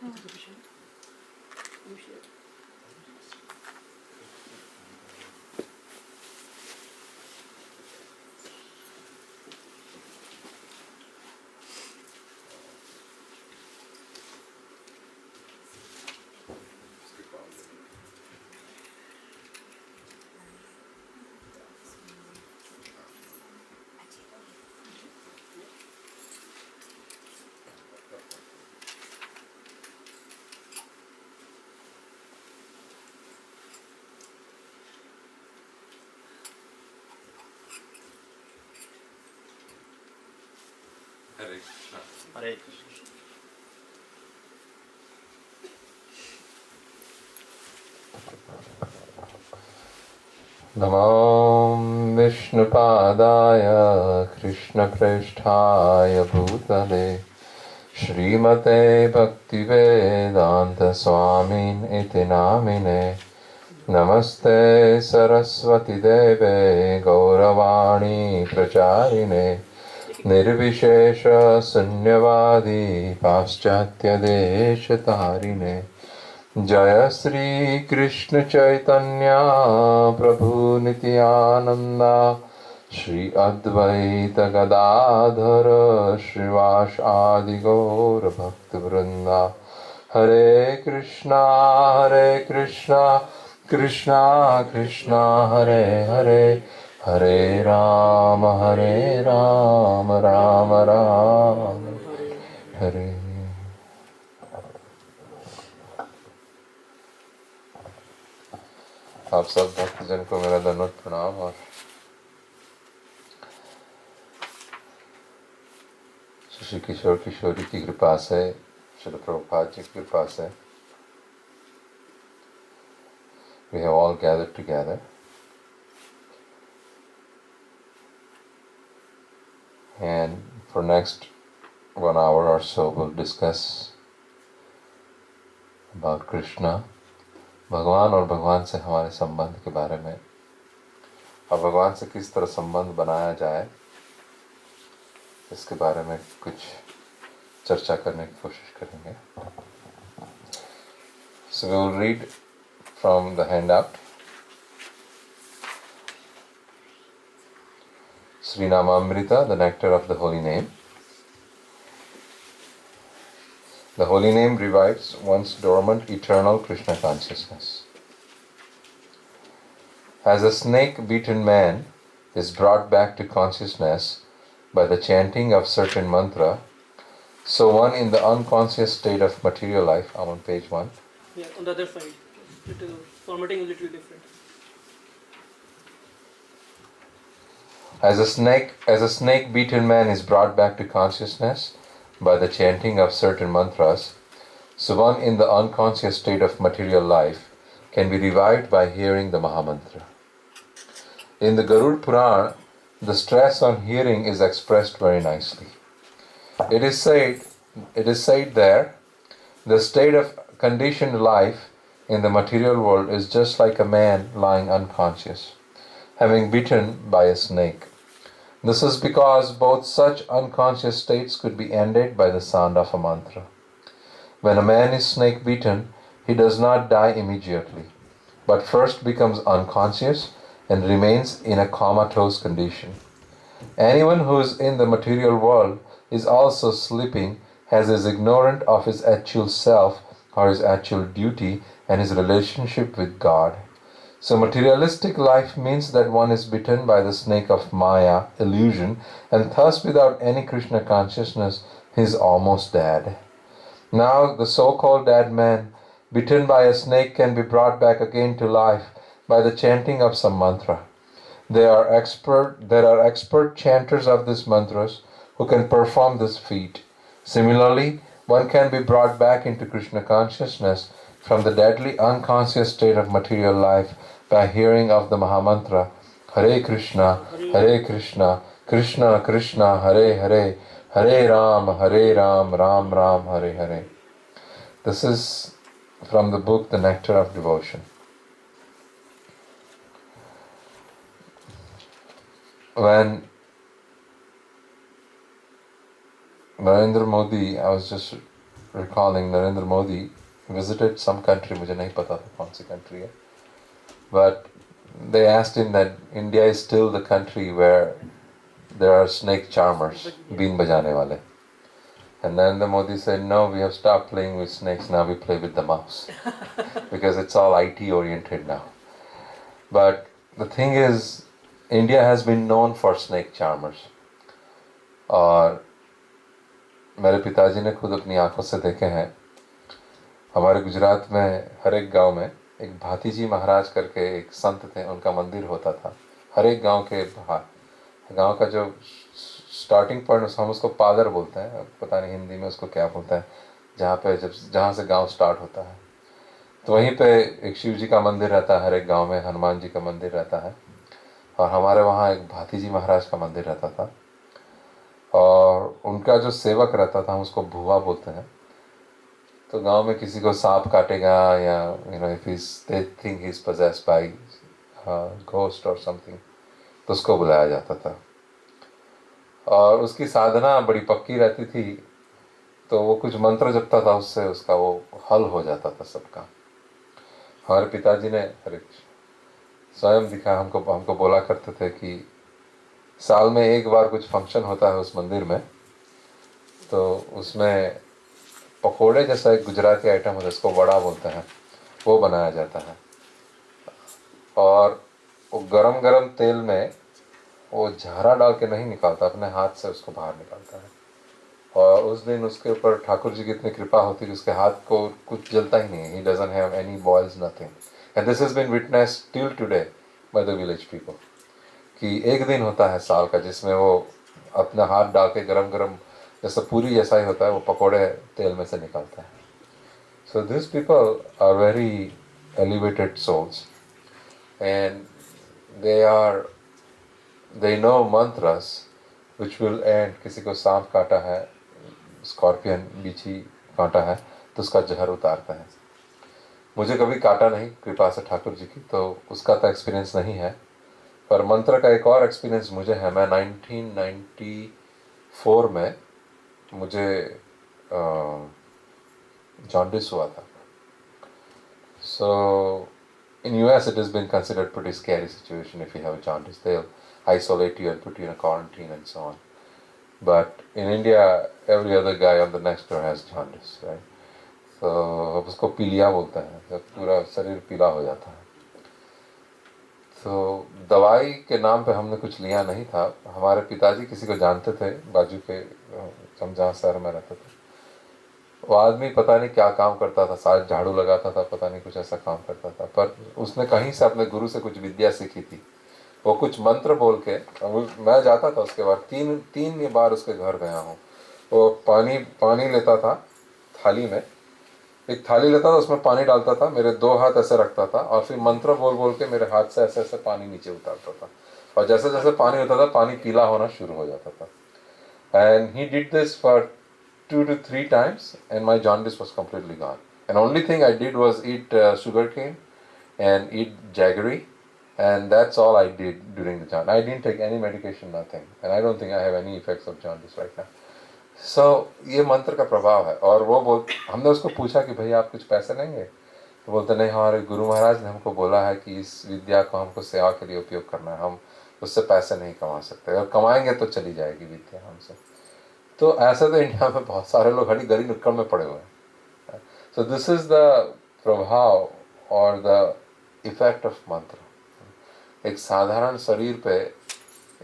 Hare Krishna. Hare Krishna. Namo Vishnupadaya Krishnapreshthaya Bhutale Shrimate Bhaktivedanta Swamin iti namine Namaste Saraswati Deve Gauravani Pracharine Nirvishesha Sunyavadi Paschatya Deshatarine Jaya Sri Krishna Chaitanya Prabhu Nityananda Shri Advaita Gadadhara Srivas Adi Gaura Bhakta Vrinda Hare Krishna Krishna Krishna Hare Hare Hare Rama Rama Rama Hare आप सब भक्तजन को मेरा दंडवत प्रणाम और श्री किशोर किशोरी की कृपा से श्री प्रभुपाद जी की कृपा से we have all gathered together and for next 1 hour or so we'll discuss about Krishna, भगवान और भगवान से हमारे संबंध के बारे में और भगवान से किस तरह संबंध बनाया जाए इसके बारे में कुछ चर्चा करने की कोशिश करेंगे. So we will read from the handout. Sri Namamrita, the nectar of the holy name. The holy name revives one's dormant eternal Krishna consciousness. As a snake-bitten man is brought back to consciousness by the chanting of certain mantra, so one in the unconscious state of material life, I'm on page 1. Yeah, on the other side. Formatting is a little different. As a snake-bitten man is brought back to consciousness by the chanting of certain mantras, so one in the unconscious state of material life can be revived by hearing the Mahamantra. In the Garud Purana, the stress on hearing is expressed very nicely. It is said there, the state of conditioned life in the material world is just like a man lying unconscious, having bitten by a snake. This is because both such unconscious states could be ended by the sound of a mantra. When a man is snake-bitten, he does not die immediately, but first becomes unconscious and remains in a comatose condition. Anyone who is in the material world is also sleeping, as is ignorant of his actual self or his actual duty and his relationship with God. So materialistic life means that one is bitten by the snake of Maya, illusion, and thus without any Krishna consciousness, he is almost dead. Now the so-called dead man, bitten by a snake, can be brought back again to life by the chanting of some mantra. There are expert chanters of these mantras who can perform this feat. Similarly, one can be brought back into Krishna consciousness from the deadly unconscious state of material life by hearing of the Mahamantra, Hare Krishna, Krishna Krishna, Hare Hare, Hare Ram, Ram Ram, Hare Hare. This is from the book The Nectar of Devotion. When Narendra Modi, I was just recalling Narendra Modi visited some country, मुझे नहीं पता था कौन सी country है, but they asked him that India is still the country where there are snake charmers, बीन बजाने वाले. And Narendra Modi said, no, we have stopped playing with snakes, now we play with the mouse. Because it's all IT oriented now. But the thing is, India has been known for snake charmers. और मेरे पिताजी ने खुद अपनी आंखों से देखे हैं. हमारे गुजरात में हर एक गांव में एक भाती जी महाराज करके एक संत थे, उनका मंदिर होता था हर एक गांव के बाहर. गांव का जो स्टार्टिंग पॉइंट, हम उसको पादर बोलते हैं, पता नहीं हिंदी में उसको क्या बोलते हैं, जहाँ से गांव स्टार्ट होता है. तो वहीं पे एक शिव जी का मंदिर रहता है हर एक गांव में, हनुमान जी का मंदिर रहता है, और हमारे वहाँ एक भाती जी महाराज का मंदिर रहता था. और उनका जो सेवक रहता था, हम उसको भुआ बोलते हैं. तो गांव में किसी को सांप काटेगा या if they think he is possessed by ghost और समथिंग, तो उसको बुलाया जाता था. और उसकी साधना बड़ी पक्की रहती थी, तो वो कुछ मंत्र जपता था, उससे उसका वो हल हो जाता था सबका. हमारे पिताजी ने स्वयं दिखा, हमको बोला करते थे कि साल में एक बार कुछ फंक्शन होता है उस मंदिर में, तो उसमें पकोड़े जैसा एक गुजराती आइटम होता है, इसको वड़ा बोलते हैं, वो बनाया जाता है. और वो गरम गरम तेल में वो झारा डाल के नहीं निकालता, अपने हाथ से उसको बाहर निकालता है. और उस दिन उसके ऊपर ठाकुर जी की इतनी कृपा होती है कि उसके हाथ को कुछ जलता ही नहीं है. He doesn't have any boils, nothing. And this has been witnessed till today by the village people, कि एक दिन होता है साल का जिसमें वो अपना हाथ डाल के गरम गरम जैसा पूरी जैसा ही होता है, वो पकोड़े तेल में से निकालता है. So this people are very elevated souls, and they know mantras which will end. किसी को सांप काटा है, स्कॉर्पियन बिच्छी काटा है, तो उसका जहर उतारता है. मुझे कभी काटा नहीं, कृपा से ठाकुर जी की, तो उसका तो एक्सपीरियंस नहीं है. पर मंत्र का एक और एक्सपीरियंस मुझे है. मैं 1994 में मुझे जॉन्डिस हुआ था. सो in US it has been considered pretty scary situation. If you have jaundice, they'll isolate you and put you in a quarantine and so on. But in India, every other guy on the next door has jaundice, right? So उसको पीलिया बोलते हैं, जब पूरा शरीर पीला हो जाता है. तो दवाई के नाम पे हमने कुछ लिया नहीं था. हमारे पिताजी किसी को जानते थे बाजू के, हम जहाँ शहर में रहते थे. वो आदमी पता नहीं क्या काम करता था, शायद झाड़ू लगाता था, पता नहीं कुछ ऐसा काम करता था. पर उसने कहीं से अपने गुरु से कुछ विद्या सीखी थी. वो कुछ मंत्र बोल के, मैं जाता था उसके बाद, तीन बार उसके घर गया हूँ. वो पानी लेता था थाली में, एक थाली लेता था, उसमें पानी डालता था, मेरे 2 हाथ ऐसे रखता था, और फिर मंत्र बोल के मेरे हाथ से ऐसे ऐसे पानी नीचे उतारता था. और जैसे जैसे पानी होता था, पानी पीला होना शुरू हो जाता था. And he did this for 2 to 3 times, and my jaundice was completely gone. And only thing I did was eat sugarcane and eat jaggery, and that's all I did during the jaundice. I didn't take any medication, nothing, and I don't think I have any effects of jaundice right now. So ये मंत्र का प्रभाव है. और हमने उसको पूछा कि भैया आप कुछ पैसे लेंगे, तो बोलते नहीं, हमारे गुरु महाराज ने हमको बोला है कि इस विद्या को हमको सेवा के लिए उपयोग करना है, हम उससे पैसे नहीं कमा सकते, और कमाएंगे तो चली जाएगी विद्या हमसे. तो ऐसे तो इंडिया में बहुत सारे लोग हरी गली नुक्कड़ में पड़े हुए हैं. सो दिस इज द प्रभाव और द इफेक्ट ऑफ मंत्र. एक साधारण शरीर पे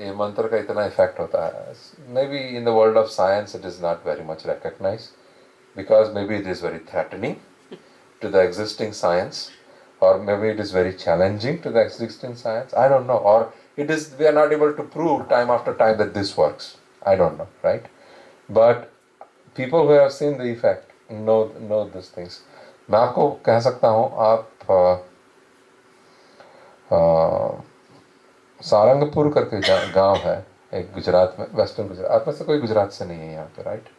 ये मंत्र का इतना इफेक्ट होता है. May be in the world of science it is not very much recognize, because may be it is very threatening to the existing science, or maybe it is very challenging to the existing science. I don't know. Or we are not able to prove time after time that this works. I don't know, right? But people who have seen the effect know these things. मैं आपको कह सकता हूँ, आप सारंगपुर करके गांव है एक गुजरात में, वेस्टर्न गुजरात. आप में से कोई गुजरात से नहीं है यहाँ पे, राइट?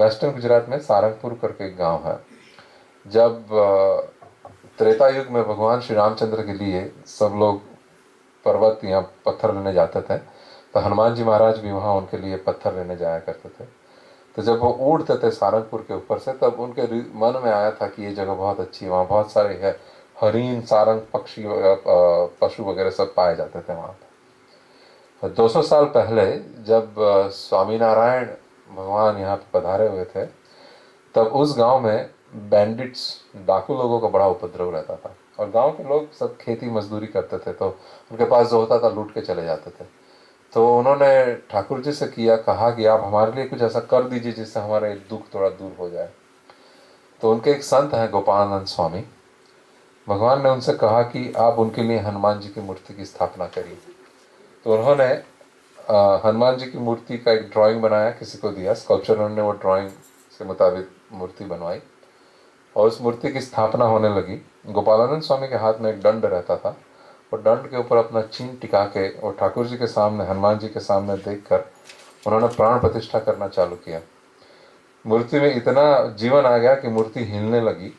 वेस्टर्न गुजरात में सारंगपुर करके एक गांव है. जब त्रेता युग में भगवान श्री रामचंद्र के लिए सब लोग पर्वत या पत्थर लेने जाते थे, तो हनुमान जी महाराज भी वहाँ उनके लिए पत्थर लेने जाया करते थे. तो जब वो उड़ते थे सारंगपुर के ऊपर से, तब उनके मन में आया था कि ये जगह बहुत अच्छी है, वहाँ बहुत सारे है हरिण, सारंग, पक्षी, पशु वगैरह सब पाए जाते थे वहाँ पे। 200 साल पहले जब स्वामी नारायण भगवान यहाँ पे पधारे हुए थे, तब उस गांव में बैंडिट्स, डाकू लोगों का बड़ा उपद्रव रहता था, और गांव के लोग सब खेती मजदूरी करते थे, तो उनके पास जो होता था लूट के चले जाते थे। तो उन्होंने ठाकुर जी से कहा कि आप हमारे लिए कुछ ऐसा कर दीजिए जिससे हमारा दुख थोड़ा दूर हो जाए। तो उनके एक संत हैं गोपालानंद स्वामी, भगवान ने उनसे कहा कि आप उनके लिए हनुमान जी की मूर्ति की स्थापना करिए। तो उन्होंने हनुमान जी की मूर्ति का एक ड्राइंग बनाया, किसी को दिया, स्कल्पचर, उन्होंने वो ड्राइंग के मुताबिक मूर्ति बनवाई, और उस मूर्ति की स्थापना होने लगी। गोपालानंद स्वामी के हाथ में एक दंड रहता था, और दंड के ऊपर अपना चिन्ह टिका के और ठाकुर जी के सामने, हनुमान जी के सामने देखकर उन्होंने प्राण प्रतिष्ठा करना चालू किया। मूर्ति में इतना जीवन आ गया कि मूर्ति हिलने लगी।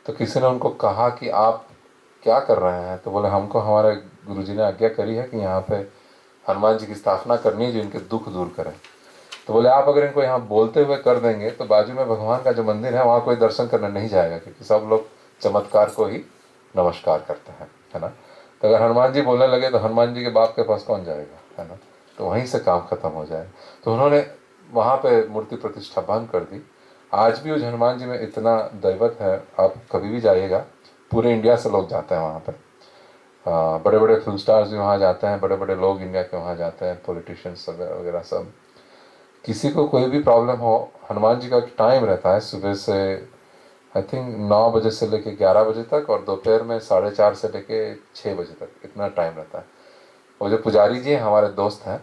तो किसी ने उनको कहा कि आप क्या कर रहे हैं? तो बोले हमको हमारे गुरुजी ने आज्ञा करी है कि यहाँ पे हनुमान जी की स्थापना करनी है जो इनके दुख दूर करें। तो बोले आप अगर इनको यहाँ बोलते हुए कर देंगे तो बाजू में भगवान का जो मंदिर है वहाँ कोई दर्शन करने नहीं जाएगा, क्योंकि सब लोग चमत्कार को ही नमस्कार करते हैं, है ना। तो अगर हनुमान जी बोलने लगे तो हनुमान जी के बाप के पास कौन जाएगा, है ना। तो वहीं से काम खत्म हो जाए। तो उन्होंने वहाँ पे मूर्ति प्रतिष्ठा बंद कर दी। आज भी उस हनुमान जी में इतना दैवत है, आप कभी भी जाइएगा, पूरे इंडिया से लोग जाते हैं वहाँ पे। बड़े बड़े फिल्म स्टार्स भी वहाँ जाते हैं, बड़े बड़े लोग इंडिया के वहाँ जाते हैं, पॉलिटिशियंस वगैरह सब। किसी को कोई भी प्रॉब्लम हो, हनुमान जी का एक टाइम रहता है, सुबह से आई थिंक 9 बजे से लेके 11 बजे तक, और दोपहर में 4:30 से लेके 6 बजे तक, इतना टाइम रहता है। और जो पुजारी जी हैं हमारे दोस्त हैं,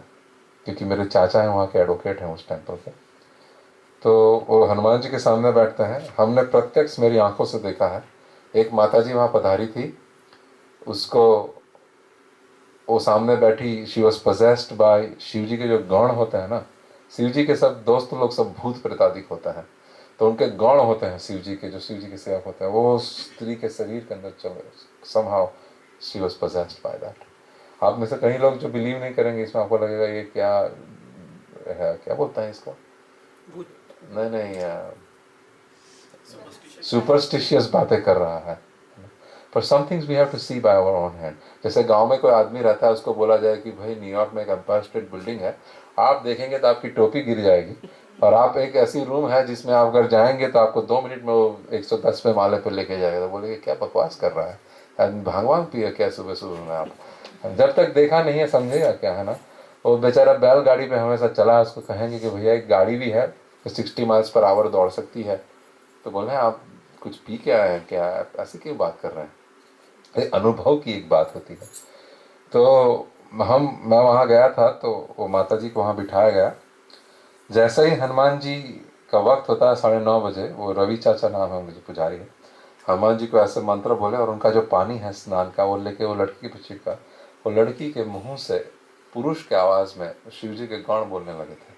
क्योंकि मेरे चाचा हैं वहाँ के एडवोकेट हैं उस टेम्पल के। तो वो हनुमान जी के सामने बैठते हैं। हमने प्रत्यक्ष मेरी आंखों से देखा है, एक माता जी वहाँ पधारी थी, उसको वो सामने बैठी, she was possessed by, Shiva ji के जो गण होते हैं ना, शिव जी के सब दोस्त लोग सब भूत प्रेतादिक होते हैं, तो उनके गण होते हैं शिव जी के, जो शिव जी के सेवक होते हैं, वो स्त्री के शरीर के अंदर चल रहे, somehow she was possessed by that. आप में से कई लोग जो बिलीव नहीं करेंगे इसमें, आपको लगेगा ये क्या है, क्या बोलते हैं इसको, नहीं नहीं, सुपरस्टिशियस बातें कर रहा है। पर some things we have to see by our own hand. जैसे गांव में कोई आदमी रहता है, उसको बोला जाए कि भाई न्यूयॉर्क में एक एम्पायर स्टेट बिल्डिंग है, आप देखेंगे तो आपकी टोपी गिर जाएगी, और आप एक ऐसी रूम है जिसमें आप अगर जाएंगे तो आपको 2 मिनट में वो 110वें माले पर लेके जाएगा, तो बोलेंगे क्या बकवास कर रहा है, भांग वांग पिए क्या सुबह सुबह में आप? जब तक देखा नहीं है समझेगा क्या, है ना। वो बेचारा बैलगाड़ी पे हमेशा चला है, उसको कहेंगे कि भैया एक गाड़ी भी है तो 60 माइल्स पर आवर दौड़ सकती है, तो बोले आप कुछ पी के आए हैं क्या, आप ऐसे क्यों बात कर रहे हैं? अनुभव की एक बात होती है। तो मैं वहाँ गया था, तो वो माता जी को वहाँ बिठाया गया। जैसे ही हनुमान जी का वक्त होता है 9:30 बजे, वो रवि चाचा नाम है मुझे, पुजारी है, हनुमान जी को ऐसे मंत्र बोले, और उनका जो पानी है स्नान का वो लेके वो लड़की पे छिड़का। वो लड़की के मुंह से पुरुष के आवाज़ में शिव जी के गण बोलने लगे थे।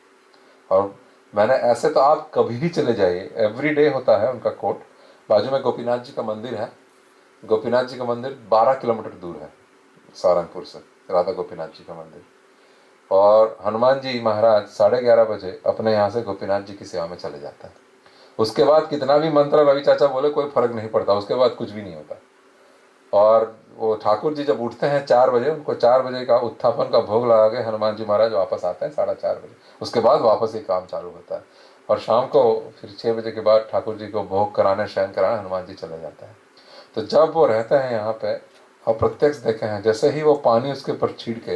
और मैंने ऐसे, तो आप कभी भी चले जाइए, एवरी डे होता है उनका कोर्ट, बाजू में गोपीनाथ जी का मंदिर है। गोपीनाथ जी का मंदिर 12 किलोमीटर दूर है सारंगपुर से, राधा गोपीनाथ जी का मंदिर। और हनुमान जी महाराज 11:30 बजे अपने यहाँ से गोपीनाथ जी की सेवा में चले जाते हैं। उसके बाद कितना भी मंत्र रवि चाचा बोले कोई फर्क नहीं पड़ता, उसके बाद कुछ भी नहीं होता। और वो ठाकुर जी जब उठते हैं 4 बजे, उनको 4 बजे का उत्थापन का भोग लगा के हनुमान जी महाराज वापस आते हैं 4:30 बजे। उसके बाद वापस ये काम चालू होता है, और शाम को फिर 6 बजे के बाद ठाकुर जी को भोग कराने, शयन कराने हनुमान जी चले जाते हैं। तो जब वो रहते हैं यहाँ पे, हम प्रत्यक्ष देखे हैं, जैसे ही वो पानी उसके ऊपर छींट के,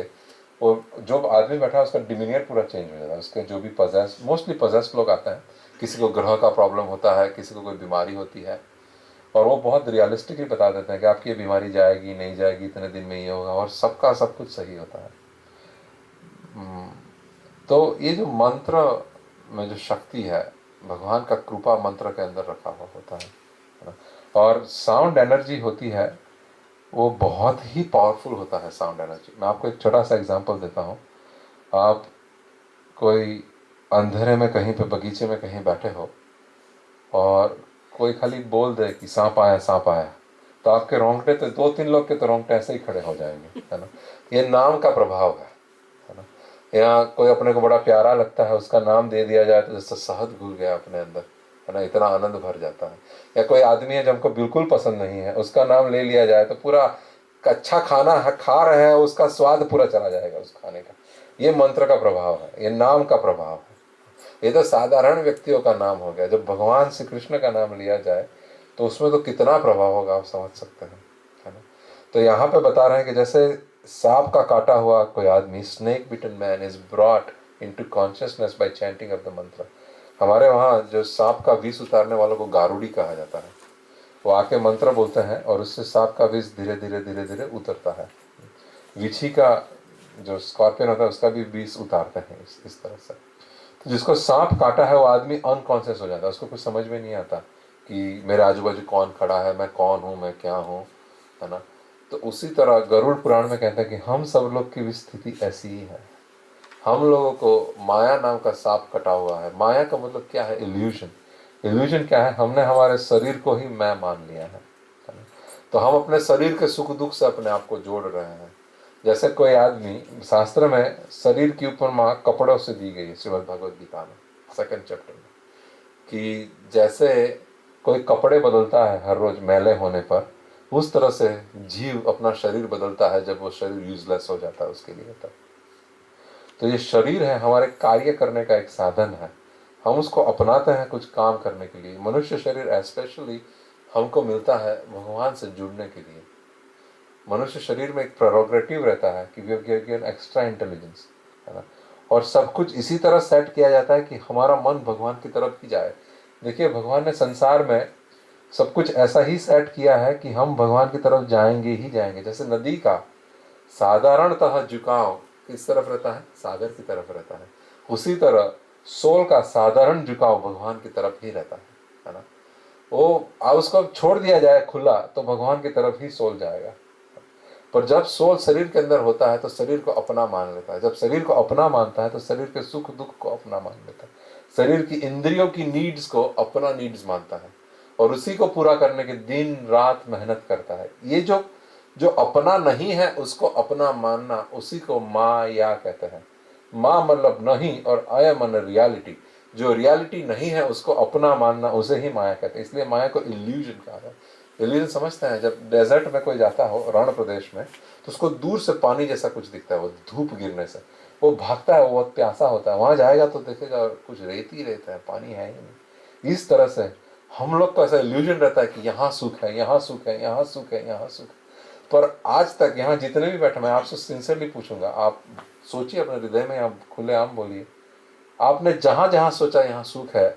वो जो आदमी बैठा है उसका डिमीनियर पूरा चेंज हो जाता है। उसके जो भी पजेस, मोस्टली पजेस्ड लोग आते हैं, किसी को ग्रह का प्रॉब्लम होता है, किसी को कोई बीमारी होती है, और वो बहुत रियलिस्टिकली बता देते हैं कि आपकी ये बीमारी जाएगी, नहीं जाएगी, इतने दिन में ये होगा, और सबका सब कुछ सही होता है। तो ये जो मंत्र में जो शक्ति है, भगवान का कृपा मंत्र के अंदर रखा हुआ होता है ना? और साउंड एनर्जी होती है, वो बहुत ही पावरफुल होता है साउंड एनर्जी। मैं आपको एक छोटा सा एग्जांपल देता हूँ। आप कोई अंधेरे में कहीं पे बगीचे में कहीं बैठे हो, और कोई खाली बोल दे कि सांप आया सांप आया, तो आपके रोंगटे, तो 2-3 लोग के तो रोंगटे ऐसे ही खड़े हो जाएंगे, है ना। ये नाम का प्रभाव है ना। यहाँ कोई अपने को बड़ा प्यारा लगता है, उसका नाम दे दिया जाए तो जैसे शहद घुल गया अपने अंदर, है ना, इतना आनंद भर जाता है। या कोई आदमी है जो हमको बिल्कुल पसंद नहीं है, उसका नाम ले लिया जाए तो पूरा अच्छा खाना खा रहे हैं, उसका स्वाद पूरा चला जाएगा उस खाने का। ये मंत्र का प्रभाव है, ये नाम का प्रभाव है। ये तो साधारण व्यक्तियों का नाम हो गया, जब भगवान श्री कृष्ण का नाम लिया जाए तो उसमें तो कितना प्रभाव होगा, आप समझ सकते हैं, है ना। तो यहाँ पे बता रहे हैं कि जैसे सांप का काटा हुआ कोई आदमी, snake bitten man is brought into consciousness by chanting of the mantra. हमारे वहाँ जो सांप का विष उतारने वालों को गारुड़ी कहा जाता है, वो आके मंत्र बोलते हैं और उससे सांप का विष धीरे धीरे धीरे धीरे उतरता है। विछी का जो स्कॉर्पियन होता है उसका भी विष उतारते हैं इस तरह से। तो जिसको सांप काटा है वो आदमी अनकॉन्शियस हो जाता है, उसको कुछ समझ में नहीं आता कि मेरे आजू बाजू कौन खड़ा है, मैं कौन हूँ, मैं क्या हूँ, है ना। तो उसी तरह गरुड़ पुराण में कहता है कि हम सब लोग की भी स्थिति ऐसी ही है। हम लोगों को माया नाम का सांप कटा हुआ है। माया का मतलब क्या है? इल्यूजन। इल्यूजन क्या है? हमने हमारे शरीर को ही मैं मान लिया है ना? तो हम अपने शरीर के सुख दुख से अपने आप को जोड़ रहे हैं। जैसे कोई आदमी, शास्त्र में शरीर की उपमा कपड़ों से दी गई है, श्रीमद् भगवद गीता में 2nd चैप्टर में, कि जैसे कोई कपड़े बदलता है हर रोज मैले होने पर, उस तरह से जीव अपना शरीर बदलता है जब वो शरीर यूजलेस हो जाता है उसके लिए। तब तो ये शरीर है हमारे कार्य करने का एक साधन है, हम उसको अपनाते हैं कुछ काम करने के लिए। मनुष्य शरीर एस्पेशली हमको मिलता है भगवान से जुड़ने के लिए। मनुष्य शरीर में एक प्रेरोगेटिव रहता है कि we have given extra intelligence, है ना। और सब कुछ इसी तरह सेट किया जाता है कि हमारा मन भगवान की तरफ ही जाए। देखिए, भगवान ने संसार में सब कुछ ऐसा ही सेट किया है कि हम भगवान की तरफ जाएंगे ही जाएंगे। जैसे नदी का साधारणतः झुकाव किस तरफ रहता है? सागर की तरफ रहता है। उसी तरह सोल का साधारण झुकाव भगवान की तरफ ही रहता है ना। वो उसको छोड़ दिया जाए खुला तो भगवान की तरफ ही सोल जाएगा। पर जब सोल शरीर के अंदर होता है तो शरीर को अपना मान लेता है। जब शरीर को अपना मानता है तो शरीर के सुख दुख को अपना मान लेता है, शरीर की इंद्रियों की नीड्स को अपना नीड्स मानता है और उसी को पूरा करने के दिन रात मेहनत करता है। ये जो अपना नहीं है उसको अपना मानना, उसी को माया कहते हैं। माँ मतलब नहीं और आया मन रियलिटी। जो रियलिटी नहीं है उसको अपना मानना, उसे ही माया कहते हैं। इसलिए माया को इल्यूजन कहा है। इल्यूजन समझते हैं? जब डेजर्ट में कोई जाता हो, रण प्रदेश में, तो उसको दूर से पानी जैसा कुछ दिखता है, वो धूप गिरने से वो भागता है, वो बहुत प्यासा होता है। वहां जाएगा तो देखेगा कुछ रेत ही रेत है, पानी है ही नहीं। इस तरह से हम लोग को ऐसा इल्यूजन रहता है कि यहाँ सुख है, यहाँ सुख है, यहाँ सुख है, यहाँ सुख है। पर आज तक यहाँ जितने भी बैठे, मैं आपसे सिंसियरली पूछूंगा, आप सोचिए अपने हृदय में, आप खुलेआम बोलिए, आपने जहां जहां सोचा यहाँ सुख है,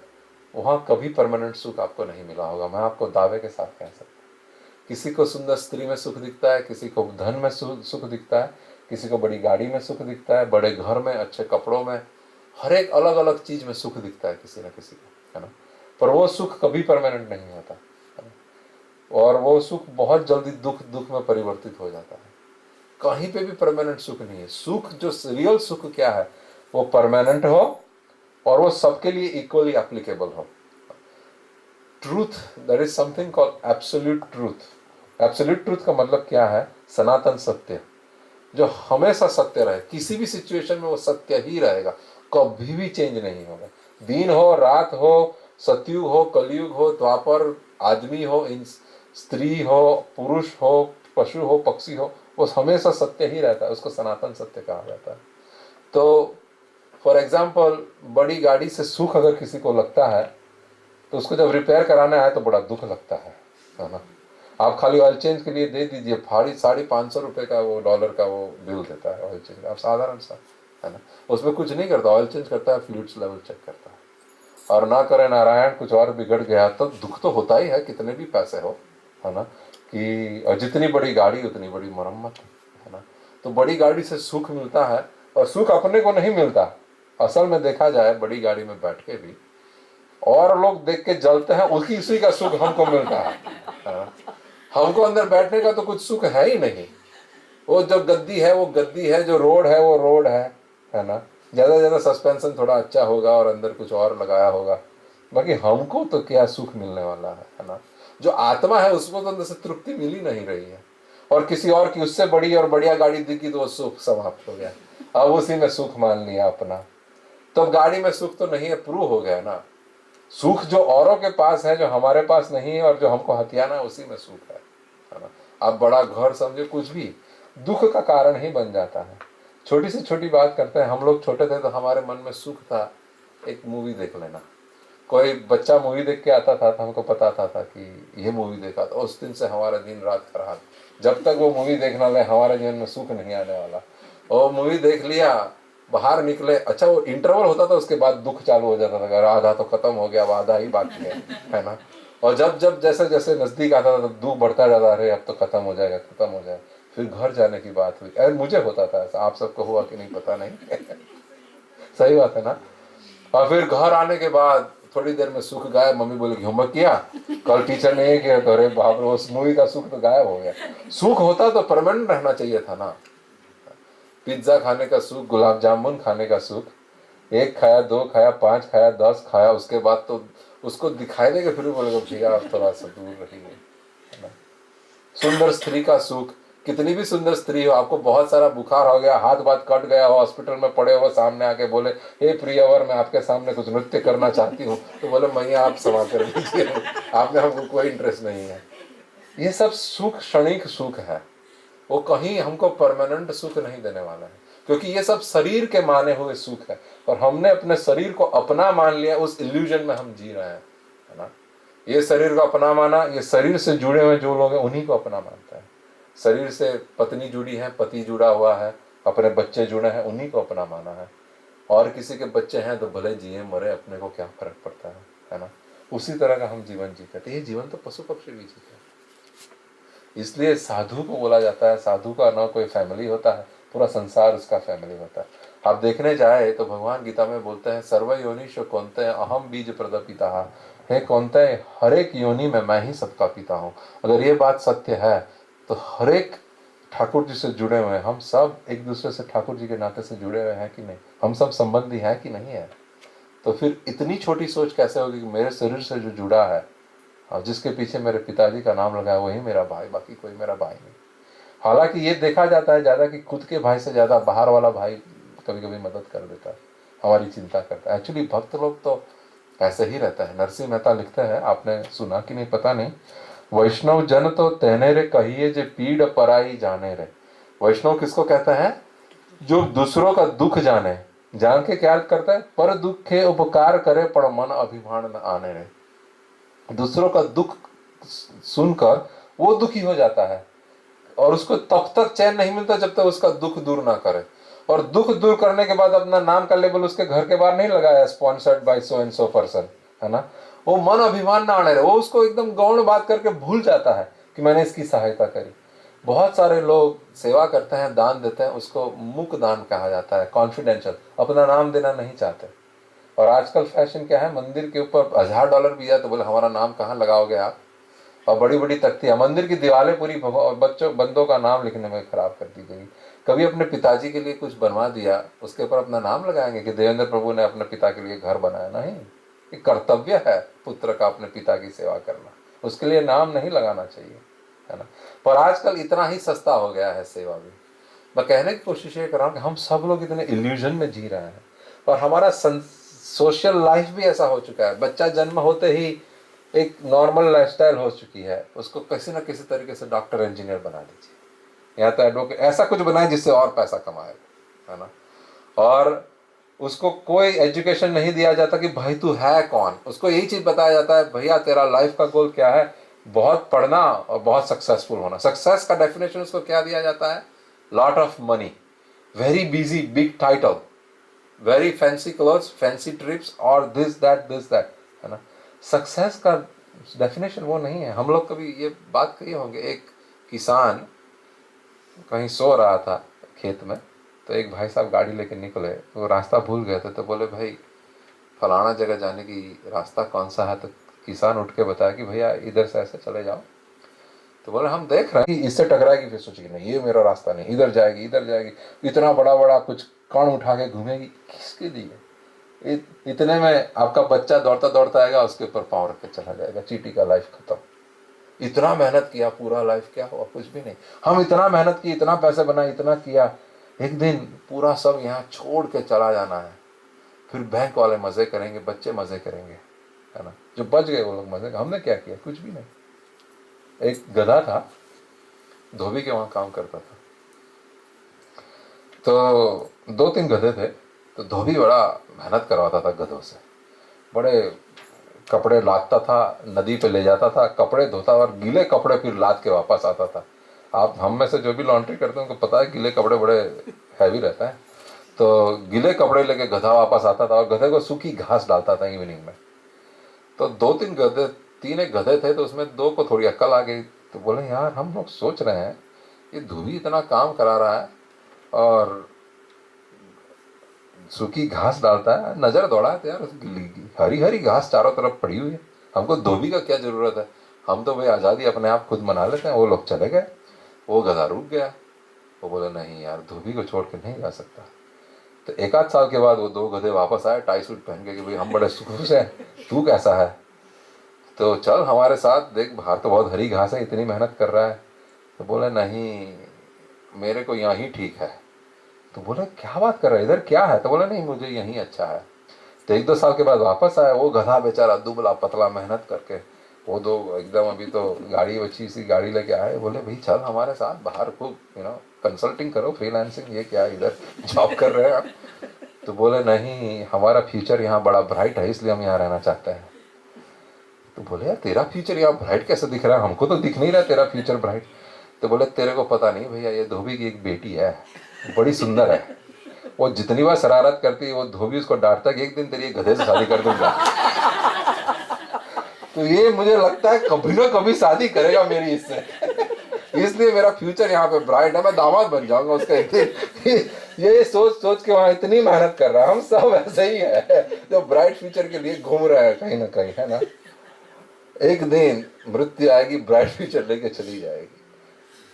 वहां कभी परमानेंट सुख आपको नहीं मिला होगा। मैं आपको दावे के साथ कह सकता हूँ। किसी को सुंदर स्त्री में सुख दिखता है, किसी को धन में सुख दिखता है, किसी को बड़ी गाड़ी में सुख दिखता है, बड़े घर में, अच्छे कपड़ों में, हर एक अलग अलग चीज में सुख दिखता है किसी न किसी को, है ना। पर वो सुख कभी परमानेंट नहीं होता, है ना? और वो सुख बहुत जल्दी दुख दुख में परिवर्तित हो जाता है। कहीं पे भी परमानेंट सुख नहीं है। सुख, जो रियल सुख क्या है, वो परमानेंट हो और वो सबके लिए इक्वली एप्लीकेबल हो। Truth, that is something called absolute truth. Absolute truth का मतलब क्या है? सनातन सत्य, जो हमेशा सत्य रहे, किसी भी सिचुएशन में वो सत्य ही रहेगा, कभी भी चेंज नहीं होगा। दिन हो, रात हो, सतयुग हो, कलयुग हो, द्वापर, आदमी हो, स्त्री हो, पुरुष हो, पशु हो, पक्षी हो, वो हमेशा सत्य ही रहता है। उसको सनातन सत्य कहा जाता है। तो फॉर एग्जाम्पल, बड़ी गाड़ी से सुख अगर किसी को लगता है तो उसको जब रिपेयर कराना है तो बड़ा दुख लगता है ना। आप खाली ऑयल चेंज के लिए दे दीजिए, 550 रुपये का, वो डॉलर का वो बिल देता है ऑयल चेंज। आप साधारण सा, है ना, उसमें कुछ नहीं करता, ऑयल चेंज करता है, फ्लूइड्स लेवल चेक करता है। और ना करे नारायण कुछ और बिगड़ गया तो दुख तो होता ही है, कितने भी पैसे हो, है ना। कि और जितनी बड़ी गाड़ी उतनी बड़ी मरम्मत, है ना। तो बड़ी गाड़ी से सुख मिलता है और सुख अपने को नहीं मिलता। असल में देखा जाए, बड़ी गाड़ी में बैठ के भी और लोग देख के जलते हैं, उसी का सुख हमको मिलता है। हमको अंदर बैठने का तो कुछ सुख है ही नहीं। वो जो गद्दी है वो गद्दी है, जो रोड है वो रोड है ना। ज्यादा ज्यादा सस्पेंशन थोड़ा अच्छा होगा और अंदर कुछ और लगाया होगा, बाकी हमको तो क्या सुख मिलने वाला है ना। जो आत्मा है उसको तो अंदर से तृप्ति मिल ही नहीं रही है। और किसी और की उससे बड़ी और बढ़िया गाड़ी दिखी तो वो सुख समाप्त हो गया। अब उसी में सुख मान लिया अपना। तो अब गाड़ी में सुख तो नहीं है, प्रूव हो गया ना। सुख जो औरों के पास है, जो हमारे पास नहीं है और जो हमको हथियाना है, उसी में सुख है ना। आप बड़ा घर समझे, कुछ भी दुख का कारण ही बन जाता है। छोटी से छोटी बात करते हैं। हम लोग छोटे थे तो हमारे मन में सुख था, एक मूवी देख लेना। कोई बच्चा मूवी देख के आता था तो हमको पता था कि ये मूवी देखा, तो उस दिन से हमारा दिन रात खराब। जब तक वो मूवी देखना ले, हमारे जीवन में सुख नहीं आने वाला। वो मूवी देख लिया, बाहर निकले, अच्छा वो इंटरवल होता था, उसके बाद दुख चालू हो जाता था, आधा तो खत्म हो गया, अब आधा ही बाकी है ना। और जब जब जैसे जैसे नजदीक आता था, तब दुख बढ़ता जाता, अरे अब तो खत्म हो जाएगा, खत्म हो जाएगा। फिर घर जाने की बात हुई, अरे मुझे होता था ऐसा, आप सबको हुआ कि नहीं पता नहीं। सही बात है ना। और फिर घर आने के बाद थोड़ी देर में सुख गायब। मम्मी बोली होमवर्क किया, कल टीचर ने ये किया, तो अरे बाप रे, उस मूवी का सुख तो गायब हो गया। सुख होता तो परमानेंट रहना चाहिए था ना। पिज्जा खाने का सुख, गुलाब जामुन खाने का सुख, एक खाया, दो खाया, 5 खाया, 10 खाया, उसके बाद तो उसको दिखाई देगा, फिर बोलेगा भैया आप थोड़ा सा दूर रहिए। सुंदर स्त्री का सुख, कितनी भी सुंदर स्त्री हो, आपको बहुत सारा बुखार हो गया, हाथ बात कट गया हो, हॉस्पिटल में पड़े हो, सामने आके बोले हे प्रियवर, मैं आपके सामने कुछ नृत्य करना चाहती हूँ, तो बोले मैया आप क्षमा कर दीजिए, आपने हमको कोई इंटरेस्ट नहीं है। ये सब सुख क्षणिक सुख है, वो कहीं हमको परमानेंट सुख नहीं देने वाला है, क्योंकि ये सब शरीर के माने हुए सुख है, और हमने अपने शरीर को अपना मान लिया, उस इल्यूजन में हम जी रहे हैं, है ना। ये शरीर को अपना माना, ये शरीर से जुड़े हुए जो लोग हैं उन्हीं को अपना मानता है। शरीर से पत्नी जुड़ी है, पति जुड़ा हुआ है, अपने बच्चे जुड़े हैं, उन्हीं को अपना माना है। और किसी के बच्चे हैं तो भले जिए मरे, अपने को क्या फर्क पड़ता है ना। उसी तरह का हम जीवन जीते थे। ये जीवन तो पशु पक्षी भी जीते हैं। इसलिए साधु को बोला जाता है, साधु का ना कोई फैमिली होता है, पूरा संसार उसका फैमिली होता है। आप देखने जाए तो भगवान गीता में बोलते हैं, सर्व योनिषु कौन्तेय अहम बीज प्रदपिता। हे कौन्तेय, हर एक योनि में मैं ही सबका पिता हूँ। अगर ये बात सत्य है तो हर एक ठाकुर जी से जुड़े हुए हैं, हम सब एक दूसरे से ठाकुर जी के नाते से जुड़े हुए हैं कि नहीं, हम सब संबंधी हैं कि नहीं है। तो फिर इतनी छोटी सोच कैसे होगी कि मेरे शरीर से जो जुड़ा है और जिसके पीछे मेरे पिताजी का नाम लगा है, वही मेरा भाई, बाकी कोई मेरा भाई नहीं। हालांकि ये देखा जाता है ज्यादा कि खुद के भाई से ज्यादा बाहर वाला भाई कभी कभी मदद कर देता है, हमारी चिंता करता है। एक्चुअली भक्त लोग तो ऐसे ही रहता है। नरसिंह मेहता लिखते हैं, आपने सुना कि नहीं पता नहीं, वैष्णव जन तो कहने रे कहिए जे पीड़ पराई जाने रे। वैष्णव किसको कहता है? जो दूसरों का दुख जाने, जान के क्या करता है? पर दुखे उपकार करे पर मन अभिमान न आने रे। दूसरों का दुख सुनकर वो दुखी हो जाता है, और उसको तब तक चैन नहीं मिलता जब तक उसका दुख दूर ना करे। और दुख दूर करने के बाद अपना नाम का लेबल उसके घर के बाहर नहीं लगाया, sponsored by so and so person, है ना। वो मन अभिमान ना आने रहे, वो उसको एकदम गौण बात करके भूल जाता है कि मैंने इसकी सहायता करी। बहुत सारे लोग सेवा करते हैं, दान देते हैं, उसको मुक दान कहा जाता है, कॉन्फिडेंशियल, अपना नाम देना नहीं चाहते। और आजकल फैशन क्या है, मंदिर के ऊपर $1000 भी जाए तो बोले हमारा नाम कहाँ लगाओगे आप। और बड़ी बड़ी तख्तियां, मंदिर की दीवारें पूरी बच्चों बंदों का नाम लिखने में खराब कर दी गई। कभी अपने पिताजी के लिए कुछ बनवा दिया, उसके ऊपर अपना नाम लगाएंगे कि देवेंद्र प्रभु ने अपने पिता के लिए घर बनाया? नहीं, ये कर्तव्य है पुत्र का अपने पिता की सेवा करना, उसके लिए नाम नहीं लगाना चाहिए, है ना। पर आजकल इतना ही सस्ता हो गया है सेवा भी। मैं कहने की कोशिश ये कर रहा हूँ कि हम सब लोग इतने इल्यूजन में जी रहे हैं, और हमारा सोशल लाइफ भी ऐसा हो चुका है। बच्चा जन्म होते ही एक नॉर्मल लाइफस्टाइल हो चुकी है, उसको किसी न किसी तरीके से डॉक्टर इंजीनियर बना दीजिए, या तो एडवोकेट, ऐसा कुछ बनाए जिससे और पैसा कमाए, है ना। और उसको कोई एजुकेशन नहीं दिया जाता कि भाई तू है कौन। उसको यही चीज बताया जाता है, भैया तेरा लाइफ का गोल क्या है? बहुत पढ़ना और बहुत सक्सेसफुल होना। सक्सेस का डेफिनेशन उसको क्या दिया जाता है? Lot of money, very busy, big title, very fancy clothes, fancy trips, और दिस दैट, है ना। सक्सेस का डेफिनेशन वो नहीं है। हम लोग कभी ये बात कही होंगे, एक किसान कहीं सो रहा था खेत में, तो एक भाई साहब गाड़ी लेके निकले, वो रास्ता भूल गए थे, तो बोले भाई फलाना जगह जाने की रास्ता कौन सा है? तो किसान उठ के बताया कि भैया इधर से ऐसे चले जाओ। तो बोले हम देख रहे हैं कि इससे टकराएगी, फिर सोचेगी नहीं ये मेरा रास्ता नहीं, इधर जाएगी, इधर जाएगी, इतना बड़ा बड़ा कुछ कण उठा के घूमेगी, किसके लिए? इतने में आपका बच्चा दौड़ता दौड़ता आएगा, उसके ऊपर पाँव रख के चला जाएगा, चींटी का लाइफ खत्म। इतना मेहनत किया, पूरा लाइफ क्या हुआ? कुछ भी नहीं। हम इतना मेहनत की, इतना पैसे बनाए, इतना किया, एक दिन पूरा सब यहाँ छोड़ के चला जाना है, फिर बैंक वाले मजे करेंगे, बच्चे मजे करेंगे, है ना। जो बच गए वो लोग मजे, हमने क्या किया, कुछ भी नहीं। एक गधा था, धोबी के वहां काम करता था, तो 2-3 गधे थे। तो धोबी बड़ा मेहनत करवाता था गधों से, बड़े कपड़े लादता था, नदी पे ले जाता था, कपड़े धोता और गीले कपड़े फिर लाद के वापस आता था। आप हम में से जो भी लॉन्ड्री करते हैं उनको पता है गीले कपड़े बड़े हैवी रहता है। तो गीले कपड़े लेके गधा वापस आता था और गधे को सूखी घास डालता था इवनिंग में। तो 2-3 गधे, 3 एक गधे थे, तो उसमें 2 को थोड़ी अक्ल आ गई। तो बोले यार हम लोग सोच रहे हैं ये धोबी इतना काम करा रहा है और सूखी घास डालता है, नजर दौड़ा तो यार हरी हरी घास चारों तरफ पड़ी हुई है, हमको धोबी का क्या जरूरत है, हम तो भाई आज़ादी अपने आप खुद मना लेते हैं। वो लोग चले गए, वो गधा रुक गया। वो बोले नहीं यार, धोबी को छोड़ के नहीं जा सकता। तो 1 आध साल के बाद वो 2 गधे वापस आए टाई सूट पहन के कि भाई हम बड़े खुश हैं, तू कैसा है, तो चल हमारे साथ, देख बाहर तो बहुत हरी घास है, इतनी मेहनत कर रहा है। तो बोले नहीं, मेरे को यहाँ ही ठीक है। तो बोले क्या बात कर रहे हैं, इधर क्या है, तो बोले नहीं मुझे यहीं अच्छा है। तो 1-2 साल के बाद वापस आया, वो गधा बेचारा दुबला पतला मेहनत करके, वो 2 एकदम अभी तो गाड़ी अच्छी सी गाड़ी लेके आए। बोले भाई चल हमारे साथ बाहर खूब कंसल्टिंग करो, फ्रीलांसिंग, ये क्या इधर जॉब कर रहे हैं आप। तो बोले नहीं, हमारा फ्यूचर यहाँ बड़ा ब्राइट है, इसलिए हम यहाँ रहना चाहते हैं। तो बोले यार तेरा फ्यूचर यहाँ ब्राइट कैसे दिख रहा है, हमको तो दिख नहीं रहा तेरा फ्यूचर ब्राइट। तो बोले तेरे को पता नहीं भैया, ये धोबी की एक बेटी है, बड़ी सुंदर है, वो जितनी बार शरारत करती है वो धोबी उसको डांटता है कि एक दिन तेरी गधे से शादी कर दूंगा। तो ये मुझे लगता है कभी ना कभी शादी करेगा मेरी इससे, इसलिए मेरा फ्यूचर यहाँ पे ब्राइट है, मैं दामाद बन जाऊंगा उसका एक दिन। ये सोच सोच के वहां इतनी मेहनत कर रहा है। हम सब ऐसे ही है जो ब्राइट फ्यूचर के लिए घूम रहे हैं कहीं ना कहीं, है ना। एक दिन मृत्यु आएगी, ब्राइट फ्यूचर लेके चली जाएगी।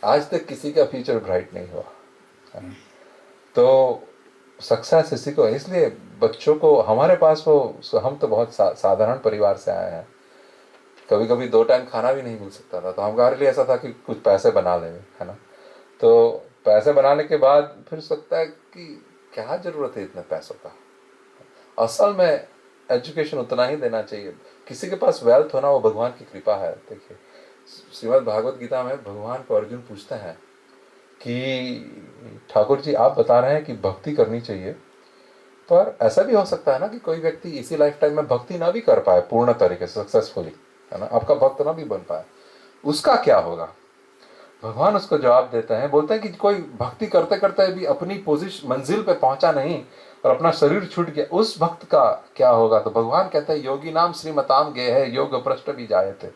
आज तक किसी का फ्यूचर ब्राइट नहीं हुआ, है ना? तो सक्सेस इसी को, इसलिए बच्चों को हमारे पास वो, हम तो बहुत साधारण परिवार से आए हैं, कभी कभी 2 टाइम खाना भी नहीं मिल सकता था, तो हमारे लिए ऐसा था कि कुछ पैसे बना लेंगे, है ना। तो पैसे बनाने के बाद फिर सोचता है कि क्या जरूरत है इतने पैसों का, असल में एजुकेशन उतना ही देना चाहिए। किसी के पास वेल्थ होना वो भगवान की कृपा है। देखिए श्रीमद् भागवत गीता में भगवान को अर्जुन पूछते हैं कि ठाकुर जी आप बता रहे हैं कि भक्ति करनी चाहिए, पर ऐसा भी हो सकता है ना कि कोई व्यक्ति इसी लाइफ टाइम में भक्ति ना भी कर पाए पूर्ण तरीके से सक्सेसफुली, है ना, आपका भक्त ना भी बन पाए, उसका क्या होगा। भगवान उसको जवाब देते हैं, बोलते हैं कि कोई भक्ति करते करते भी अपनी पोजीशन मंजिल पे पहुंचा नहीं और अपना शरीर छूट गया, उस भक्त का क्या होगा। तो भगवान कहते हैं योगी नाम श्रीमताम गे है योग भ्रष्ट भी जाए थे।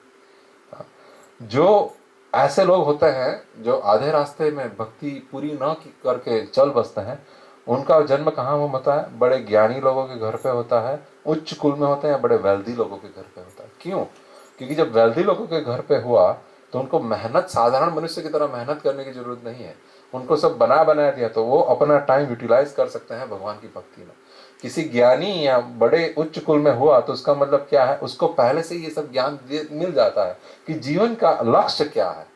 जो ऐसे लोग होते हैं जो आधे रास्ते में भक्ति पूरी न करके चल बसते हैं, उनका जन्म कहाँ होता है, बड़े ज्ञानी लोगों के घर पे होता है, उच्च कुल में होते हैं, या बड़े वेल्दी लोगों के घर पे होता है। क्यों? क्योंकि जब वेल्दी लोगों के घर पे हुआ तो उनको मेहनत साधारण मनुष्य की तरह मेहनत करने की जरूरत नहीं है, उनको सब बना बनाया दिया, तो वो अपना टाइम यूटिलाइज कर सकते हैं भगवान की भक्ति में। किसी ज्ञानी या बड़े उच्च कुल में हुआ तो उसका मतलब क्या है, उसको पहले से ये सब ज्ञान मिल जाता है कि जीवन का लक्ष्य क्या है।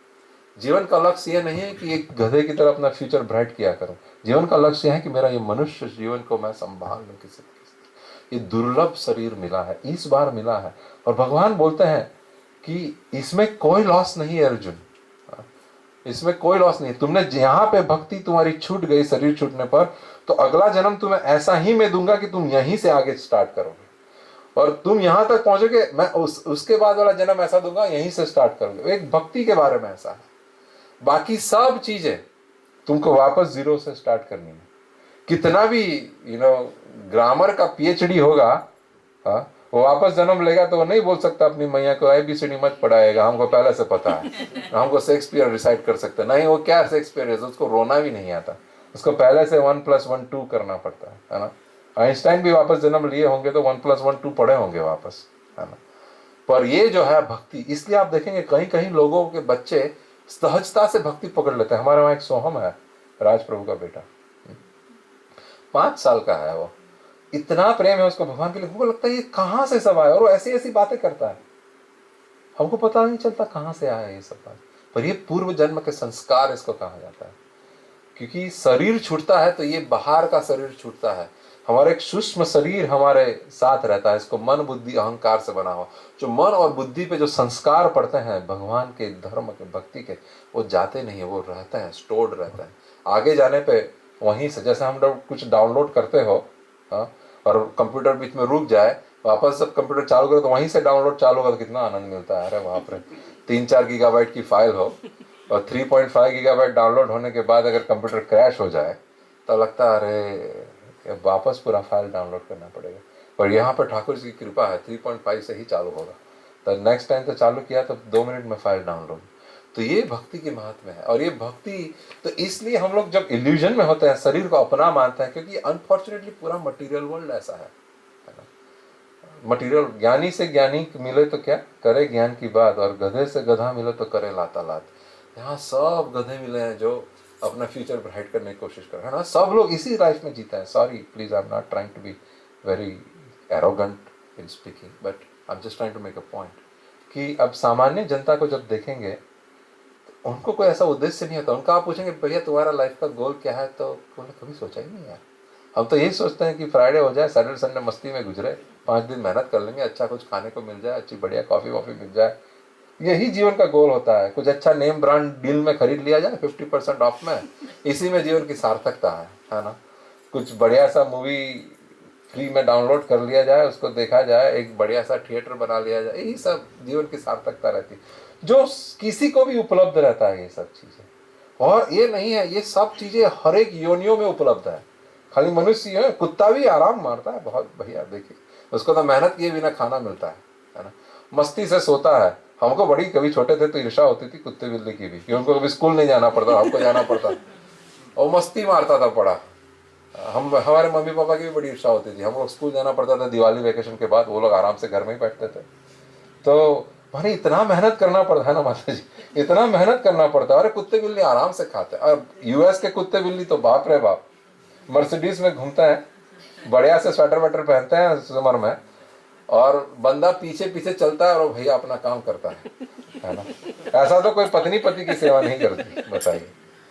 जीवन का लक्ष्य ये नहीं है कि एक गधे की तरह अपना फ्यूचर ब्राइट किया करूं, जीवन का लक्ष्य है कि मेरा ये मनुष्य जीवन को मैं संभाल लूं। किसी ये दुर्लभ शरीर मिला है, इस बार मिला है, और भगवान बोलते हैं कि इसमें कोई लॉस नहीं है अर्जुन, इसमें कोई लॉस नहीं है। तुमने यहाँ पे भक्ति तुम्हारी छूट गई शरीर छूटने पर, तो अगला जन्म तुम्हें ऐसा ही मैं दूंगा कि तुम यहीं से आगे स्टार्ट करोगे, और तुम यहां तक पहुंचोगे, मैं उसके बाद वाला जन्म ऐसा दूंगा यहीं से स्टार्ट करोगे। एक भक्ति के बारे में ऐसा है, बाकी सब चीजें तुमको वापस जीरो से स्टार्ट करनी है। कितना भी ग्रामर का पीएचडी होगा, वो वापस जन्म लेगा तो वो नहीं बोल सकता अपनी मैया को ABCD मत पढ़ाएगा, हमको पहले से पता है, हमको शेक्सपियर रिसाइट कर सकते नहीं। वो क्या शेक्सपियर है, उसको रोना भी नहीं आता, उसको पहले से 1 + 1 2 करना पड़ता है ना। आइंस्टाइन भी वापस जन्म लिए होंगे तो 1 + 1 2 पढ़े होंगे वापस, है ना। पर ये जो है भक्ति, इसलिए आप देखेंगे कहीं कहीं लोगों के बच्चे सहजता से भक्ति पकड़ लेते हैं। हमारे वहां एक सोहम है, राज प्रभु का बेटा, 5 साल का है, वो इतना प्रेम है उसको भगवान के लिए, हमको लगता है ये कहाँ से सब आया, और वो ऐसी ऐसी बातें करता है, हमको पता नहीं चलता कहाँ से आया ये सब बात, पर ये पूर्व जन्म के संस्कार इसको कहा जाता है। क्योंकि शरीर छूटता है तो ये बाहर का शरीर छूटता है, हमारा एक सूक्ष्म शरीर हमारे साथ रहता है, इसको मन बुद्धि अहंकार से बना हुआ। जो मन और बुद्धि पे जो संस्कार पड़ते हैं भगवान के, धर्म के, भक्ति के, वो जाते नहीं है, वो रहते हैं, स्टोर्ड रहते हैं। आगे जाने पे वहीं से, जैसे हम लोग कुछ डाउनलोड करते हो, हाँ, और कंप्यूटर बीच में रुक जाए, वापस जब कंप्यूटर चालू करो तो वहीं से डाउनलोड चालू होगा तो कितना आनंद मिलता है। अरे वहाँ पर 3-4 गीगाबाइट की फाइल हो और 3.5 गीगाबाइट डाउनलोड होने के बाद अगर कंप्यूटर क्रैश हो जाए तो लगता है अरे वापस पूरा फाइल डाउनलोड करना पड़ेगा। और यहाँ पर ठाकुर जी की कृपा है, 3.5 से ही चालू होगा, तो नेक्स्ट टाइम तो चालू किया तो 2 मिनट में फाइल डाउनलोड। तो ये भक्ति के महत्व है। और ये भक्ति तो इसलिए हम लोग जब इल्यूजन में होते हैं, शरीर को अपना मानते हैं, क्योंकि अनफॉर्चुनेटली पूरा मटेरियल वर्ल्ड ऐसा है ना। मटेरियल, ज्ञानी से ज्ञानी मिले तो क्या करे ज्ञान की बात, और गधे से गधा मिले तो करे लाता लात। यहाँ सब गधे मिले हैं जो अपना फ्यूचर ब्राइट करने की कोशिश कर रहे हैं ना। सब लोग इसी लाइफ में जीते हैं। Sorry please, I am not trying to be very arrogant in speaking, but I am just trying to make a point कि अब सामान्य जनता को जब देखेंगे तो उनको कोई ऐसा उद्देश्य नहीं होता। उनका आप पूछेंगे भैया तुम्हारा लाइफ का गोल क्या है, तो उन्होंने कभी सोचा ही नहीं यार। हम तो यही सोचते हैं कि फ्राइडे हो जाए, सैटरडे संडे मस्ती में गुजरे, 5 दिन मेहनत कर लेंगे, अच्छा कुछ खाने को मिल जाए, अच्छी बढ़िया कॉफ़ी वॉफ़ी मिल जाए, यही जीवन का गोल होता है। कुछ अच्छा नेम ब्रांड डील में खरीद लिया जाए 50% ऑफ में, इसी में जीवन की सार्थकता है ना। कुछ बढ़िया सा मूवी फ्री में डाउनलोड कर लिया जाए, उसको देखा जाए, एक बढ़िया सा थिएटर बना लिया जाए, यही सब जीवन की सार्थकता रहती है, जो किसी को भी उपलब्ध रहता है ये सब चीज़ें। और ये नहीं है, ये सब चीज़ें हर एक योनियों में उपलब्ध है। खाली मनुष्य है, कुत्ता भी आराम मारता है बहुत बढ़िया, देखिए उसको तो मेहनत किए बिना खाना मिलता है ना। मस्ती से सोता है। हमको बड़ी, कभी छोटे थे तो ईर्ष्या होती थी कुत्ते बिल्ली की भी, कि उनको कभी स्कूल नहीं जाना पड़ता, हमको जाना पड़ता, और मस्ती मारता था पड़ा। हमारे मम्मी पापा की भी बड़ी ईर्ष्या होती थी, हम लोग स्कूल जाना पड़ता था दिवाली वेकेशन के बाद, वो लोग आराम से घर में ही बैठते थे। तो भाई इतना मेहनत करना पड़ता है ना माता जी, इतना मेहनत करना पड़ता है। अरे कुत्ते बिल्ली आराम से खाते हैं। और यूएस के कुत्ते बिल्ली तो बाप रे बाप, मर्सिडीज में घूमते हैं, बढ़िया से स्वेटर वेटर पहनते हैं समर में, और बंदा पीछे पीछे चलता है और भैया अपना काम करता है ना। ऐसा तो कोई पत्नी पति की सेवा नहीं करती, बताइए,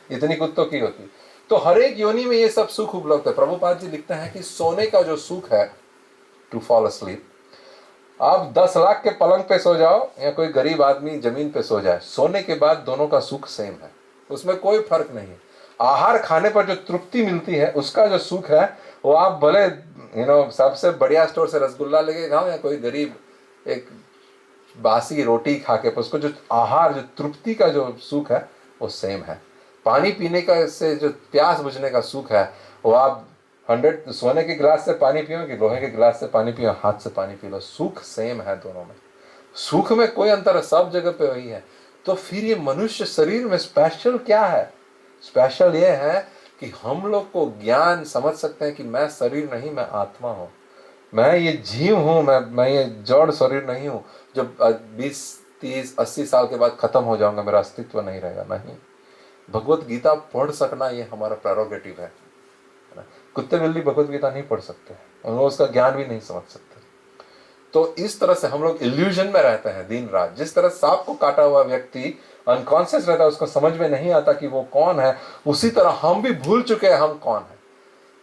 इतनी कुत्तों की होती। तो हर एक योनि में ये सब सुख उपलब्ध है। प्रभुपाद जी लिखते हैं कि सोने का जो सुख है, टू फॉल अस्लीप, आप 10 लाख के पलंग पे सो जाओ या कोई गरीब आदमी जमीन पे सो जाए, सोने के बाद दोनों का सुख सेम है, उसमें कोई फर्क नहीं है। आहार खाने पर जो तृप्ति मिलती है, उसका जो सुख है, वो आप भले सबसे बढ़िया स्टोर से रसगुल्ला लेके खाओ या कोई गरीब एक बासी रोटी खा के, उसको जो आहार, जो तृप्ति का जो सुख है वो सेम है। पानी पीने का से जो प्यास बुझने का सुख है, वो आप 100 सोने के गिलास से पानी पियो कि लोहे के गिलास से पानी पियो, हाथ से पानी पी लो, सुख सेम है दोनों में। सुख में कोई अंतर है, सब जगह पे वही है। तो फिर ये मनुष्य शरीर में स्पेशल क्या है? स्पेशल ये है कि हम लोग को ज्ञान समझ सकते हैं कि मैं शरीर नहीं, मैं आत्मा हूँ, मैं ये जीव हूँ, मैं ये जड़ शरीर नहीं हूँ जो 20, 30, 80 साल के बाद खत्म हो जाऊंगा, मेरा अस्तित्व नहीं रहेगा। नहीं, भगवत गीता पढ़ सकना ये हमारा प्रेरोगेटिव है। कुत्ते बिल्ली भगवत गीता नहीं पढ़ सकते, उन लोग उसका ज्ञान भी नहीं समझ सकते। तो इस तरह से हम लोग इल्यूजन में रहते हैं दिन रात। जिस तरह सांप को काटा हुआ व्यक्ति अनकॉन्शियस रहता है, उसको समझ में नहीं आता कि वो कौन है, उसी तरह हम भी भूल चुके हैं हम कौन है।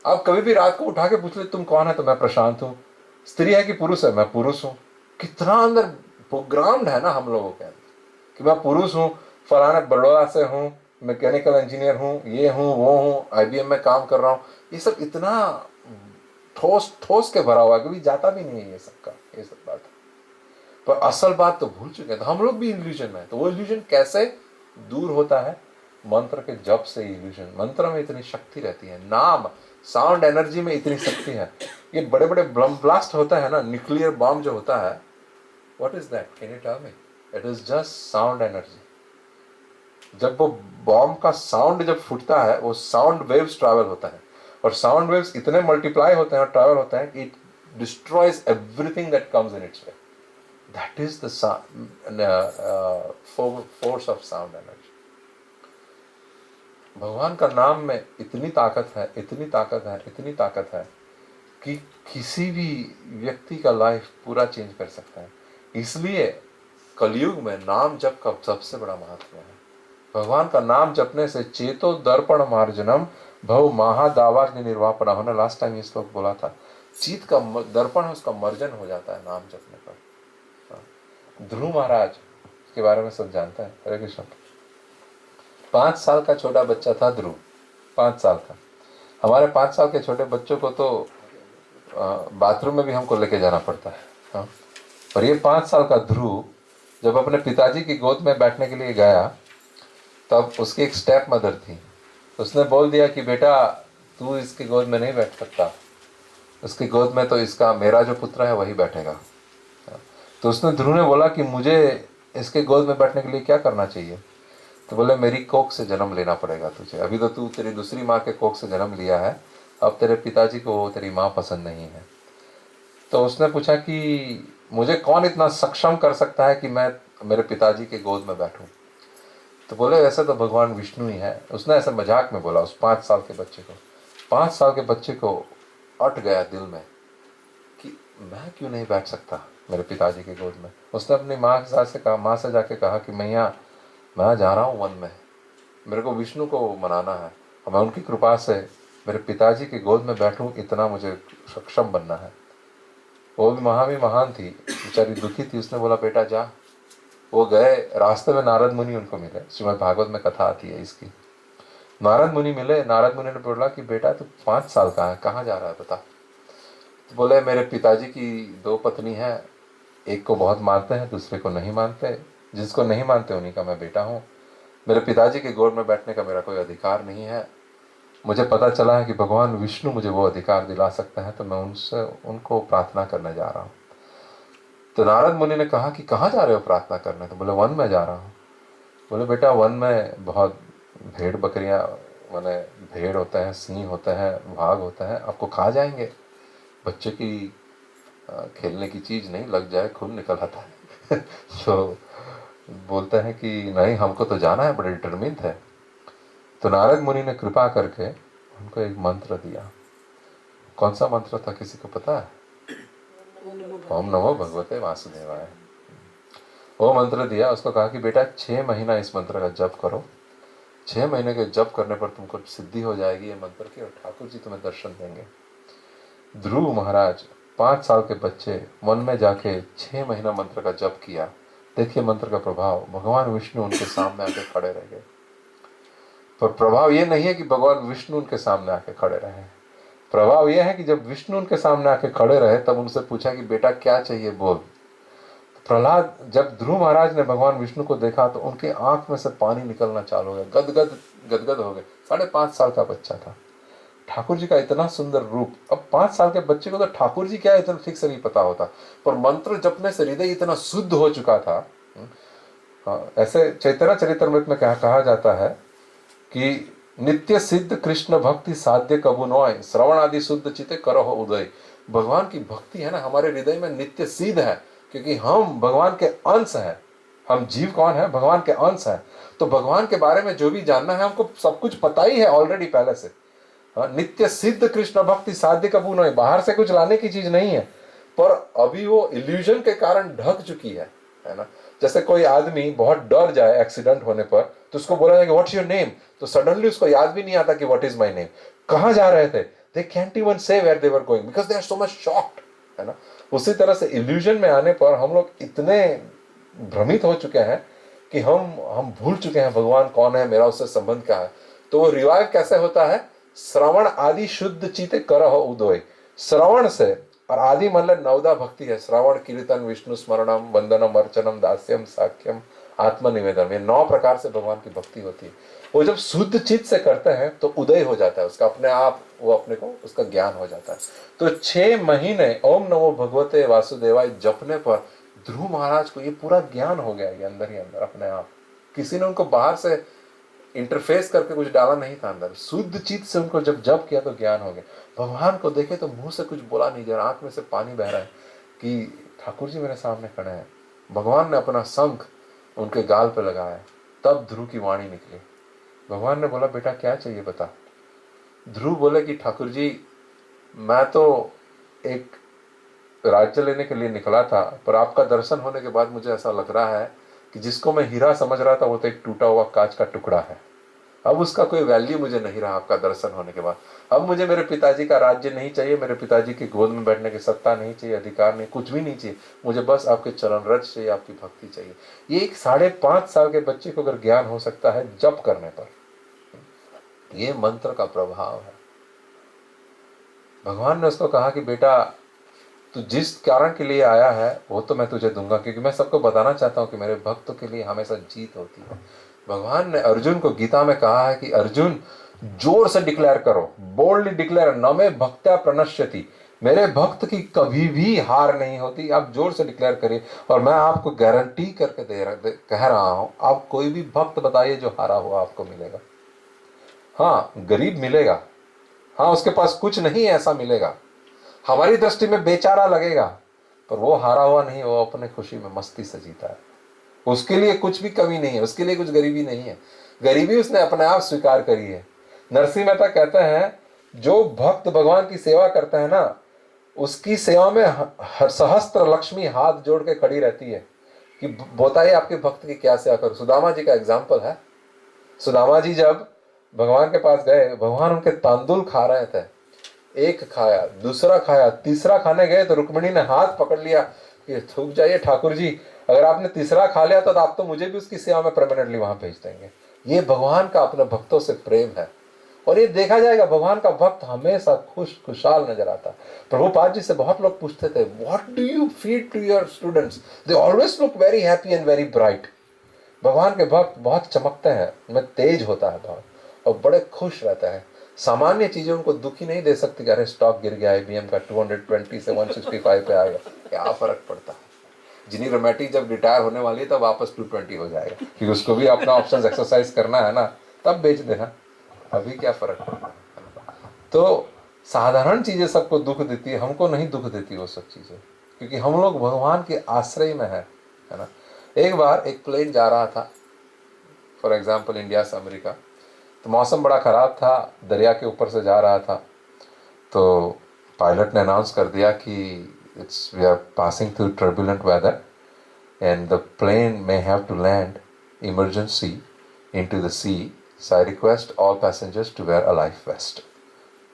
आप कभी भी रात को उठा के पूछ ले तुम कौन है, तो मैं प्रशांत हूँ। स्त्री है कि पुरुष है, मैं पुरुष हूँ। कितना अंदर प्रोग्राम्ड है ना हम लोगों के अंदर कि मैं पुरुष हूँ, फलाना बड़ौदा से हूँ, मैकेनिकल इंजीनियर हूँ, ये हूँ वो हूँ, IBM में काम कर रहा हूँ। ये सब इतना ठोस के भरा हुआ है, कभी जाता भी नहीं है ये सब का, ये सब बात। पर असल बात तो भूल चुके हैं। तो हम लोग भी इल्यूजन में है। तो वो इल्यूजन कैसे दूर होता है? मंत्र के जप से इल्यूजन। मंत्र में इतनी शक्ति रहती है, नाम साउंड एनर्जी में इतनी शक्ति है। ये बड़े बड़े ब्लास्ट होता है ना, न्यूक्लियर बॉम्ब जो होता है, what is that? Can you tell me? It is just sound energy. जब वो बॉम्ब का साउंड जब फूटता है, वो साउंड वेव्स ट्रैवल होता है, और साउंड वेव्स इतने मल्टीप्लाई होते हैं और ट्रैवल होते हैं कि it destroys everything that comes in its way. That is the force of sound energy. भगवान का नाम में इतनी ताकत है, इतनी ताकत है, इतनी ताकत है कि किसी भी व्यक्ति का लाइफ पूरा चेंज कर सकता है। इसलिए कलयुग में नाम जप का सबसे बड़ा महत्व है। भगवान का नाम जपने से चेतो दर्पण मार्जनम भव महादावाग्नि निर्वापन होना, लास्ट टाइम ये श्लोक बोला था। चित का दर्पण है उसका मर्जन हो जाता है नाम जपने पर। ध्रुव महाराज के बारे में सब जानता है। हरे कृष्ण। 5 साल का छोटा बच्चा था ध्रुव, 5 साल का। हमारे 5 साल के छोटे बच्चों को तो बाथरूम में भी हमको लेके जाना पड़ता है, हाँ। पर ये 5 साल का ध्रुव जब अपने पिताजी की गोद में बैठने के लिए गया, तब उसकी एक स्टेप मदर थी। उसने बोल दिया कि बेटा तू इसकी गोद में नहीं बैठ सकता, उसकी गोद में तो इसका मेरा जो पुत्र है वही बैठेगा। तो उसने ध्रुव ने बोला कि मुझे इसके गोद में बैठने के लिए क्या करना चाहिए? तो बोले मेरी कोख से जन्म लेना पड़ेगा तुझे। अभी तो तू तेरी दूसरी माँ के कोख से जन्म लिया है, अब तेरे पिताजी को तेरी माँ पसंद नहीं है। तो उसने पूछा कि मुझे कौन इतना सक्षम कर सकता है कि मैं मेरे पिताजी के गोद में बैठूं? तो बोले ऐसे तो भगवान विष्णु ही है। उसने ऐसे मजाक में बोला उस 5 साल के बच्चे को। 5 साल के बच्चे को अट गया दिल में कि मैं क्यों नहीं बैठ सकता मेरे पिताजी के गोद में। उसने अपनी माँ के साथ से कहा, माँ से जाके कहा कि मैया मैं जा रहा हूँ वन में, मेरे को विष्णु को मनाना है, मैं उनकी कृपा से मेरे पिताजी की गोद में बैठूं, इतना मुझे सक्षम बनना है। वो भी महान थी, बेचारी दुखी थी। उसने बोला बेटा जा। वो गए, रास्ते में नारद मुनि उनको मिले। श्रीमद् भागवत में कथा आती है इसकी। नारद मुनि मिले, नारद मुनि ने बोला कि बेटा तू 5 साल का है, कहाँ जा रहा है बता? तो बोले मेरे पिताजी की 2 पत्नी है, एक को बहुत मानते हैं, दूसरे को नहीं मानते। जिसको नहीं मानते उन्हीं का मैं बेटा हूँ। मेरे पिताजी के गोद में बैठने का मेरा कोई अधिकार नहीं है। मुझे पता चला है कि भगवान विष्णु मुझे वो अधिकार दिला सकते हैं, तो मैं उनसे उनको प्रार्थना करने जा रहा हूँ। तो नारद मुनि ने कहा कि कहाँ जा रहे हो प्रार्थना करने? तो बोले वन में जा रहा हूँ। बोले बेटा वन में बहुत भेड़ बकरियाँ, माने भेड़ होते हैं, सिंह होते हैं, भाग होते हैं, आपको खा जाएंगे। बच्चे की खेलने की चीज़ नहीं, लग जाए खून निकल आता है। तो बोलते हैं कि नहीं हमको तो जाना है, बड़े डिटरमिन्ड है। तो नारद मुनि ने कृपा करके उनको एक मंत्र दिया। कौन सा मंत्र था किसी को पता है? ओम नमो भगवते वासुदेवाय। वो मंत्र दिया, उसको कहा कि बेटा 6 महीना इस मंत्र का जप करो। 6 महीने के जप करने पर तुमको सिद्धि हो जाएगी ये मंत्र की, और ठाकुर जी तुम्हें दर्शन देंगे। ध्रुव महाराज 5 साल के बच्चे वन में जाके 6 महीना मंत्र का जप किया। देखिए मंत्र का प्रभाव, भगवान विष्णु उनके सामने आके खड़े रह गए। पर प्रभाव ये नहीं है कि भगवान विष्णु उनके सामने आके खड़े रहे। प्रभाव यह है कि जब विष्णु उनके सामने आके खड़े रहे, तब उनसे पूछा कि बेटा क्या चाहिए बोल। प्रहलाद, जब ध्रुव महाराज ने भगवान विष्णु को देखा तो उनके आंख में से पानी निकलना चालू हो गया, गदगद हो गए। 5.5 साल का बच्चा था। ठाकुर जी का इतना सुंदर रूप। अब 5 साल के बच्चे को तो ठाकुर जी क्या है इतना ठीक से नहीं पता होता, पर मंत्र जपने से हृदय इतना शुद्ध हो चुका था। ऐसे चैतन्य चरितमृत में कहा जाता है कि नित्य सिद्ध कृष्ण भक्ति साध्य कबू नोय, श्रवण आदि शुद्ध चिते करो उदय। भगवान की भक्ति है ना हमारे हृदय में नित्य सिद्ध है, क्योंकि हम भगवान के अंश हैं। हम जीव कौन है? भगवान के अंश है। तो भगवान के बारे में जो भी जानना है हमको सब कुछ पता ही है ऑलरेडी पहले से। नित्य सिद्ध कृष्ण भक्ति साध्य कबू नोय, बाहर से कुछ लाने की चीज नहीं है, पर अभी वो इल्यूजन के कारण ढक चुकी है ना। जैसे कोई आदमी बहुत डर जाए एक्सीडेंट होने पर, तो उसको बोला जाए व्हाट्स योर नेम, तो सडनली उसको याद भी नहीं आता कि व्हाट इज माय नेम, कहाँ जा रहे थे। They can't even say where they were going because they are so much shocked, है ना। उसी तरह से इल्यूजन में आने पर हम लोग इतने भ्रमित हो चुके हैं कि हम भूल चुके हैं भगवान कौन है, मेरा उससे संबंध क्या है। तो वो रिवाइव कैसे होता है? श्रवण आदि शुद्ध चिते करह उदय। श्रवण से, और आदि मतलब नवदा भक्ति है, श्रवण कीर्तन विष्णु स्मरणम वंदनम अर्चनम दास्यम साख्यम आत्मनिवेदन, ये 9 प्रकार से भगवान की भक्ति होती है। वो जब शुद्ध चित्त से करते हैं तो उदय हो जाता है उसका अपने आप, वो अपने को उसका ज्ञान हो जाता है। तो 6 महीने ओम नमो भगवते वासुदेवाय जपने पर ध्रुव महाराज को ये पूरा ज्ञान हो गया, ये अंदर ही अंदर अपने आप। किसी ने उनको बाहर से इंटरफेस करके कुछ डाला नहीं था, अंदर शुद्ध चित्त से उनको जब जप किया तो ज्ञान हो गया। भगवान को देखे तो मुंह से कुछ बोला नहीं जा रहा, आंख में से पानी बह रहा है कि ठाकुर जी मेरे सामने खड़े हैं। भगवान ने अपना शंख उनके गाल पे लगाया, तब ध्रुव की वाणी निकली। भगवान ने बोला बेटा क्या चाहिए बता। ध्रुव बोले कि ठाकुर जी मैं तो एक राज्य लेने के लिए निकला था, पर आपका दर्शन होने के बाद मुझे ऐसा लग रहा है कि जिसको मैं हीरा समझ रहा था वो तो एक टूटा हुआ कांच का टुकड़ा है। अब उसका कोई वैल्यू मुझे नहीं रहा आपका दर्शन होने के बाद। अब मुझे मेरे पिताजी का राज्य नहीं चाहिए, मेरे पिताजी की गोद में बैठने की सत्ता नहीं चाहिए, अधिकार नहीं, कुछ भी नहीं चाहिए। मुझे बस आपके चरण रज चाहिए, आपकी भक्ति चाहिए। ये एक 5.5 साल के बच्चे को अगर ज्ञान हो सकता है जप करने पर, ये मंत्र का प्रभाव है। भगवान ने उसको कहा कि बेटा तू जिस कारण के लिए आया है वो तो मैं तुझे दूंगा, क्योंकि मैं सबको बताना चाहता हूं कि मेरे भक्तों के लिए हमेशा जीत होती है। भगवान ने अर्जुन को गीता में कहा है कि अर्जुन जोर से डिक्लेयर करो, बोल्डली डिक्लेयर, न में भक्त्या प्रणश्यति, मेरे भक्त की कभी भी हार नहीं होती। आप जोर से डिक्लेयर करिए, और मैं आपको गारंटी करके कह रहा हूं, आप कोई भी भक्त बताइए जो हारा हुआ आपको मिलेगा। हाँ, गरीब मिलेगा, हाँ उसके पास कुछ नहीं है ऐसा मिलेगा, हमारी दृष्टि में बेचारा लगेगा, पर वो हारा हुआ नहीं, वो अपने खुशी में मस्ती से जीता है। उसके लिए कुछ भी कमी नहीं है, उसके लिए कुछ गरीबी नहीं है, गरीबी उसने अपने आप स्वीकार करी है। नरसिंह मेहता कहते हैं जो भक्त भगवान की सेवा करते हैं ना, उसकी सेवा में सहस्त्र लक्ष्मी हाथ जोड़ के खड़ी रहती है कि बताइए आपके भक्त की क्या सेवा करो। सुदामा जी का एग्जाम्पल है। सुदामा जी जब भगवान के पास गए, भगवान उनके तांदुल खा रहे थे, एक खाया, दूसरा खाया, तीसरा खाने गए तो रुक्मिणी ने हाथ पकड़ लिया कि थूक जाइए ठाकुर जी, अगर आपने तीसरा खा लिया तो आप तो मुझे भी उसकी सेवा में परमानेंटली वहां भेज देंगे। ये भगवान का अपने भक्तों से प्रेम है, और ये देखा जाएगा भगवान का भक्त हमेशा खुशहाल नजर आता है। प्रभुपाद जी से बहुत लोग पूछते थे, what do you feed to your students, they always look very happy and very bright. भगवान के भक्त बहुत चमकते हैं, उनमें तेज होता है बहुत, और बड़े खुश रहते हैं। सामान्य चीजें उनको दुखी नहीं दे सकती कि अरे स्टॉक गिर गया, IBM का 220 से 165 पे आ गया, क्या फर्क पड़ता है। जिनी रोमेटिक जब रिटायर होने वाली है तब वापस 220 हो जाएगा, क्योंकि उसको भी अपना ऑप्शन एक्सरसाइज करना है ना, तब बेच देना, अभी क्या फर्क पड़ता है। तो साधारण चीजें सबको दुख देती है, हमको नहीं दुख देती वो सब चीजें, क्योंकि हम लोग भगवान के आश्रय में है ना। एक बार एक प्लेन जा रहा था, फॉर एग्जाम्पल इंडिया से अमेरिका, तो मौसम बड़ा ख़राब था, दरिया के ऊपर से जा रहा था, तो पायलट ने अनाउंस कर दिया कि we are passing through turbulent weather and the plane may have to land emergency into the sea, so I request all passengers to wear a life vest.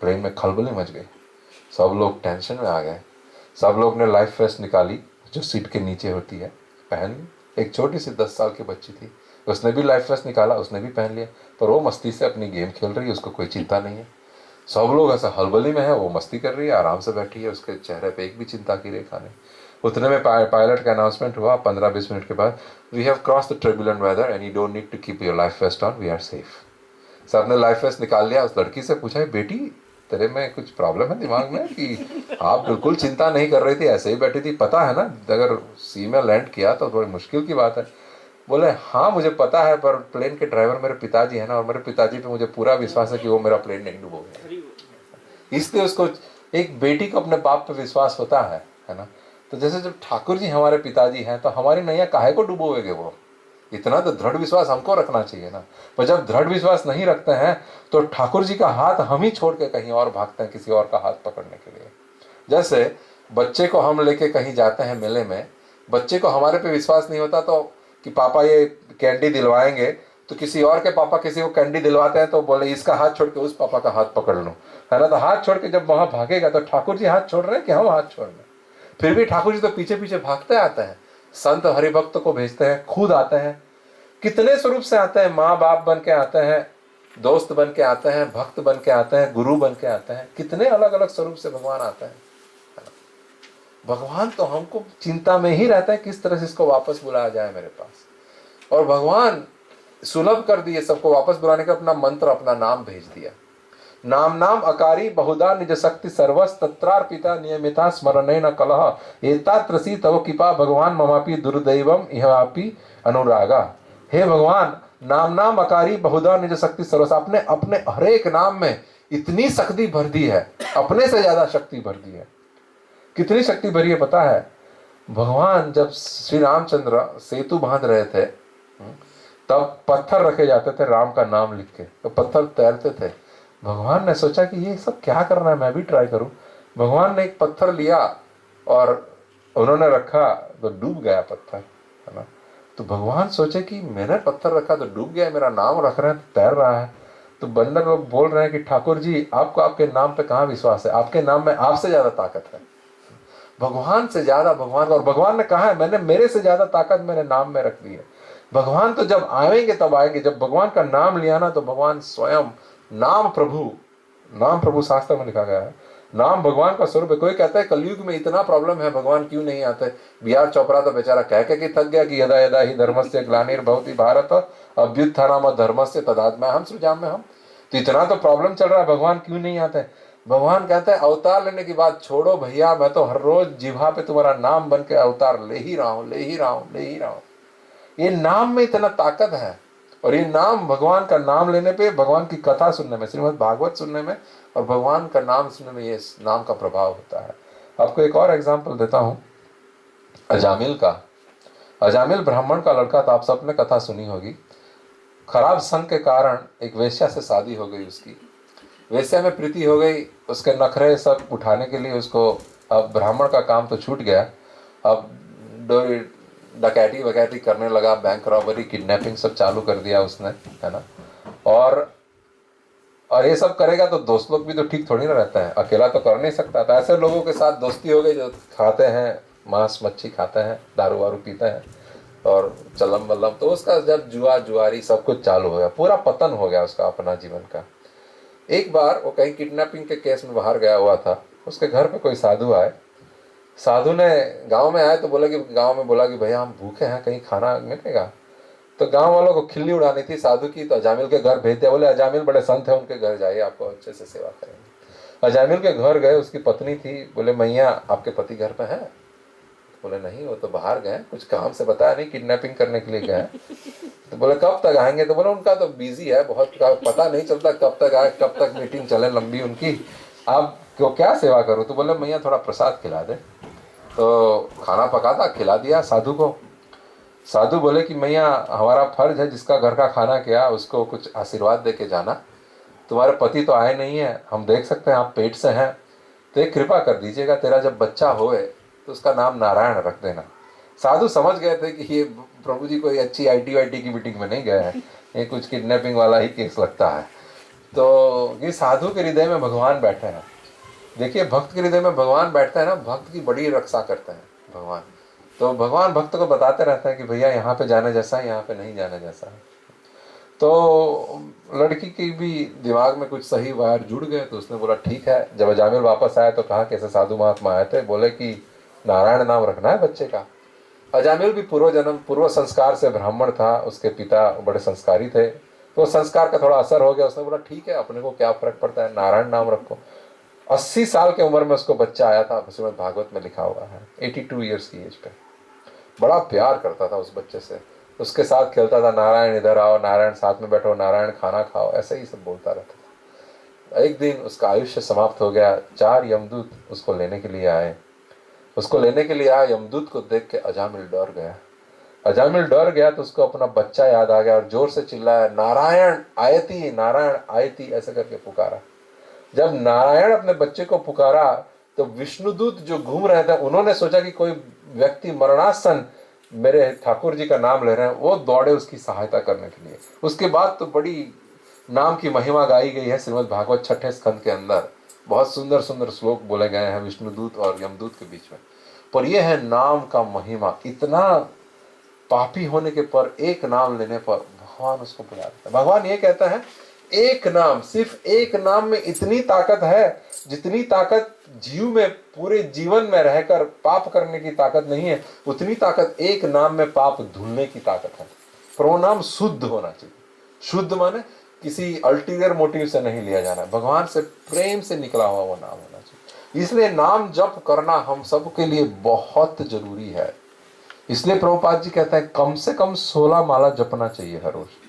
Plane में खलबली मच गई, सब लोग tension में आ गए, सब लोग ने लाइफ वेस्ट निकाली जो सीट के नीचे होती है, पहन ली। एक छोटी सी 10 साल की बच्ची थी, उसने भी लाइफ वेस्ट निकाला, उसने भी पहन लिया, पर वो मस्ती से अपनी गेम खेल रही है, उसको कोई चिंता नहीं है। सब लोग ऐसा हलबली में है, वो मस्ती कर रही है, आराम से बैठी है, उसके चेहरे पे एक भी चिंता की रेखा नहीं। उतने में पायलट का अनाउंसमेंट हुआ 15-20 मिनट के बाद, we have cross the turbulent weather and you don't need to keep your life vest on, we are safe. सब ने लाइफ वेस्ट निकाल लिया। उस लड़की से पूछा, बेटी तेरे में कुछ प्रॉब्लम है दिमाग में कि आप बिल्कुल चिंता नहीं कर रही थी, ऐसे ही बैठी थी, पता है ना अगर सी में लैंड किया तो थोड़ी मुश्किल की बात है। बोले हाँ मुझे पता है, पर प्लेन के ड्राइवर मेरे पिताजी है ना, और मेरे पिताजी पे मुझे पूरा विश्वास है कि वो मेरा प्लेन नहीं डुबोगे। इसलिए उसको, एक बेटी को अपने बाप पे विश्वास होता है ना। तो जैसे जब ठाकुर जी हमारे पिताजी हैं तो हमारी नैया काहे को डुबोएगे, वो इतना तो दृढ़ विश्वास हमको रखना चाहिए ना। पर जब दृढ़ विश्वास नहीं रखते हैं तो ठाकुर जी का हाथ हम ही छोड़ के कहीं और भागते हैं, किसी और का हाथ पकड़ने के लिए। जैसे बच्चे को हम लेके कहीं जाते हैं मेले में, बच्चे को हमारे पे विश्वास नहीं होता तो कि पापा ये कैंडी दिलवाएंगे, तो किसी और के पापा किसी को कैंडी दिलवाते हैं तो बोले इसका हाथ छोड़ के उस पापा का हाथ पकड़ लो, है ना। तो हाथ छोड़ के जब वहां भागेगा तो ठाकुर जी हाथ छोड़ रहे हैं कि हम हाथ छोड़ रहे हैं, फिर भी ठाकुर जी तो पीछे पीछे भागते आते हैं। संत हरिभक्त को भेजते हैं, खुद आते हैं, कितने स्वरूप से आते हैं, माँ बाप बन के आते हैं, दोस्त बन के आते हैं, भक्त बन के आते हैं, गुरु बन के आते हैं, कितने अलग अलग स्वरूप से भगवान आते हैं। भगवान तो हमको चिंता में ही रहता है किस तरह से इसको वापस बुलाया जाए मेरे पास, और भगवान सुलभ कर दिए सबको वापस बुलाने का, अपना मंत्र अपना नाम भेज दिया। नाम नाम अकारी बहुधा निज शक्ति सर्वस तत्रार्पिता नियमिता स्मरणे न कलह एतात्रसी तव कृपा भगवान ममापि दुर्दैवम इहापि अनुरागा। हे भगवान, नाम नाम अकारी बहुधा निज शक्ति सर्वस, आपने अपने हर एक नाम में इतनी शक्ति भर दी है, अपने से ज्यादा शक्ति भर दी है। कितनी शक्ति भरी है पता है? भगवान जब श्री रामचंद्र सेतु बांध रहे थे तब पत्थर रखे जाते थे राम का नाम लिख के, तो पत्थर तैरते थे। भगवान ने सोचा कि ये सब क्या करना है, मैं भी ट्राई करूं। भगवान ने एक पत्थर लिया और उन्होंने रखा तो डूब गया पत्थर, है ना। तो भगवान सोचे कि मैंने पत्थर रखा तो डूब गया, मेरा नाम रख रहे हैं तो तैर रहा है। तो बंदर लोग बोल रहे हैं कि ठाकुर जी आपको आपके नाम पे कहाँ विश्वास है, आपके नाम में आपसे ज्यादा ताकत है, भगवान से ज्यादा भगवान का। और भगवान ने कहा है मैंने मेरे से ज्यादा ताकत मेरे नाम में रख दी है। भगवान तो जब आएंगे तब आएंगे, जब भगवान का नाम लिया ना तो भगवान स्वयं नाम प्रभु, नाम प्रभु शास्त्र में लिखा गया है, नाम भगवान का स्वरूप है। कोई कहता है कलयुग में इतना प्रॉब्लम है भगवान क्यों नहीं आते। बी आर चोपड़ा तो बेचारा कह के थक गया कि यदा यदा ही धर्मस्य ग्लानिर्भवति भारत अभ्युत्थानम धर्मस्य तदात्म्यहं सृजाम्यहम्। तो इतना तो प्रॉब्लम चल रहा है, भगवान क्यों नहीं आते। भगवान कहते हैं अवतार लेने की बात छोड़ो भैया, मैं तो हर रोज जिह्वा पे तुम्हारा नाम बन के अवतार ले ही रहा हूं, ले ही रहा हूं, ले ही रहा हूं। ये नाम में इतना ताकत है। और ये नाम, भगवान का नाम लेने पे, भगवान की कथा सुनने में, श्रीमद् भागवत सुनने में और भगवान का नाम सुनने में ये नाम का प्रभाव होता है। आपको एक और एग्जाम्पल देता हूं अजामिल का। अजामिल ब्राह्मण का लड़का था, आप सबने कथा सुनी होगी। खराब संग के कारण एक वेश्या से शादी हो गई उसकी, वेश्या में प्रीति हो गई, उसके नखरे सब उठाने के लिए उसको, अब ब्राह्मण का काम तो छूट गया, अब डकैती वकैती करने लगा, बैंक रॉबरी किडनैपिंग सब चालू कर दिया उसने, है ना। और ये सब करेगा तो दोस्त लोग भी तो ठीक थोड़ी ना रहता है, अकेला तो कर नहीं सकता। तो ऐसे लोगों के साथ दोस्ती हो गई जो खाते हैं मांस मच्छी, खाते हैं दारू वारू पीते हैं और चलम बल्लम। तो उसका जब जुआ जुआरी सब कुछ चालू हो गया, पूरा पतन हो गया उसका अपना जीवन का। एक बार वो कहीं किडनैपिंग के केस में बाहर गया हुआ था, उसके घर पे कोई साधु आए। साधु ने गांव में आए तो बोला कि गांव में बोला कि भैया हम भूखे हैं, कहीं खाना मिलेगा। तो गांव वालों को खिल्ली उड़ानी थी साधु की, तो अजामिल के घर भेज दिया। बोले अजामिल बड़े संत है, उनके घर जाइए, आपको अच्छे से सेवा करेंगे। अजामिल के घर गए, उसकी पत्नी थी। बोले मैया आपके पति घर पे है? बोले नहीं, वो तो बाहर गए, कुछ काम से बताया नहीं, किडनैपिंग करने के लिए गए। तो बोले कब तक आएंगे? तो बोले उनका तो बिजी है बहुत, पता नहीं चलता कब तक आए, कब तक मीटिंग चले लंबी उनकी, आप क्यों क्या सेवा करो? तो बोले मैया थोड़ा प्रसाद खिला दे। तो खाना पका था, खिला दिया साधु को। साधु बोले कि मैया हमारा फर्ज है, जिसका घर का खाना किया उसको कुछ आशीर्वाद दे के जाना। तुम्हारे पति तो आए नहीं है, हम देख सकते हैं आप पेट से हैं, तो एक कृपा कर दीजिएगा, तेरा जब बच्चा होए तो उसका नाम नारायण रख देना। साधु समझ गए थे कि ये प्रभु जी कोई अच्छी आईटी की मीटिंग में नहीं गए हैं, ये कुछ किडनैपिंग वाला ही केस लगता है। तो ये साधु के हृदय में भगवान बैठे हैं। देखिए भक्त के हृदय में भगवान बैठता है ना, भक्त की बड़ी रक्षा करते हैं भगवान। तो भगवान भक्त को बताते रहते हैं कि भैया यहाँ पे जाने जैसा है, यहाँ पे नहीं जाने जैसा है। तो लड़की की भी दिमाग में कुछ सही वायर जुड़ गए, तो उसने बोला ठीक है। जब अजामिल वापस आया तो कहा कैसे साधु महात्मा आए थे, बोले कि नारायण नाम रखना है बच्चे का। अजामिल भी पूर्व संस्कार से ब्राह्मण था, उसके पिता बड़े संस्कारी थे, तो संस्कार का थोड़ा असर हो गया। उसने बोला ठीक है, अपने को क्या फर्क पड़ता है, नारायण नाम रखो। 80 साल की उम्र में उसको बच्चा आया था, श्रीमद् भागवत में लिखा हुआ है, 82 ईयर्स की एज पे। बड़ा प्यार करता था उस बच्चे से, उसके साथ खेलता था, नारायण इधर आओ, नारायण साथ में बैठो, नारायण खाना खाओ, ऐसे ही सब बोलता रहता था। एक दिन उसका आयुष्य समाप्त हो गया। 4 यमदूत उसको लेने के लिए आए। उसको लेने के लिए आया, यमदूत को देख के अजामिल डर गया। अजामिल डर गया तो उसको अपना बच्चा याद आ गया और जोर से चिल्लाया नारायण आयति, नारायण आयति, ऐसे करके पुकारा। जब नारायण अपने बच्चे को पुकारा तो विष्णुदूत जो घूम रहे थे उन्होंने सोचा कि कोई व्यक्ति मरणासन मेरे ठाकुर जी का नाम ले रहे हैं, वो दौड़े उसकी सहायता करने के लिए। उसके बाद तो बड़ी नाम की महिमा गाई गई है श्रीमद् भागवत 6ठे स्कंद के अंदर। बहुत सुंदर सुंदर श्लोक बोले गए हैं विष्णुदूत और यमदूत के बीच में। पर यह है नाम का महिमा। इतना पापी होने के पर एक नाम लेने पर भगवान उसको बुला देता है। भगवान ये कहता है एक नाम, सिर्फ एक नाम में इतनी ताकत है जितनी ताकत जीव में पूरे जीवन में रहकर पाप करने की ताकत नहीं है, उतनी ताकत एक नाम में पाप धुलने की ताकत है। पर वो नाम शुद्ध होना चाहिए। शुद्ध माने किसी अल्टीरियर मोटिव से नहीं लिया जाना, भगवान से प्रेम से निकला हुआ वो नाम होना चाहिए। इसलिए नाम जप करना हम सब के लिए बहुत जरूरी है। इसलिए प्रभुपाद जी कहते हैं कम से कम 16 माला जपना चाहिए हर रोज।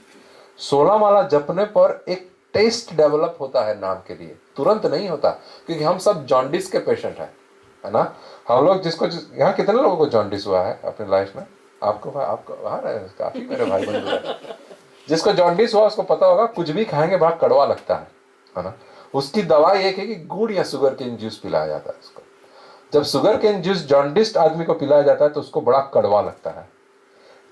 16 माला जपने पर एक टेस्ट डेवलप होता है नाम के लिए, तुरंत नहीं होता, क्योंकि हम सब जॉन्डिस के पेशेंट हैं, है ना। हम लोग जिसको यहाँ कितने लोगों को जॉन्डिस हुआ है अपनी लाइफ में? आपको काफी मेरे भाई बंधु हैं। जिसको जॉन्डिस हुआ उसको पता होगा कुछ भी खाएंगे बड़ा कड़वा लगता है ना। उसकी दवाई एक है कि गुड़ या शुगर केन जूस पिलाया जाता है उसको। जब शुगर केन जूस जॉन्डिस्ड आदमी को पिलाया जाता है तो उसको बड़ा कड़वा लगता है।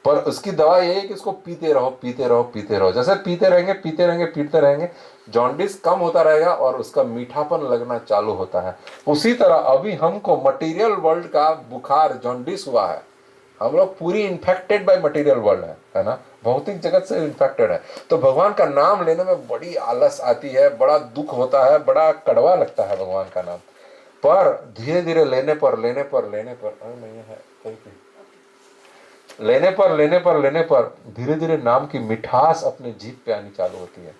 पर उसकी दवा ये है कि इसको पीते रहो पीते रहो पीते रहो। जैसे पीते रहेंगे पीते रहेंगे पीते रहेंगे, जॉन्डिस कम होता रहेगा और उसका मीठापन लगना चालू होता है। उसी तरह अभी हमको मटेरियल वर्ल्ड का बुखार जॉन्डिस हुआ है, हम लोग पूरी इन्फेक्टेड बाय मटेरियल वर्ल्ड है ना, भौतिक जगत से इन्फेक्टेड है। तो भगवान का नाम लेने में बड़ी आलस आती है, बड़ा दुख होता है, बड़ा कड़वा लगता है भगवान का नाम। पर धीरे धीरे लेने पर लेने पर लेने पर नहीं है कहीं लेने पर धीरे धीरे नाम की मिठास अपने जीभ पे आनी चालू होती है।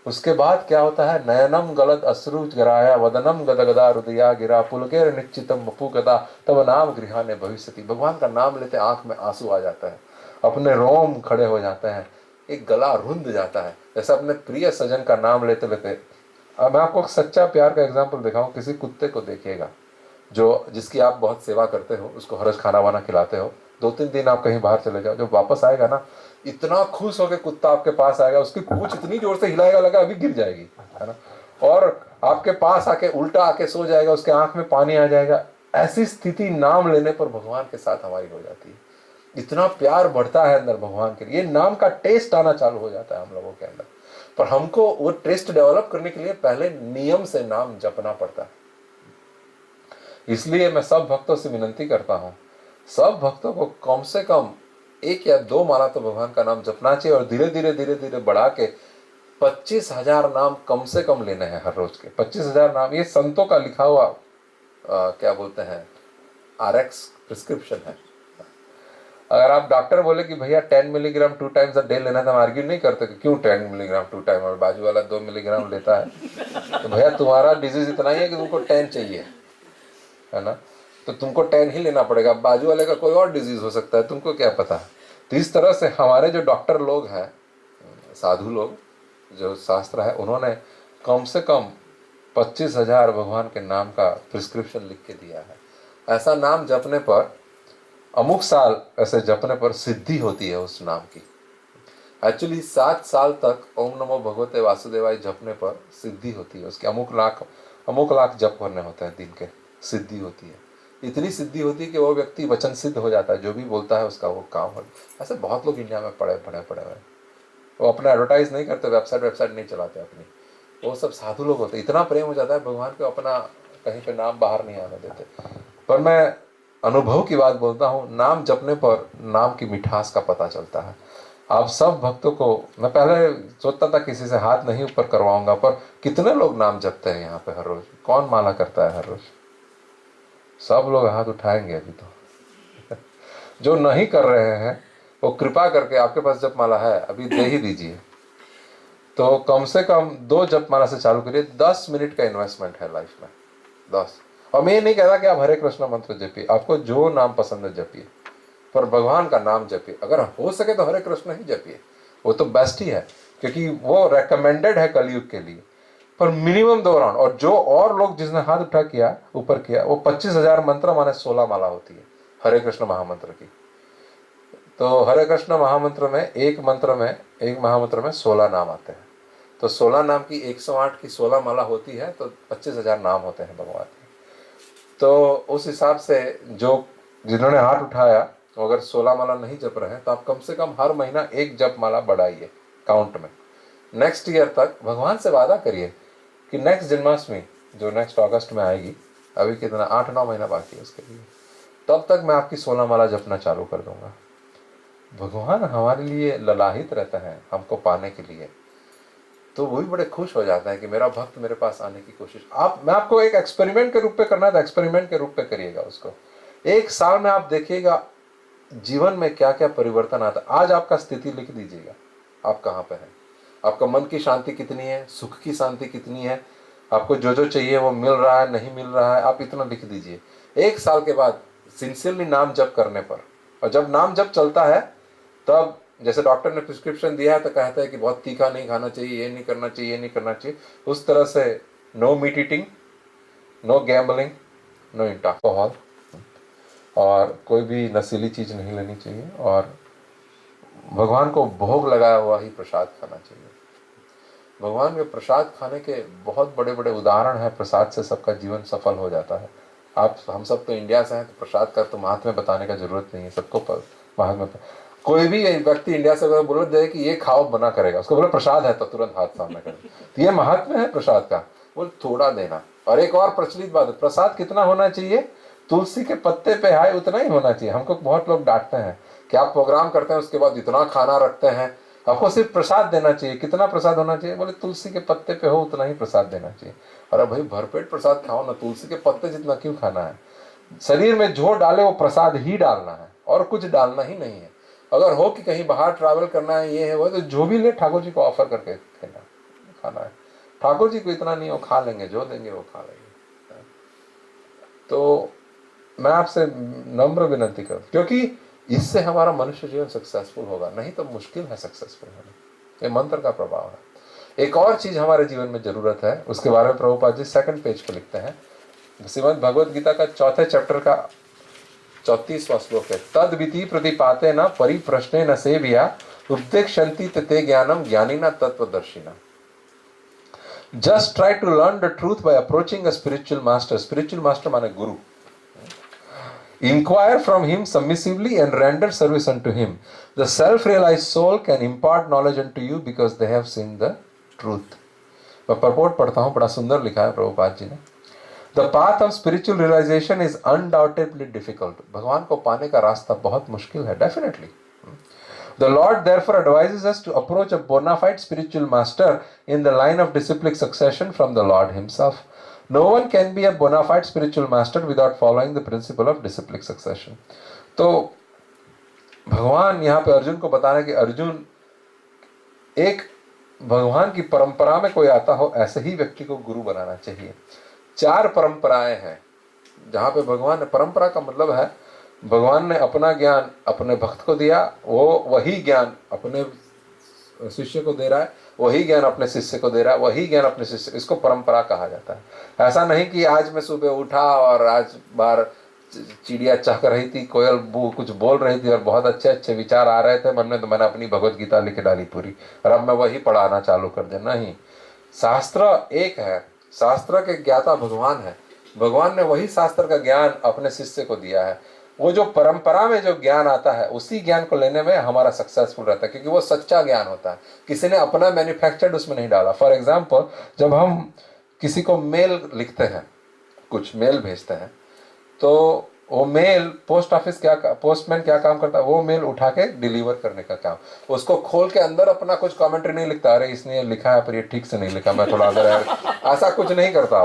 उसके बाद क्या होता है, नयनम गलद अश्रु गिराया वदनम गदगदा हृदया गिरा पुलकेर निश्चितम वपु गदा तब नाम गृहाने भविष्यति। भगवान का नाम लेते आंख में आंसू आ जाता है, अपने रोम खड़े हो जाते हैं, एक गला रुंध जाता है, जैसे अपने प्रिय सजन का नाम लेते लेते। अब मैं आपको सच्चा प्यार का एग्जाम्पल दिखाऊं। किसी कुत्ते को देखिएगा जो जिसकी आप बहुत सेवा करते हो, उसको हर रोज खाना वाना खिलाते हो, 2-3 दिन आप कहीं बाहर चले जाओ, जब वापस आएगा ना, इतना खुश होकर कुत्ता आपके पास आएगा, उसकी पूंछ इतनी जोर से हिलाएगा लगा अभी गिर जाएगी, है ना, और आपके पास आके उल्टा आके सो जाएगा, उसके आंख में पानी आ जाएगा। ऐसी स्थिति नाम लेने पर भगवान के साथ हमारी हो जाती है। इतना प्यार बढ़ता है अंदर भगवान के लिए, नाम का टेस्ट आना चालू हो जाता है हम लोगों के अंदर। पर हमको वो टेस्ट डेवलप करने के लिए पहले नियम से नाम जपना पड़ता है। इसलिए मैं सब भक्तों से विनती करता हूं, सब भक्तों को कम से कम 1 या 2 माला तो भगवान का नाम जपना चाहिए, और धीरे धीरे धीरे धीरे बढ़ा के 25,000 नाम कम से कम लेने हैं हर रोज के। 25,000 नाम, ये संतों का लिखा हुआ क्या बोलते हैं, RX प्रिस्क्रिप्शन है। अगर आप डॉक्टर बोले कि भैया 10 मिलीग्राम 2 टाइम्स अ डे लेना है, तो हम आर्ग्यू नहीं करते कि क्यों 10 मिलीग्राम 2 टाइम, और बाजू वाला 2 मिलीग्राम लेता है, तो भैया तुम्हारा डिजीज इतना ही है कि तुमको 10 चाहिए, है ना, तो तुमको 10 ही लेना पड़ेगा। बाजू वाले का कोई और डिजीज हो सकता है, तुमको क्या पता। तो इस तरह से हमारे जो डॉक्टर लोग हैं, साधु लोग, जो शास्त्र है, उन्होंने कम से कम 25,000 भगवान के नाम का प्रिस्क्रिप्शन लिख के दिया है। ऐसा नाम जपने पर, अमुक साल ऐसे जपने पर सिद्धि होती है उस नाम की। एक्चुअली 7 साल तक ओम नमो भगवते वासुदेवाय जपने पर सिद्धि होती है उसकी। अमुक लाख जप करने होते हैं दिन के, सिद्धि होती है। इतनी सिद्धि होती है कि वो व्यक्ति वचन सिद्ध हो जाता है, जो भी बोलता है उसका वो काम हो। ऐसे बहुत लोग इंडिया में पड़े हुए, वो अपना एडवर्टाइज नहीं करते, वेबसाइट नहीं चलाते अपनी, वो सब साधु लोग होते। इतना प्रेम हो जाता है भगवान को, अपना कहीं पे नाम बाहर नहीं आने देते। पर मैं अनुभव की बात बोलता हूँ, नाम जपने पर नाम की मिठास का पता चलता है। आप सब भक्तों को, मैं पहले सोचता था किसी से हाथ नहीं ऊपर करवाऊंगा, पर कितने लोग नाम जपते हैं यहाँ पे हर रोज, कौन माला करता है हर रोज? सब लोग हाथ उठाएंगे अभी तो। जो नहीं कर रहे हैं वो कृपा करके, आपके पास जप माला है अभी दे ही दीजिए, तो कम से कम 2 जप माला से चालू करिए। 10 मिनट का इन्वेस्टमेंट है लाइफ में, 10। और मैं ये नहीं कहता कि आप हरे कृष्ण मंत्र जपिए, आपको जो नाम पसंद है जपिए, पर भगवान का नाम जपिए। अगर हो सके तो हरे कृष्ण ही जपिए, वो तो बेस्ट ही है, क्योंकि वो रेकमेंडेड है कलयुग के लिए। पर मिनिमम 2 राउंड। और जो और लोग जिसने हाथ उठा किया, ऊपर किया, वो 25,000 मंत्र माने 16 माला होती है हरे कृष्ण महामंत्र की। तो हरे कृष्ण महामंत्र में एक महामंत्र में 16 नाम आते हैं, तो 16 नाम की 108 की 16 माला होती है, तो 25,000 नाम होते हैं भगवान के। तो उस हिसाब से जो जिन्होंने हाथ उठाया, अगर 16 माला नहीं जप रहे हैं, तो आप कम से कम हर महीना 1 जप माला बढ़ाइए काउंट में। नेक्स्ट ईयर तक भगवान से वादा करिए कि नेक्स्ट जन्माष्टमी जो नेक्स्ट अगस्त में आएगी, अभी कितना 8-9 महीना बाकी है उसके लिए, तब तक मैं आपकी 16 माला जपना चालू कर दूंगा। भगवान हमारे लिए ललाहित रहता है हमको पाने के लिए, तो वही बड़े खुश हो जाता है कि मेरा भक्त मेरे पास आने की कोशिश। मैं आपको एक एक्सपेरिमेंट के रूप पे करना है, तो एक्सपेरिमेंट के रूप पे करिएगा उसको। 1 साल में आप देखिएगा जीवन में क्या क्या परिवर्तन आता है। आज आपका स्थिति लिख दीजिएगा, आप कहाँ पे हैं, आपका मन की शांति कितनी है, सुख की शांति कितनी है, आपको जो जो चाहिए वो मिल रहा है नहीं मिल रहा है, आप इतना लिख दीजिए। 1 साल के बाद सिंसियरली नाम जप करने पर, और जब नाम जप चलता है तब, जैसे डॉक्टर ने प्रिस्क्रिप्शन दिया है तो कहता है कि बहुत तीखा नहीं खाना चाहिए, ये नहीं करना चाहिए, ये नहीं करना चाहिए, उस तरह से no meat eating, no gambling, no alcohol, और कोई भी नशीली चीज़ नहीं लेनी चाहिए, और भगवान को भोग लगाया हुआ ही प्रसाद खाना चाहिए। भगवान के प्रसाद खाने के बहुत बड़े बड़े उदाहरण हैं। प्रसाद से सबका जीवन सफल हो जाता है। हम सब तो इंडिया से हैं, तो प्रसाद का तो महात्म्य बताने का जरूरत नहीं है, सबको महात्म्य। कोई भी व्यक्ति इंडिया से अगर बोले दे कि ये खाओ, मना करेगा, उसको बोले प्रसाद है तो तुरंत हाथ सामने कर। तो ये महत्व है प्रसाद का, बोल थोड़ा देना। और एक और प्रचलित बात है, प्रसाद कितना होना चाहिए, तुलसी के पत्ते पे है उतना ही होना चाहिए। हमको बहुत लोग डांटते हैं कि आप प्रोग्राम करते हैं उसके बाद इतना खाना रखते हैं, आपको सिर्फ प्रसाद देना चाहिए। कितना प्रसाद होना चाहिए, बोले तुलसी के पत्ते पे हो उतना ही प्रसाद देना चाहिए। अरे भाई भरपेट प्रसाद खाओ ना, तुलसी के पत्ते जितना क्यों खाना है। शरीर में जो डाले वो प्रसाद ही डालना है और कुछ डालना ही नहीं है। अगर हो कि कहीं बाहर ट्रैवल करना है, ये है वो, तो जो भी ले ठाकुर जी को ऑफर करके खाना है। ठाकुर जी को इतना नहीं, वो खा लेंगे, जो देंगे वो खा लेंगे। तो मैं आपसे नम्र विनती करूं, क्योंकि इससे हमारा मनुष्य जीवन सक्सेसफुल होगा, नहीं तो मुश्किल है सक्सेसफुल होना। ये मंत्र का प्रभाव है। एक और चीज हमारे जीवन में जरूरत है, उसके बारे में प्रभुपाद जी 2nd पेज पे लिखते हैं। श्रीमद् भगवद गीता का 4th चैप्टर का 34वां श्लोक है, तद विधि प्रतिपाते न परिप्रश्ने न सेव्या उपदेक्षन्ति ते ज्ञानम ज्ञानिना तत्वदर्शिना। Just try to learn the truth by approaching a spiritual master. Spiritual master माने गुरु. Inquire from him submissively and render service unto him. The self-realized soul can impart knowledge unto you because they have seen the truth. मैं purport पढ़ता हूँ, बड़ा सुंदर लिखा है प्रभुपाद जी ने। The path of spiritual realization is undoubtedly difficult. भगवान को पाने का रास्ता बहुत मुश्किल है, definitely. The Lord therefore advises us to approach a bona fide spiritual master in the line of disciplic succession from the Lord himself. No one can be a bona fide spiritual master without following the principle of disciplic succession. तो भगवान यहाँ पे अर्जुन को बता रहे हैं कि अर्जुन, एक भगवान की परंपरा में कोई आता हो ऐसे ही व्यक्ति को गुरु बनाना चाहिए। 4 परंपराएं हैं जहाँ पे भगवान ने, परंपरा का मतलब है भगवान ने अपना ज्ञान अपने भक्त को दिया, वो वही ज्ञान अपने शिष्य को दे रहा है, वही ज्ञान अपने शिष्य को दे रहा है, वही ज्ञान अपने शिष्य, इसको परंपरा कहा जाता है। ऐसा नहीं कि आज मैं सुबह उठा और आज बार चिड़िया चहक रही थी, कोयल कुछ बोल रही थी और बहुत अच्छे अच्छे विचार आ रहे थे मन में, तो मैंने अपनी भगवत गीता लिख डाली पूरी और अब मैं वही पढ़ाना चालू कर दे। नहीं, शास्त्र एक है, शास्त्र के ज्ञाता भगवान है। भगवान ने वही शास्त्र का ज्ञान अपने शिष्य को दिया है। वो जो परंपरा में जो ज्ञान आता है उसी ज्ञान को लेने में हमारा सक्सेसफुल रहता है, क्योंकि वो सच्चा ज्ञान होता है, किसी ने अपना मैन्युफैक्चर्ड उसमें नहीं डाला। फॉर एग्जाम्पल, जब हम किसी को मेल लिखते हैं, कुछ मेल भेजते हैं, तो वो मेल पोस्टमैन क्या काम करता है, वो मेल उठा के डिलीवर करने का काम। उसको खोल के अंदर अपना कुछ कमेंट्री नहीं लिखता, अरे इसने ये लिखा है पर ये ठीक से नहीं लिखा, मैं थोड़ा अगर ऐसा कुछ नहीं करता।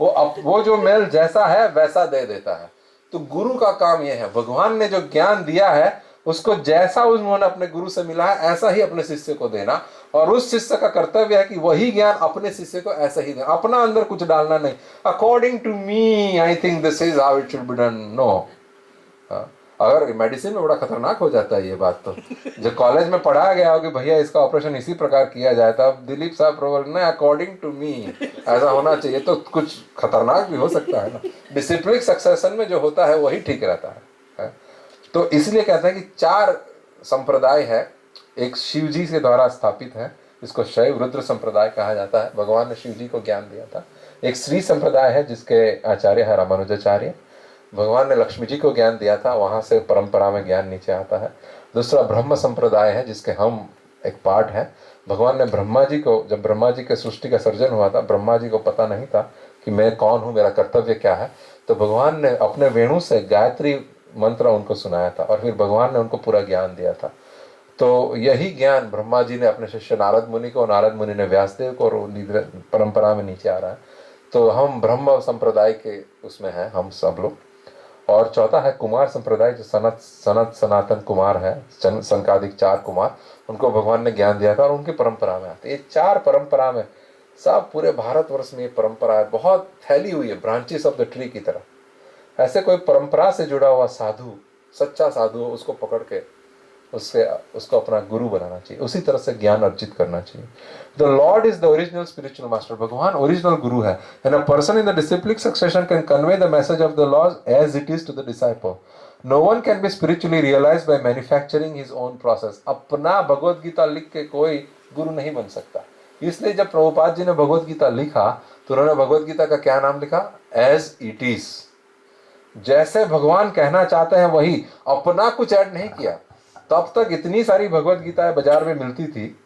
वो जो मेल जैसा है वैसा दे देता है। तो गुरु का काम यह है, भगवान ने जो ज्ञान दिया है उसको जैसा उन्होंने अपने गुरु से मिला है ऐसा ही अपने शिष्य को देना, और उस शिष्य का कर्तव्य है कि वही ज्ञान अपने शिष्य को ऐसा ही देना, अपना अंदर कुछ डालना नहीं। According to me I think this is how it should be done, no. अगर मेडिसिन में बड़ा खतरनाक हो जाता है ये बात, तो जो कॉलेज में पढ़ाया गया हो कि भैया इसका ऑपरेशन इसी प्रकार किया जाए, तब दिलीप साहब प्रबल ने अकॉर्डिंग टू मी ऐसा होना चाहिए, तो कुछ खतरनाक भी हो सकता है ना। डिसिप्लिन सक्सेशन में जो होता है वही ठीक रहता है। तो इसलिए कहते हैं कि 4 संप्रदाय है। एक शिव जी के द्वारा स्थापित है, इसको शैव रुद्र संप्रदाय कहा जाता है, भगवान ने शिव जी को ज्ञान दिया था। एक श्री संप्रदाय है जिसके आचार्य है रामानुजाचार्य, भगवान ने लक्ष्मी जी को ज्ञान दिया था, वहां से परंपरा में ज्ञान नीचे आता है। दूसरा ब्रह्म संप्रदाय है जिसके हम एक पार्ट है। भगवान ने ब्रह्मा जी को, जब ब्रह्मा जी के सृष्टि का सर्जन हुआ था, ब्रह्मा जी को पता नहीं था कि मैं कौन हूँ, मेरा कर्तव्य क्या है, तो भगवान ने अपने वेणु से गायत्री मंत्र उनको सुनाया था और फिर भगवान ने उनको पूरा ज्ञान दिया था। तो यही ज्ञान ब्रह्मा जी ने अपने शिष्य नारद मुनि को, नारद मुनि ने व्यासदेव को, और परंपरा में नीचे आ रहा है। तो हम ब्रह्म संप्रदाय के उसमें हैं हम सब लोग। और चौथा है कुमार संप्रदाय, जो सनातन कुमार है, संकादिक 4 कुमार, उनको भगवान ने ज्ञान दिया था और उनकी परंपरा में आते। ये 4 परंपरा में, सब पूरे भारतवर्ष में ये परंपरा है, बहुत फैली हुई है, ब्रांचेस ऑफ द ट्री की तरह। ऐसे कोई परंपरा से जुड़ा हुआ साधु, सच्चा साधु, उसको पकड़ के उसको अपना गुरु बनाना चाहिए, उसी तरह से ज्ञान अर्जित करना चाहिए। The lord is the original spiritual master, भगवान ओरिजिनल गुरु है। And a person in the disciplic succession can convey the message of the laws as it is to the disciple. No one can be spiritually realised by manufacturing his own process. अपना भगवत गीता लिख के कोई गुरु नहीं बन सकता। इसलिए जब प्रभुपाद जी ने भगवत गीता लिखा तो उन्होंने भगवत गीता का क्या नाम लिखा, एज इट इज। जैसे भगवान कहना चाहते हैं वही, अपना कुछ ऐड नहीं किया। तब तक इतनी सारी भगवत गीताएं बाजार में मिलती थी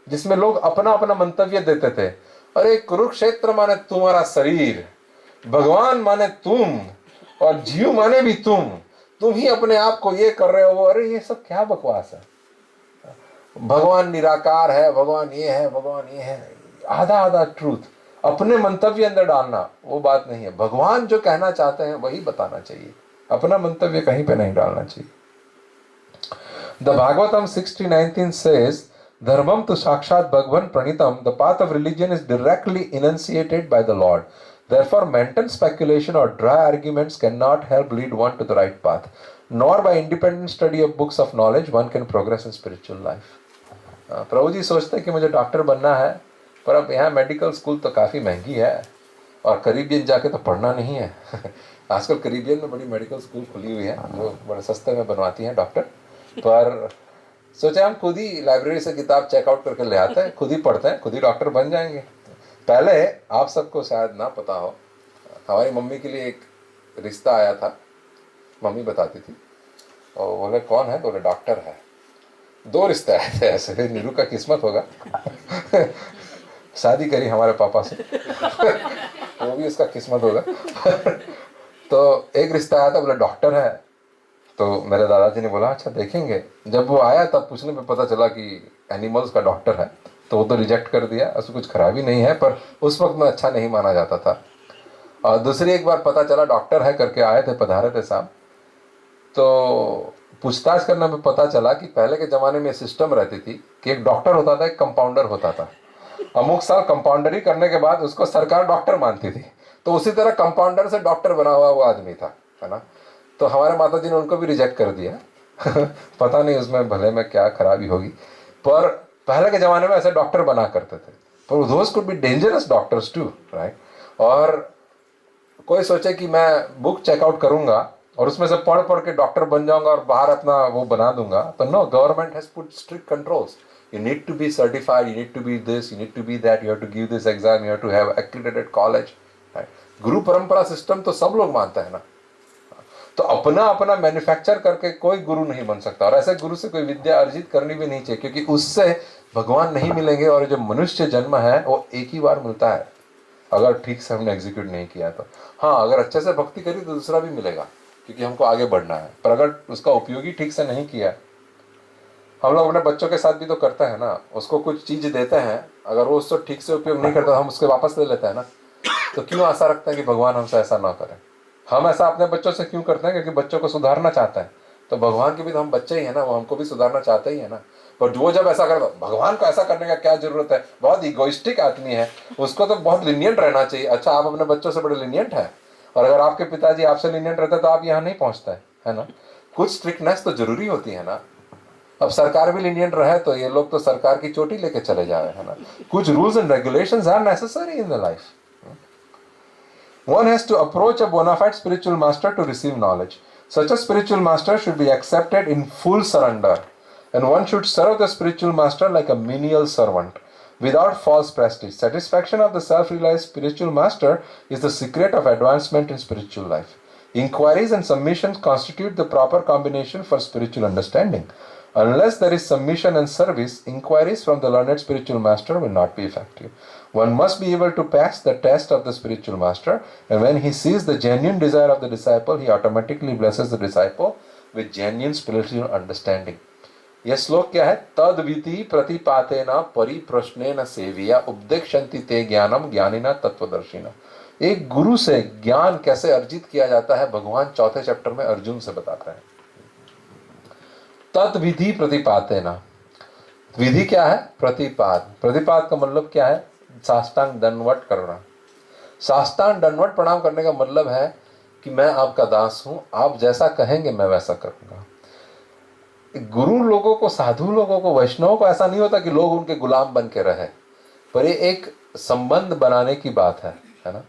जिसमें लोग अपना अपना मंतव्य देते थे। अरे कुरुक्षेत्र माने तुम्हारा शरीर, भगवान माने तुम, और जीव माने भी तुम ही अपने आप को ये कर रहे हो। अरे ये सब क्या बकवास है। भगवान निराकार है, भगवान ये है, भगवान ये है, आधा आधा ट्रूथ अपने मंतव्य अंदर डालना वो बात नहीं है। भगवान जो कहना चाहते हैं वही बताना चाहिए, अपना मंतव्य कहीं पे नहीं डालना चाहिए। The Bhagavatam 60:19 says, Dharmam tu sakshat bhagwan pranitam, the path of religion is directly enunciated by the Lord. Therefore, mental speculation or dry arguments cannot help lead one to the right path. Nor by independent study of books of knowledge one can progress in spiritual life. प्रभु जी सोचते हैं कि मुझे doctor बनना है, पर अब यहाँ medical school तो काफ़ी महंगी है और करीबियन जाके तो पढ़ना नहीं है। आजकल करीबियन में बड़ी मेडिकल स्कूल खुली हुई है जो बड़े सस्ते में बनवाती हैं डॉक्टर। पर सोचे हम खुद ही लाइब्रेरी से किताब चेकआउट करके ले आते हैं, खुद ही पढ़ते हैं, खुद ही डॉक्टर बन जाएंगे। पहले आप सबको शायद ना पता हो, हमारी मम्मी के लिए एक रिश्ता आया था, मम्मी बताती थी, और बोले कौन है, बोले डॉक्टर है। 2 रिश्ते आए थे ऐसे, नीरू का किस्मत होगा। शादी करी हमारे पापा से, वो भी उसका किस्मत होगा। तो एक रिश्ता आया था, बोले डॉक्टर है। तो मेरे दादाजी ने बोला अच्छा देखेंगे। जब वो आया तब पूछने पे पता चला कि एनिमल्स का डॉक्टर है, तो वो तो रिजेक्ट कर दिया, उसमें कुछ खराबी नहीं है, पर उस वक्त में अच्छा नहीं माना जाता था। और दूसरी एक बार पता चला डॉक्टर है करके आए थे, पधारे थे साहब, तो पूछताछ करने में पता चला कि पहले के ज़माने में सिस्टम रहती थी कि एक डॉक्टर होता था, एक कंपाउंडर होता था। अमुक साल कंपाउंडरी करने के बाद उसको सरकार डॉक्टर मानती थी, तो उसी तरह कंपाउंडर से डॉक्टर बना हुआ वो आदमी था, है ना। तो हमारे माता जी ने उनको भी रिजेक्ट कर दिया। पता नहीं उसमें भले में क्या खराबी होगी, पर पहले के ज़माने में ऐसे डॉक्टर बना करते थे। पर those could be dangerous doctors too, right. और कोई सोचे कि मैं बुक चेकआउट करूंगा और उसमें से पढ़ पढ़ के डॉक्टर बन जाऊंगा और बाहर अपना वो बना दूंगा, तो no, government has put strict controls. You need to be certified, you need to be this, you need to be that, you have to give this exam, you have to have accredited college, right? गुरु परंपरा system तो सब लोग मानते हैं ना। तो अपना अपना मैन्युफैक्चर करके कोई गुरु नहीं बन सकता, और ऐसे गुरु से कोई विद्या अर्जित करनी भी नहीं चाहिए, क्योंकि उससे भगवान नहीं मिलेंगे। और जो मनुष्य जन्म है वो एक ही बार मिलता है, अगर ठीक से हमने एग्जीक्यूट नहीं किया तो। हाँ, अगर अच्छे से भक्ति करी तो दूसरा भी मिलेगा, क्योंकि हमको आगे बढ़ना है। पर अगर उसका उपयोग ही ठीक से नहीं किया, हम लोग अपने बच्चों के साथ भी तो करते हैं ना, उसको कुछ चीज़ देते हैं, अगर वो उसको ठीक से उपयोग नहीं करता तो हम उसके वापस ले लेते हैं ना। तो क्यों आशा रखते हैं कि भगवान हमसे ऐसा ना करें। हम ऐसा अपने बच्चों से क्यों करते हैं, क्योंकि बच्चों को सुधारना चाहते हैं। तो भगवान के भी तो हम बच्चे ही हैं ना, वो हमको भी सुधारना चाहते ही है ना। पर वो जब ऐसा करता, भगवान को ऐसा करने का क्या जरूरत है, बहुत इगोइस्टिक आदमी है, उसको तो बहुत लिनियंट रहना चाहिए। अच्छा, आप अपने बच्चों से बड़े लिनियंट है, और अगर आपके पिताजी आपसे लिनियंट रहते तो आप यहाँ नहीं पहुँचते, है ना। कुछ स्ट्रिक्टनेस तो जरूरी होती है ना। अब सरकार भी लिनियंट रहे तो ये लोग तो सरकार की चोटी लेके चले जाए, है ना। कुछ rules and regulations are necessary in the life. One has to approach a bona fide spiritual master to receive knowledge. Such a spiritual master should be accepted in full surrender, and one should serve the spiritual master like a menial servant, without false prestige. Satisfaction of the self-realized spiritual master is the secret of advancement in spiritual life. Inquiries and submissions constitute the proper combination for spiritual understanding. Unless there is submission and service, inquiries from the learned spiritual master will not be effective. One must be able to pass the test of the spiritual master, and when he sees the genuine desire of the disciple, he automatically blesses the disciple with genuine spiritual understanding. यह श्लोक क्या है? तद्विति प्रतिपातेन परिप्रश्नेन सेविया उपदेक्षन्ति ते ज्ञानम ज्ञानिना तत्वदर्शिना। एक गुरु से ज्ञान कैसे अर्जित किया जाता है, भगवान 4थे चैप्टर में अर्जुन से बताते हैं। तद्विधि प्रतिपातेन, विधि क्या है? प्रतिपाद। प्रतिपाद का मतलब क्या है? साष्टांग दंडवत करना। साष्टांग दंडवत प्रणाम करने का मतलब है कि मैं आपका दास हूं, आप जैसा कहेंगे मैं वैसा करूंगा। गुरु लोगों को, साधु लोगों को, वैष्णवों को ऐसा नहीं होता कि लोग उनके गुलाम बन के रहे, पर ये एक संबंध बनाने की बात है ना।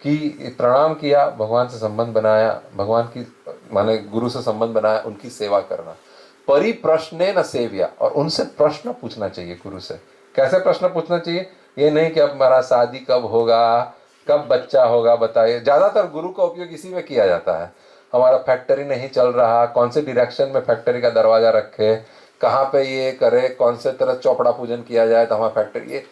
कि प्रणाम किया, भगवान से संबंध बनाया, भगवान की माने गुरु से संबंध बनाया, उनकी सेवा करना। परिप्रश्ने न सेव्या, और उनसे प्रश्न पूछना चाहिए गुरु से। कैसे प्रश्न पूछना चाहिए? ये नहीं कि अब हमारा शादी कब होगा, कब बच्चा होगा बताइए। ज़्यादातर गुरु का उपयोग इसी में किया जाता है। हमारा फैक्ट्री नहीं चल रहा, कौन से डायरेक्शन में फैक्ट्री का दरवाजा रखे, कहाँ पे ये करे, कौन से तरह चौपड़ा पूजन किया जाए तो हमारा फैक्ट्री, ये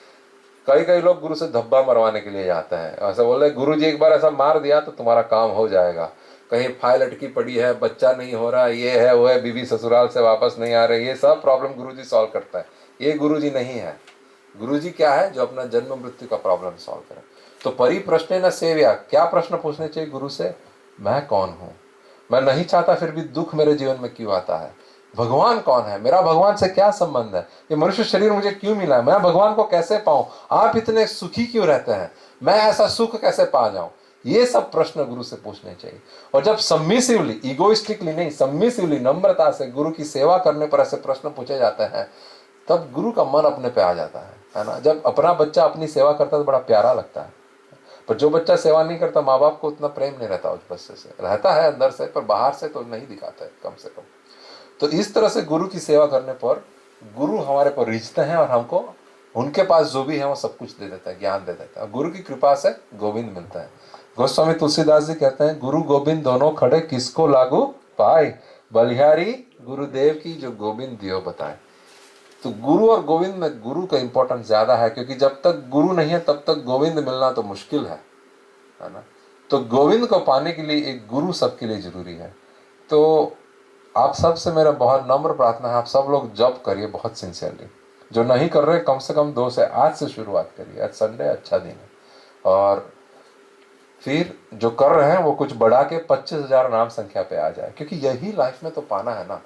कई कई लोग गुरु से धब्बा मरवाने के लिए जाते हैं। ऐसा बोले गुरु जी एक बार ऐसा मार दिया तो तुम्हारा काम हो जाएगा, कहीं फाइल अटकी पड़ी है, बच्चा नहीं हो रहा, ये है वो है, बीवी ससुराल से वापस नहीं आ रही, ये सब प्रॉब्लम गुरु जी सॉल्व करता है। ये गुरु जी नहीं है। गुरु जी क्या है? जो अपना जन्म मृत्यु का प्रॉब्लम सॉल्व करे। तो परि प्रश्न न सेव्या, क्या प्रश्न पूछने चाहिए गुरु से? मैं कौन हूं? मैं नहीं चाहता फिर भी दुख मेरे जीवन में क्यों आता है? भगवान कौन है? मेरा भगवान से क्या संबंध है? ये मनुष्य शरीर मुझे क्यों मिला है? मैं भगवान को कैसे पाऊं? आप इतने सुखी क्यों रहते हैं? मैं ऐसा सुख कैसे पा जाऊं? ये सब प्रश्न गुरु से पूछने चाहिए। और जब सबमिसिवली, इगोइस्टिकली नहीं, सबमिसिवली, नम्रता से गुरु की सेवा करने पर ऐसे प्रश्न पूछे जाते हैं, तब गुरु का मन अपने पे आ जाता है ना। जब अपना बच्चा अपनी सेवा करता है तो बड़ा प्यारा लगता है, पर जो बच्चा सेवा नहीं करता, माँ बाप को उतना प्रेम नहीं रहता उस बच्चे से, रहता है अंदर से पर बाहर से तो नहीं दिखाता है कम से कम। तो इस तरह से गुरु की सेवा करने पर गुरु हमारे पर रिझते हैं और हमको उनके पास जो भी है वो सब कुछ दे देता है, ज्ञान दे देता है। गुरु की कृपा से गोविंद मिलता है। गोस्वामी तुलसीदास जी कहते हैं, गुरु गोविंद दोनों खड़े किसको लागू पाए, बलिहारी गुरुदेव की जो गोविंद दियो बताए। तो गुरु और गोविंद में गुरु का इंपॉर्टेंस ज्यादा है, क्योंकि जब तक गुरु नहीं है तब तक गोविंद मिलना तो मुश्किल है ना। तो गोविंद को पाने के लिए एक गुरु सबके लिए जरूरी है। तो आप सब से मेरा बहुत नम्र प्रार्थना है, आप सब लोग जप करिए बहुत सिंसियरली। जो नहीं कर रहे कम से कम 2 से आज से शुरुआत करिए। आज संडे अच्छा दिन है। और फिर जो कर रहे हैं वो कुछ बढ़ा के 25,000 नाम संख्या पे आ जाए, क्योंकि यही लाइफ में तो पाना है ना।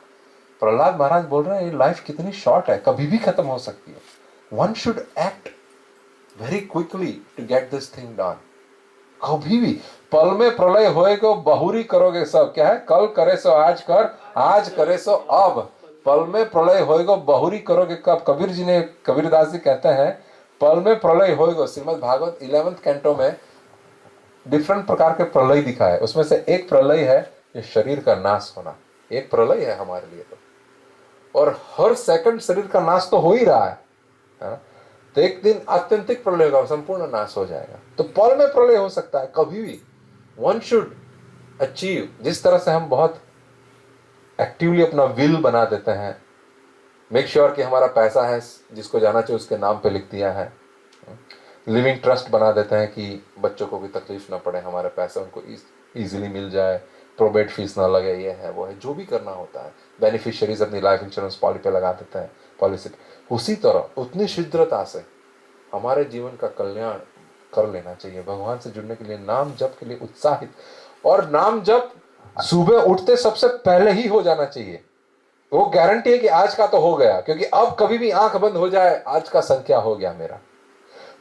प्रहलाद महाराज बोल रहे हैं ये लाइफ कितनी शॉर्ट है, कभी भी खत्म हो सकती है। One should act very quickly to get this thing done. कभी भी पल में प्रलय होएगा, बहुरी करोगे सब। क्या है? कल करे सो आज कर, आज करे सो अब। पल में प्रलय होएगा, बहुरी करोगे कब? कबीर जी ने, कबीरदास जी कहते हैं पल में प्रलय होएगा। श्रीमद् भागवत 11th कैंटो में डिफरेंट प्रकार के प्रलय दिखा है। उसमें से एक प्रलय है ये शरीर का नाश होना, एक प्रलय है हमारे लिए तो। और हर सेकंड शरीर का नाश तो हो ही रहा है। तो एक दिन आत्यंतिक प्रलय होगा, संपूर्ण नाश हो जाएगा। तो पल में प्रलय हो सकता है कभी भी। वन शुड अचीव, जिस तरह से हम बहुत एक्टिवली अपना विल बना देते हैं, मेक श्योर कि हमारा पैसा है जिसको जाना चाहिए उसके नाम पे लिख दिया है। लिविंग ट्रस्ट बना देते हैं कि बच्चों को भी तकलीफ ना पड़े, हमारे पैसे उनको इजीली मिल जाए, प्रोबेट फीस ना लगे, ये है वो है, जो भी करना होता है। बेनिफिशियरीज अपनी लाइफ इंश्योरेंस पॉलिसी पे लगा देते हैं, पॉलिसी। उसी तरह उतनी शीघ्रता से हमारे जीवन का कल्याण कर लेना चाहिए। भगवान से जुड़ने के लिए नाम जप के लिए उत्साहित, और नाम जप सुबह उठते सबसे पहले ही हो जाना चाहिए। वो गारंटी है कि आज का तो हो गया, क्योंकि अब कभी भी आंख बंद हो जाए, आज का संख्या हो गया मेरा।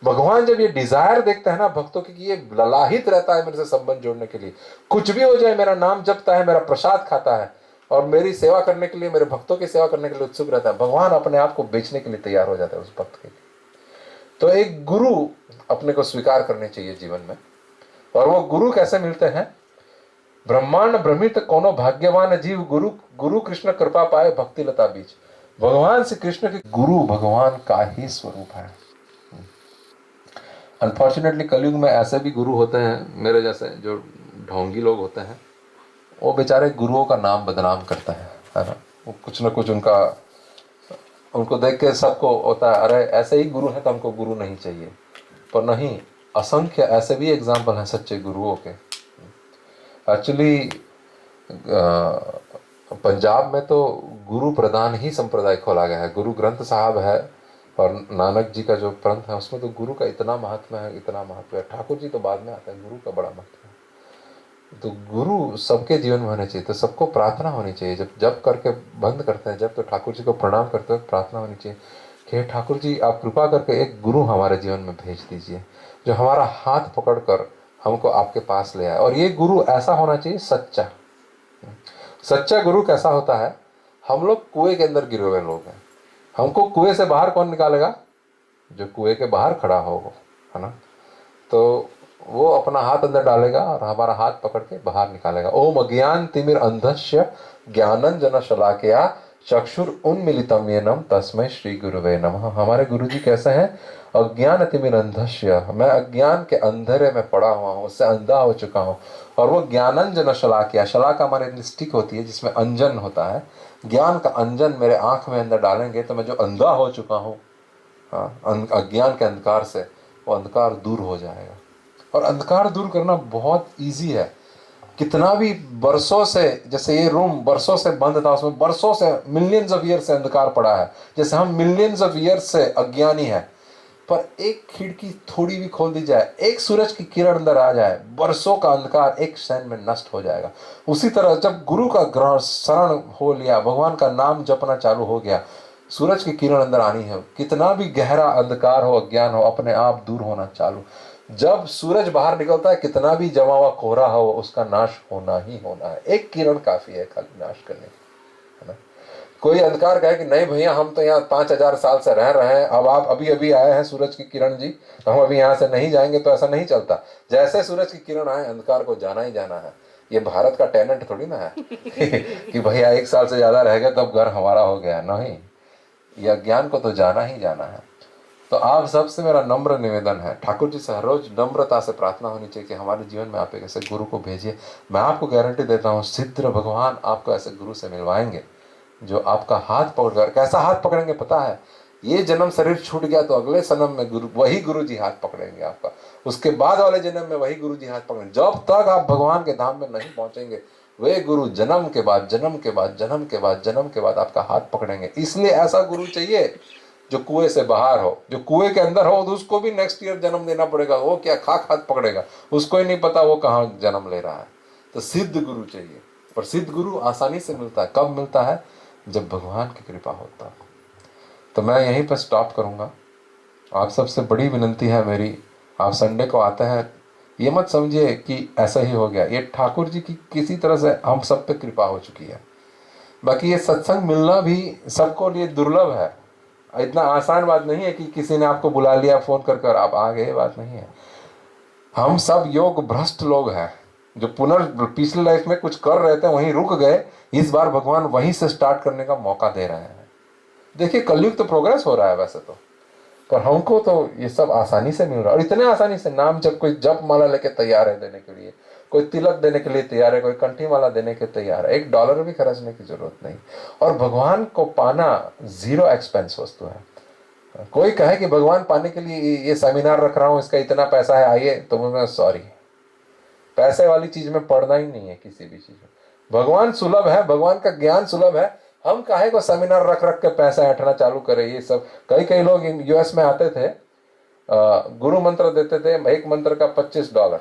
भगवान जब ये डिजायर देखता है ना भक्तों की, कि ये ललाहित रहता है मेरे से संबंध जोड़ने के लिए, कुछ भी हो जाए मेरा नाम जपता है, मेरा प्रसाद खाता है और मेरी सेवा करने के लिए, मेरे भक्तों की सेवा करने के लिए उत्सुक रहता है, भगवान अपने आप को बेचने के लिए तैयार हो जाता है उस भक्त के लिए। तो एक गुरु अपने को स्वीकार करने चाहिए जीवन में। और वो गुरु कैसे मिलते हैं? ब्रह्मांड भ्रमित कोनो भाग्यवान जीव, गुरु गुरु कृष्ण कृपा पाए भक्ति लता बीच। भगवान श्री कृष्ण के गुरु भगवान का ही स्वरूप है। अनफॉर्चुनेटली कलयुग में ऐसे भी गुरु होते हैं मेरे जैसे, जो ढोंगी लोग होते हैं, वो बेचारे गुरुओं का नाम बदनाम करते हैं, है ना। वो कुछ न कुछ उनको देख के सबको होता है, अरे ऐसे ही गुरु है तो हमको गुरु नहीं चाहिए। पर नहीं, असंख्य ऐसे भी एग्जाम्पल हैं सच्चे गुरुओं के। एक्चुअली पंजाब में तो गुरु प्रधान ही संप्रदाय खोला गया है। गुरु ग्रंथ साहब है और नानक जी का जो पंथ है उसमें तो गुरु का इतना महत्व है, इतना महत्व है। ठाकुर जी तो बाद में आता है, गुरु का बड़ा महत्व है। तो गुरु सबके जीवन में होने चाहिए। तो सबको प्रार्थना होनी चाहिए, जब जब करके बंद करते हैं जब, तो ठाकुर जी को प्रणाम करते वक्त प्रार्थना होनी चाहिए कि ठाकुर जी आप कृपा करके एक गुरु हमारे जीवन में भेज दीजिए, जो हमारा हाथ पकड़कर हमको आपके पास ले आए। और ये गुरु ऐसा होना चाहिए सच्चा। सच्चा गुरु कैसा होता है? हम लोग कुएं के अंदर गिरे हुए लोग हैं, हमको कुएं से बाहर कौन निकालेगा? जो कुएं के बाहर खड़ा हो, है ना। तो वो अपना हाथ अंदर डालेगा और हमारा हाथ पकड़ के बाहर निकालेगा। ओम अज्ञान तिमिर अंधस्य ज्ञानंजन शलाकया चक्षुर उन्मिलितम येनम तस्मै श्री गुरुवे नमः। हमारे गुरु जी कैसे हैं? अज्ञान तिमिरंधस्य, मैं अज्ञान के अंधेरे में पड़ा हुआ हूँ, उससे अंधा हो चुका हूँ। और वो ज्ञानंजन शलाकिया, शलाका हमारे स्टिक होती है जिसमें अंजन होता है, ज्ञान का अंजन मेरे आंख में अंदर डालेंगे तो मैं जो अंधा हो चुका हूँ, हाँ, अज्ञान के अंधकार से, वो अंधकार दूर हो जाएगा। और अंधकार दूर करना बहुत ईजी है। कितना भी बरसों से, जैसे ये रूम बरसों से बंद था, उसमें बरसों से, मिलियंस ऑफ ईयर से अंधकार पड़ा है, जैसे हम मिलियंस ऑफ ईयर से अज्ञानी है, पर एक खिड़की थोड़ी भी खोल दी जाए, एक सूरज की किरण अंदर आ जाए, बरसों का अंधकार एक क्षण में नष्ट हो जाएगा। उसी तरह जब गुरु का ग्रहण शरण हो लिया, भगवान का नाम जपना चालू हो गया, सूरज की किरण अंदर आनी है, कितना भी गहरा अंधकार हो, अज्ञान हो, अपने आप दूर होना चालू। जब सूरज बाहर निकलता है, कितना भी जमा हुआ कोहरा हो, उसका नाश होना ही होना है। एक किरण काफी है खाली नाश करने की, है ना। कोई अंधकार कहे कि नहीं भैया हम तो यहाँ 5000 साल से रह रहे हैं, अब आप अभी अभी आए हैं सूरज की किरण जी, तो हम अभी यहाँ से नहीं जाएंगे, तो ऐसा नहीं चलता। जैसे सूरज की किरण आए, अंधकार को जाना ही जाना है। ये भारत का टेनेंट थोड़ी ना है कि भैया 1 साल से ज्यादा रह गए तब घर हमारा हो गया, नहीं। ये अज्ञान को तो जाना ही जाना है। तो आप सबसे मेरा नम्र निवेदन है, ठाकुर जी से हर रोज नम्रता से प्रार्थना होनी चाहिए कि हमारे जीवन में आप एक ऐसे गुरु को भेजिए। मैं आपको गारंटी देता हूँ, सिद्ध भगवान आपको ऐसे गुरु से मिलवाएंगे जो आपका हाथ पकड़कर, कैसा हाथ पकड़ेंगे पता है? ये जन्म शरीर छूट गया तो अगले जन्म में वही गुरु जी हाथ पकड़ेंगे आपका, उसके बाद वाले जन्म में वही गुरु जी हाथ पकड़ेंगे। जब तक आप भगवान के धाम में नहीं पहुंचेंगे, वे गुरु जन्म के बाद जन्म के बाद जन्म के बाद जन्म के बाद आपका हाथ पकड़ेंगे। इसलिए ऐसा गुरु चाहिए जो कुएं से बाहर हो, जो कुएं के अंदर हो तो उसको भी नेक्स्ट ईयर जन्म देना पड़ेगा। वो क्या खाक हाथ पकड़ेगा, उसको ही नहीं पता वो कहाँ जन्म ले रहा है। तो सिद्ध गुरु चाहिए, और सिद्ध गुरु आसानी से मिलता है। कब मिलता है? जब भगवान की कृपा होता है। तो मैं यहीं पर स्टॉप करूंगा। आप सबसे बड़ी विनंती है मेरी, आप संडे को आते हैं, ये मत समझिए कि ऐसा ही हो गया। ये ठाकुर जी की किसी तरह से हम सब पे कृपा हो चुकी है। बाकी ये सत्संग मिलना भी सबको लिए दुर्लभ है। इतना आसान बात नहीं है कि किसी ने आपको बुला लिया फोन कर आप आ गए, बात नहीं है। हम सब योग भ्रष्ट लोग हैं जो पिछले लाइफ में कुछ कर रहे थे, वहीं रुक गए। इस बार भगवान वहीं से स्टार्ट करने का मौका दे रहे हैं। देखिए कलयुग तो प्रोग्रेस हो रहा है वैसे तो, पर हमको तो ये सब आसानी से मिल रहा है। और इतने आसानी से नाम जब कोई जप माला लेके तैयार है देने के लिए, कोई तिलक देने के लिए तैयार है, कोई कंठी माला देने के तैयार है, $1 भी खर्चने की जरूरत नहीं। और भगवान को पाना 0 एक्सपेंस वस्तु है। कोई कहे कि भगवान पाने के लिए ये सेमिनार रख रहा हूं, इसका इतना पैसा है, आइए, तो मैं सॉरी, पैसे वाली चीज में पढ़ना ही नहीं है किसी भी चीज में। भगवान सुलभ है, भगवान का ज्ञान सुलभ है। हम काहे को सेमिनार रख रख के पैसा ऐंठना चालू करें? ये सब कई लोग US में आते थे, गुरु मंत्र देते थे, एक मंत्र का $25,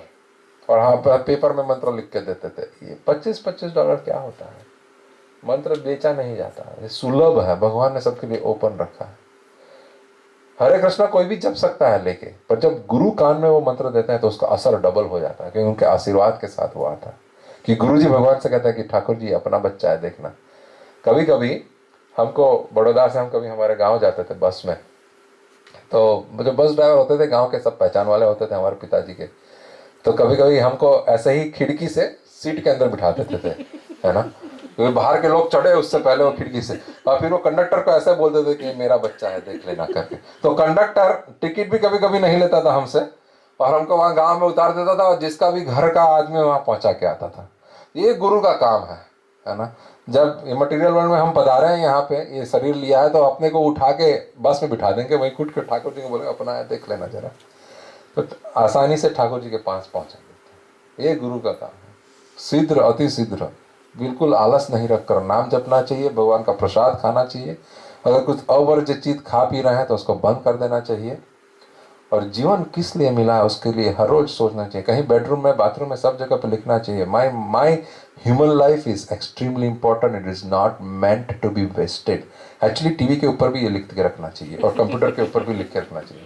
और हाँ पेपर में मंत्र लिख के देते थे। ये $25 क्या होता है? मंत्र बेचा नहीं जाता, ये सुलभ है, भगवान ने सबके लिए ओपन रखा है। हरे कृष्णा कोई भी जप सकता है लेके, पर जब गुरु कान में वो मंत्र देते हैं तो उसका असर डबल हो जाता है, क्योंकि उनके आशीर्वाद के साथ हुआ था। कि गुरु जी भगवान से कहते हैं कि ठाकुर जी अपना बच्चा है, देखना। कभी कभी हमको बड़ौदा से, हम कभी हमारे गांव जाते थे बस में, तो जो बस ड्राइवर होते थे गांव के, सब पहचान वाले होते थे हमारे पिताजी के। तो कभी कभी हमको ऐसे ही खिड़की से सीट के अंदर बिठा देते थे, है ना, क्योंकि बाहर के लोग चढ़े उससे पहले वो खिड़की से, और फिर वो कंडक्टर को ऐसे बोलते थे कि मेरा बच्चा है, देख लेना करके। तो कंडक्टर टिकट भी कभी कभी नहीं लेता था हमसे, और हमको वहाँ गांव में उतार देता था, और जिसका भी घर का आदमी वहाँ पहुंचा के आता था। ये गुरु का काम है ना। जब ये मटेरियल वर्ल्ड में हम पधारे हैं, यहाँ पे ये शरीर लिया है, तो अपने को उठा के बस में बिठा देंगे, वहीं कुट के ठाकुर जी को बोले अपना है, देख लेना जरा। तो आसानी से ठाकुर जी के पास पहुंचेंगे। ये गुरु का काम है। शीघ्र, अति शीघ्र, बिल्कुल आलस नहीं रखकर नाम जपना चाहिए, भगवान का प्रसाद खाना चाहिए। अगर कुछ अवर्ज्य चीज खा पी रहे हैं तो उसको बंद कर देना चाहिए। और जीवन किस लिए मिला है उसके लिए हर रोज सोचना चाहिए। कहीं बेडरूम में, बाथरूम में, सब जगह पे लिखना चाहिए, my human life is extremely important, it is not meant to be wasted. Actually TV के ऊपर भी ये लिख के रखना चाहिए, और कंप्यूटर के ऊपर भी लिख के रखना चाहिए,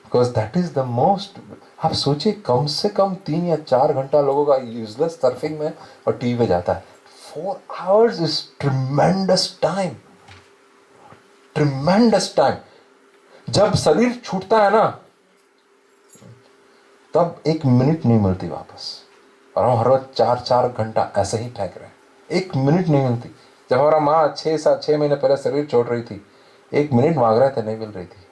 because that is the most. आप सोचिए कम से कम 3 या 4 घंटा लोगों का यूजलेस सर्फिंग में और टीवी में जाता है। 4 hours is tremendous time, tremendous time। जब शरीर छूटता है ना, तब 1 मिनट नहीं मिलती वापस, और हम हर रोज 4-4 घंटा ऐसे ही फेंक रहे हैं, 1 मिनट नहीं मिलती। जब हमारा माँ 6 महीने पहले शरीर छोड़ रही थी, 1 मिनट मांग रहे थे, नहीं मिल रही थी,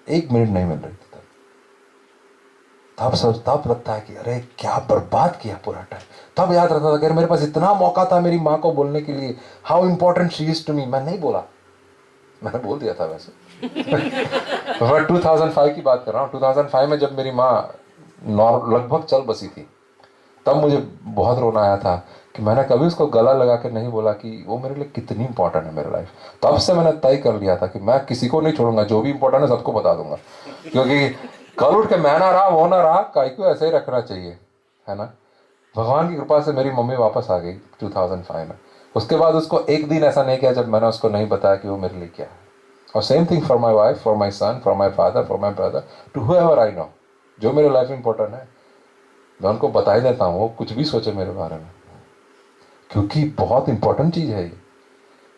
1 मिनट नहीं मिल रही थी। तब लगता है कि अरे क्या बर्बाद किया पूरा टाइम। तब याद रहता था कि मेरे पास इतना मौका था मेरी माँ को बोलने के लिए, how important she is to me. मैं नहीं बोला, मैंने बोल दिया था वैसे। तो मैं 2005 की बात कर रहा हूँ। 2005 में जब मेरी माँ लगभग चल बसी थी, तब मुझे बहुत रोना आया था कि मैंने कभी उसको गला लगा के नहीं बोला कि वो मेरे लिए कितनी इंपॉर्टेंट है मेरी लाइफ। तब से मैंने तय कर लिया था कि मैं किसी को नहीं छोड़ूंगा, जो भी इंपॉर्टेंट है सबको बता दूंगा, क्योंकि कल उठ के मैं ना रहा वो ना रहा, काई को ऐसे ही रखना चाहिए, है ना। भगवान की कृपा से मेरी मम्मी वापस आ गई 2005 में। उसके बाद उसको एक दिन ऐसा नहीं किया जब मैंने उसको नहीं बताया कि वो मेरे लिए क्या है। और same thing for my wife, for my son, for my father, for my brother, to whoever I know, जो मेरे लाइफ में इंपॉर्टेंट है मैं उनको बता ही देता हूँ, वो कुछ भी सोचे मेरे बारे में, क्योंकि बहुत इंपॉर्टेंट चीज है ये।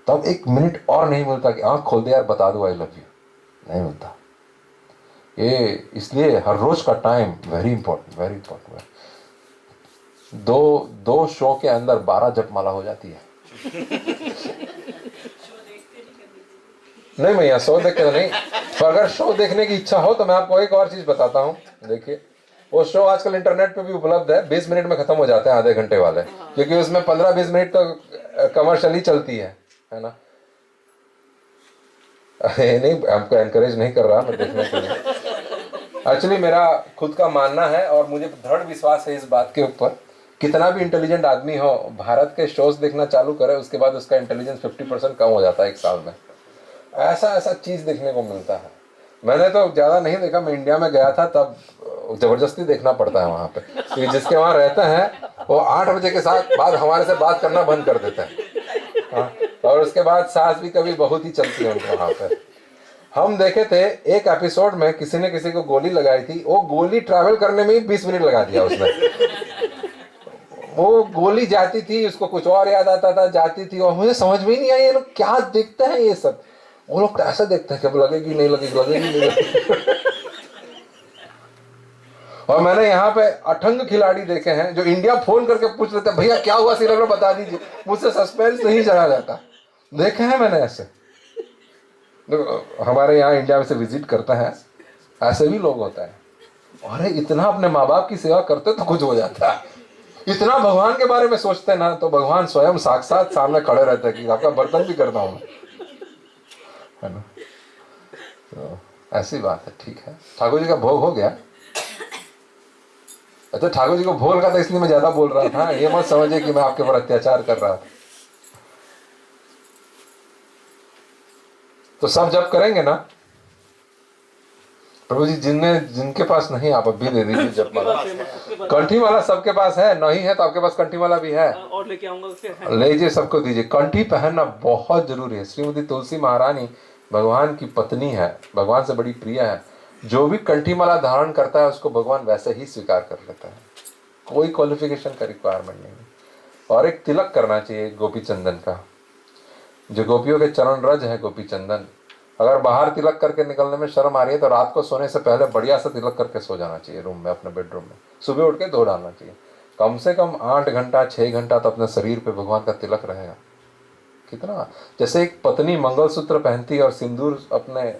तब 1 मिनट और नहीं मिलता कि आंख खोल दे यार बता दो आई लव यू, नहीं मिलता ये। इसलिए हर रोज का time very important, very important. दो शो के अंदर 12 जपमाला हो जाती है। नहीं भैया, शो देख के तो नहीं, तो अगर शो देखने की इच्छा हो तो मैं आपको एक और चीज बताता हूँ। देखिए, वो शो आजकल इंटरनेट पे भी उपलब्ध है, 20 मिनट में खत्म हो जाते हैं, आधे घंटे वाले, क्योंकि उसमें 15-20 मिनट तो कमर्शियली चलती है ना। नहीं, आपको एनकरेज नहीं कर रहा मैं देखने के लिए। एक्चुअली मेरा खुद का मानना है और मुझे दृढ़ विश्वास है इस बात के ऊपर, कितना भी इंटेलिजेंट आदमी हो, भारत के शोज देखना चालू करे उसके बाद उसका इंटेलिजेंस 50% कम हो जाता है 1 साल में। ऐसा चीज देखने को मिलता है। मैंने तो ज्यादा नहीं देखा, मैं इंडिया में गया था तब जबरदस्ती देखना पड़ता है वहां पे, क्योंकि जिसके वहां रहते हैं वो 8 बजे के साथ बाद हमारे से बात करना बंद कर देते हैं। हाँ, और उसके बाद सास भी कभी बहुत ही चलती है उनके वहां पे। हम देखे थे एक एपिसोड में किसी ने किसी को गोली लगाई थी, वो गोली ट्रैवल करने में ही 20 मिनट लगा दिया उसने। वो गोली जाती थी, उसको कुछ और याद आता था, जाती थी, और मुझे समझ में ही नहीं आई ये लोग क्या देखते हैं ये सब। वो लोग ऐसा देखते हैं कि लगेगी नहीं लगेगी, लगेगी नहीं लगेगी। और मैंने यहाँ पे अठंग खिलाड़ी देखे हैं जो इंडिया फोन करके पूछ लेते हैं भैया क्या हुआ सीरियल में बता दीजिए, मुझसे सस्पेंस नहीं चढ़ा जाता। देखे हैं मैंने ऐसे, हमारे यहाँ इंडिया में से विजिट करता है, ऐसे भी लोग होता है। अरे इतना अपने माँ बाप की सेवा करते तो कुछ हो जाता है, इतना भगवान के बारे में सोचते ना तो भगवान स्वयं साक्षात सामने खड़े रहते कि आपका बर्तन भी करता हूं मैं, है ना। तो ऐसी बात है। ठीक है, ठाकुर जी का भोग हो गया। अच्छा, ठाकुर जी को भोग लगा था इसलिए मैं ज्यादा बोल रहा था, ये मत समझिए कि मैं आपके ऊपर अत्याचार कर रहा था। तो सब जब करेंगे ना प्रभु जी, जिनके पास नहीं आप अभी दे दीजिए जब माला। कंठी माला सबके पास है, नहीं है तो आपके पास कंठी माला भी है, और लेके आऊंगा, लीजिए, सबको दीजिए। कंठी पहनना बहुत जरूरी है। श्रीमती तुलसी महारानी भगवान की पत्नी है, भगवान से बड़ी प्रिय है। जो भी कंठी माला धारण करता है उसको भगवान वैसे ही स्वीकार कर लेता है, कोई क्वालिफिकेशन का रिक्वायरमेंट नहीं। और एक तिलक करना चाहिए गोपी चंदन का, जो गोपियों के चरण रज है गोपी चंदन। अगर बाहर तिलक करके निकलने में शर्म आ रही है तो रात को सोने से पहले बढ़िया सा तिलक करके सो जाना चाहिए रूम में, अपने बेडरूम में। सुबह उठ के धो डालना चाहिए। कम से कम 8 घंटा 6 घंटा तो अपने शरीर पे भगवान का तिलक रहेगा। कितना, जैसे एक पत्नी मंगलसूत्र पहनती है और सिंदूर अपने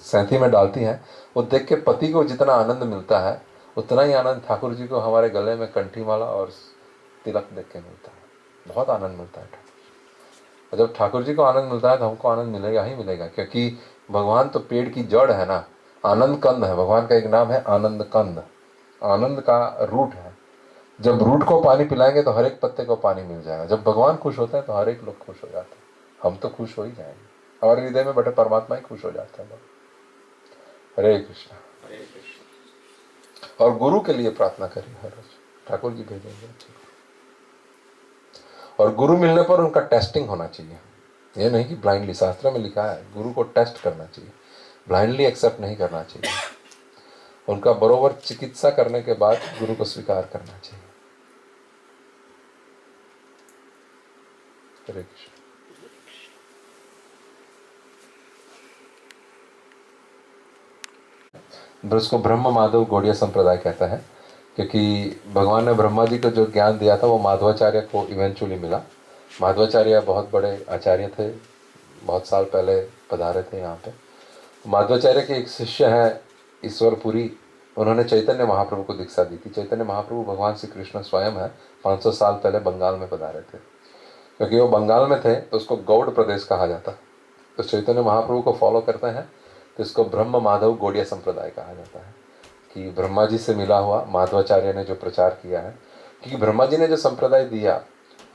सैंथी में डालती है, वो देख के पति को जितना आनंद मिलता है उतना ही आनंद ठाकुर जी को हमारे गले में कंठी माला और तिलक देख के मिलता है। बहुत आनंद मिलता है। और जब ठाकुर जी को आनंद मिलता है तो हमको आनंद मिलेगा ही मिलेगा, क्योंकि भगवान तो पेड़ की जड़ है ना, आनंद कंद है। भगवान का एक नाम है आनंद कंद, आनंद का रूट है। जब रूट को पानी पिलाएंगे तो हर एक पत्ते को पानी मिल जाएगा। जब भगवान खुश होते हैं तो हर एक लोग खुश हो जाते हैं, हम तो खुश हो ही जाएंगे, हमारे हृदय में बैठे परमात्मा ही खुश हो जाते हैं। हरे कृष्णा। और गुरु के लिए प्रार्थना करिए हर रोज, ठाकुर जी भेजेंगे। और गुरु मिलने पर उनका टेस्टिंग होना चाहिए, ये नहीं कि ब्लाइंडली, शास्त्र में लिखा है गुरु को टेस्ट करना चाहिए, ब्लाइंडली एक्सेप्ट नहीं करना चाहिए। उनका बरोबर चिकित्सा करने के बाद गुरु को स्वीकार करना चाहिए। हरे कृष्ण। उसको ब्रह्म माधव गौड़िया संप्रदाय कहता है, क्योंकि भगवान ने ब्रह्मा जी को जो ज्ञान दिया था वो माधवाचार्य को इवेंचुअली मिला। माधवाचार्य बहुत बड़े आचार्य थे, बहुत साल पहले पधारे थे यहाँ पे। माधवाचार्य के एक शिष्य हैं ईश्वरपुरी, उन्होंने चैतन्य महाप्रभु को दीक्षा दी थी। चैतन्य महाप्रभु भगवान श्री कृष्ण स्वयं है, 500 साल पहले बंगाल में पधारे थे। क्योंकि वो बंगाल में थे तो उसको गौड़ प्रदेश कहा जाता। तो चैतन्य महाप्रभु को फॉलो करते हैं तो इसको ब्रह्म माधव गौड़िया संप्रदाय कहा जाता है, कि ब्रह्मा जी से मिला हुआ माधवाचार्य ने जो प्रचार किया है। क्योंकि ब्रह्मा जी ने जो संप्रदाय दिया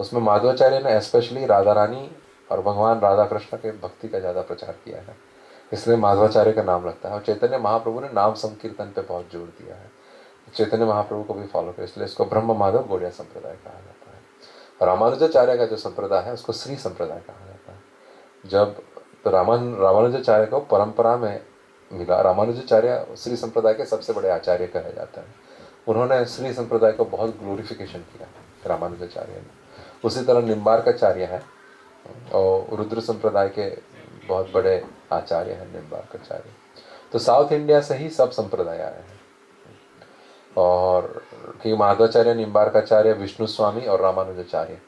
उसमें माधवाचार्य ने स्पेशली राधा रानी और भगवान राधा कृष्ण के भक्ति का ज़्यादा प्रचार किया है, इसलिए माधवाचार्य का नाम लगता है। और चैतन्य महाप्रभु ने नाम संकीर्तन पे बहुत जोर दिया है, चैतन्य महाप्रभु को भी फॉलो कर, इसलिए इसको ब्रह्म माधव गौड़िया संप्रदाय कहा जाता है। और रामानुजाचार्य का जो संप्रदाय है उसको श्री संप्रदाय कहा जाता है। जब तो रामानुजाचार्य को परंपरा में मिला, रामानुजाचार्य श्री संप्रदाय के सबसे बड़े आचार्य कहे जाते हैं। उन्होंने श्री संप्रदाय को बहुत ग्लोरिफिकेशन किया रामानुजाचार्य ने। उसी तरह निम्बार्काचार्य है और रुद्र संप्रदाय के बहुत बड़े आचार्य हैं निम्बार्काचार्य। तो साउथ इंडिया से ही सब संप्रदाय आए हैं। और कि माधवाचार्य, निम्बार्काचार्य, विष्णु स्वामी और रामानुजाचार्य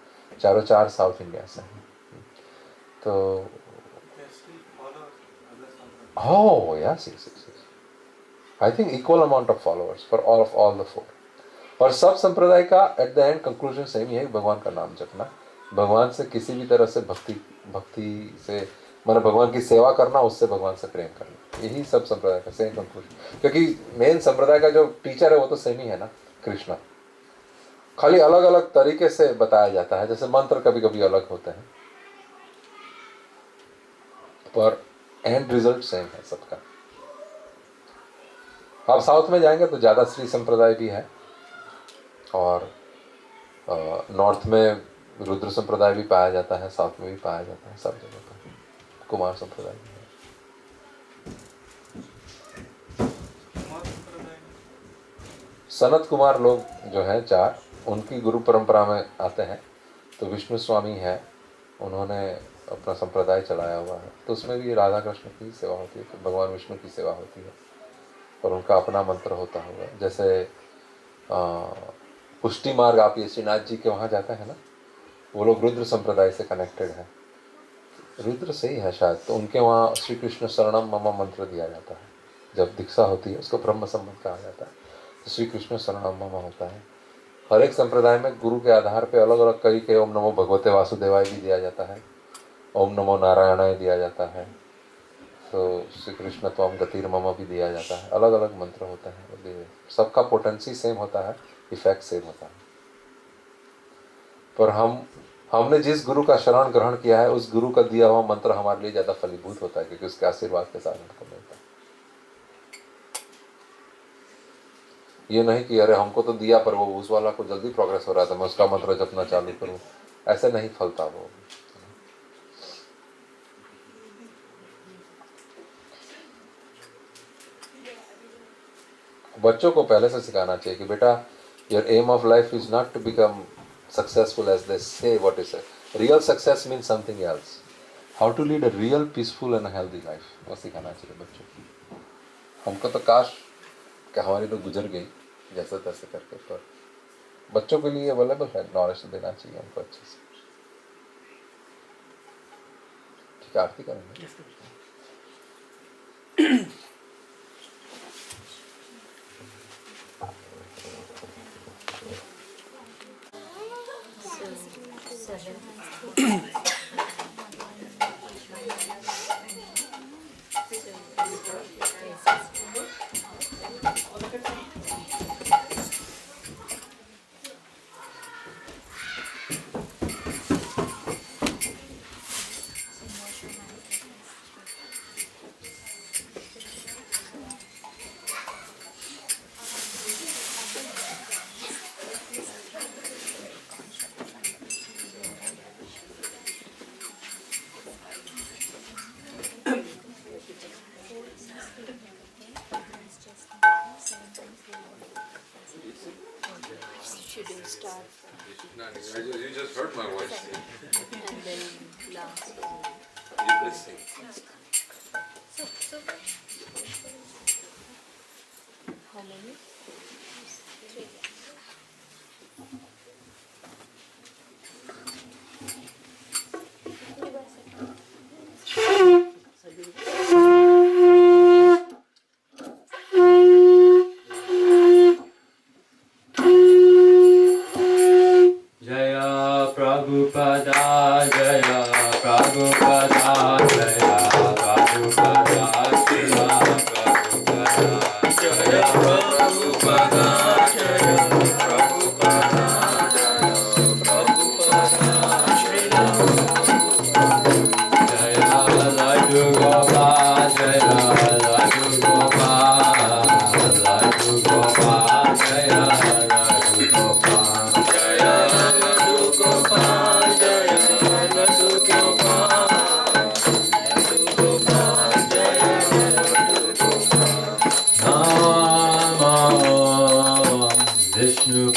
चारों चार साउथ इंडिया से हैं। तो oh yes, yes, yes, yes. I think equal amount of followers for all the four. और सब संप्रदाय का at the end conclusion same ही है, भगवान का नाम जपना, भगवान से किसी भी तरह से भक्ति से मतलब भगवान की सेवा करना, उससे भगवान से प्रेम करना, यही सब संप्रदाय का सेम कंक्लूजन। क्योंकि मेन संप्रदाय का जो टीचर है वो तो सेम ही है ना, कृष्णा, खाली अलग अलग तरीके से बताया जाता है। जैसे मंत्र कभी कभी अलग होते हैं पर एंड रिजल्ट सेम है सबका। आप साउथ में जाएंगे तो ज़्यादा श्री संप्रदाय भी है और नॉर्थ में रुद्र संप्रदाय भी पाया जाता है, साउथ में भी पाया जाता है, सब जगह पर कुमार संप्रदाय भी है। सनत कुमार लोग जो हैं चार, उनकी गुरु परंपरा में आते हैं। तो विष्णु स्वामी है, उन्होंने अपना संप्रदाय चलाया हुआ है, तो उसमें भी राधा कृष्ण की सेवा होती है, तो भगवान विष्णु की सेवा होती है और उनका अपना मंत्र होता होगा। जैसे पुष्टि मार्ग, आप ये श्रीनाथ जी के वहाँ जाते हैं ना, वो लोग रुद्र संप्रदाय से कनेक्टेड है, रुद्र से ही है शायद। तो उनके वहाँ श्री कृष्ण शरणम मम मंत्र दिया जाता है, जब दीक्षा होती है उसको ब्रह्म संबंध कहा जाता है। तो श्री कृष्ण शरणम मम होता है। हर एक संप्रदाय में गुरु के आधार पे अलग अलग कई के ओम नमो भगवते वासुदेवाय भी दिया जाता है, ओम नमो नारायणाय दिया जाता है, तो श्री कृष्ण त्वम गतिर्मम भी दिया जाता है। अलग अलग मंत्र होते हैं, सबका पोटेंसी सेम होता है, इफेक्ट सेम होता है। पर हमने जिस गुरु का शरण ग्रहण किया है उस गुरु का दिया हुआ मंत्र हमारे लिए ज़्यादा फलीभूत होता है, क्योंकि उसके आशीर्वाद के साथ हमको मिलता है। ये नहीं कि अरे हमको तो दिया पर वो उस वाला को जल्दी प्रोग्रेस हो रहा था, मैं उसका मंत्र जपना चालू करूँ, ऐसे नहीं फलता वो। बच्चों को पहले से सिखाना चाहिए कि बेटा, your aim of life is not to become successful as they say, what is it, real success means something else, how to lead a real peaceful and healthy life, वो सिखाना चाहिए बच्चों को। हमको तो काश कि हमारी तो गुजर गई जैसे तैसे करके, पर बच्चों के लिए अवेलेबल है, नॉलेज देना चाहिए हमको अच्छे से। ठीक है, आरती करेंगे। You just heard my voice. And then last. You listen. How many? 3.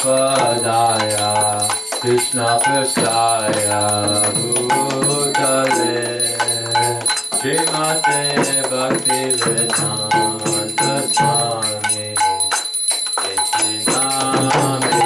Padaya Krishna Prasthaya Bhutale Srimate Bhaktivedanta Swami Iti Namine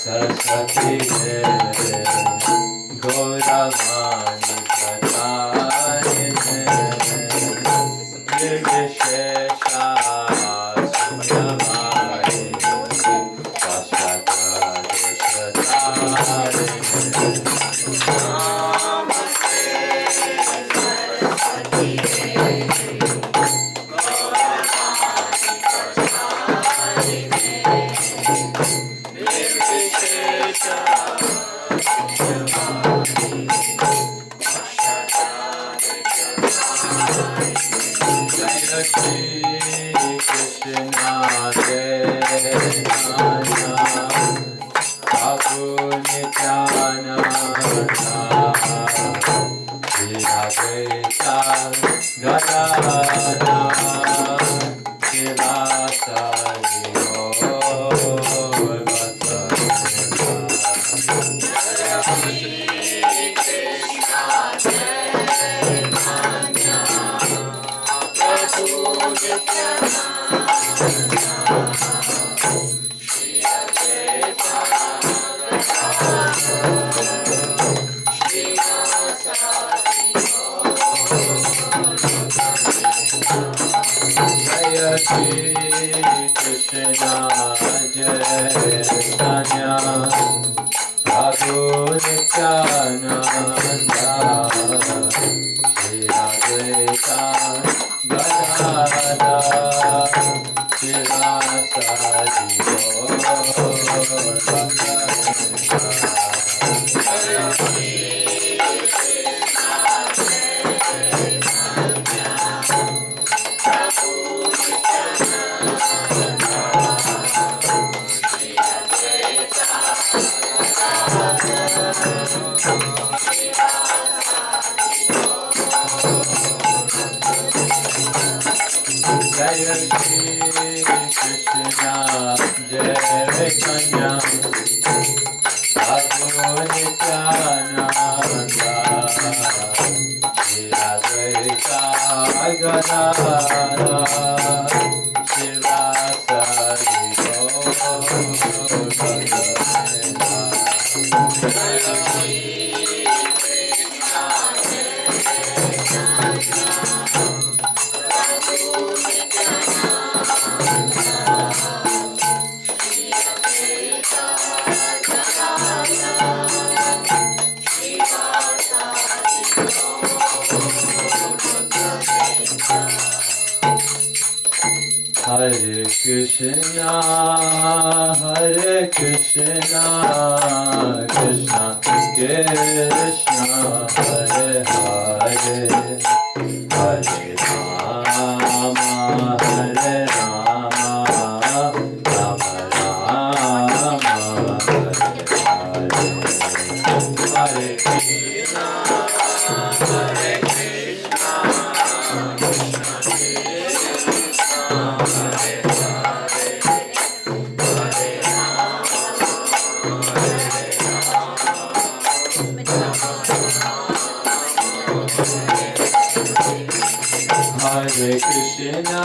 Saraswati Deve Gauravani Pratayane Nirvishesha Sunyavani Pashtata Hare Krishna, Hare Krishna, Krishna Krishna, Hare Hare, Hare Rama, Hare Rama, Rama Rama, Hare Hare, Hare Krishna, Hare Krishna,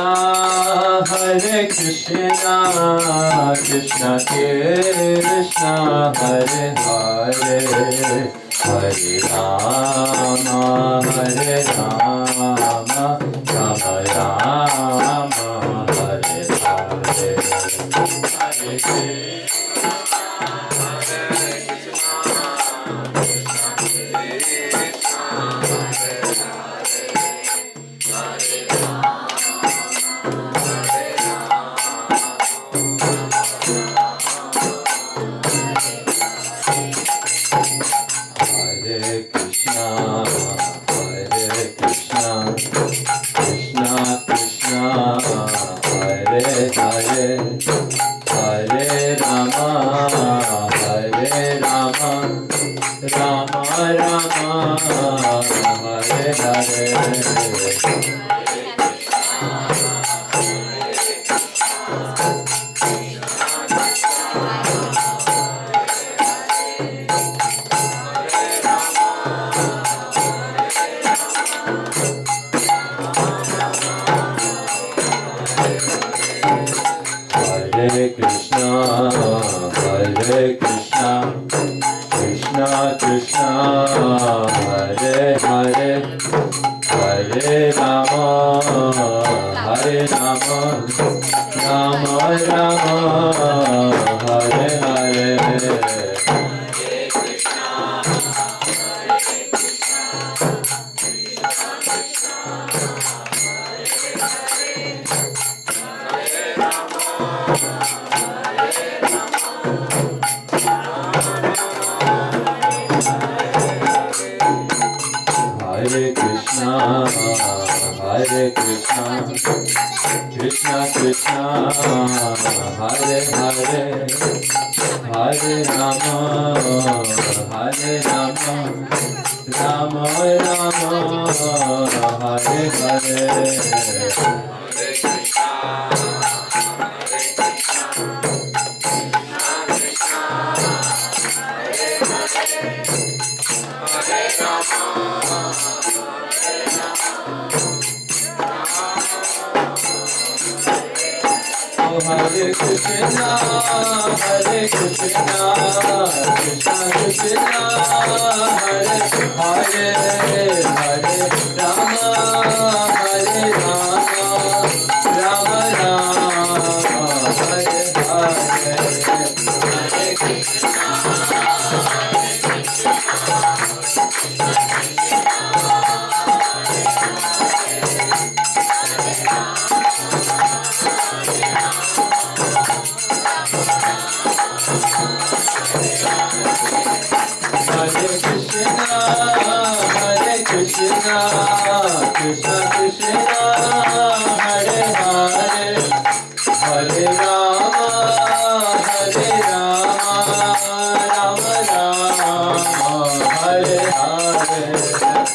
Krishna Hare Krishna, Hare Krishna, Krishna Krishna, Hare Hare, Hare Rama, Hare Rama, Rama Rama, Hare Hare, Hare Krishna, Hare Krishna, Krishna Krishna, Hare Hare. Hare Krishna, Hare Krishna, Hare Krishna, Krishna Krishna, Hare Hare, Hare Rama, Hare Rama, Rama Rama, Hare Hare. Hare Krishna, Hare Krishna, Krishna Krishna, Hare Hare, Hare Rama, Hare Rama, Rama Rama, Hare Hare. Hare Krishna, Hare Krishna, Krishna Krishna, Hare Hare, Hare Rama, Hare Rama, Rama Rama, Hare Hare. Hare Krishna. Krishna, Krishna Krishna, Hare Hare, Hare Rama, Hare Rama, Rama Rama, Hare Hare. Hare Krishna, Hare Krishna, Krishna, Hare Hare, Hare Rama, Hare Rama, Rama Rama, Hare Hare Krishna,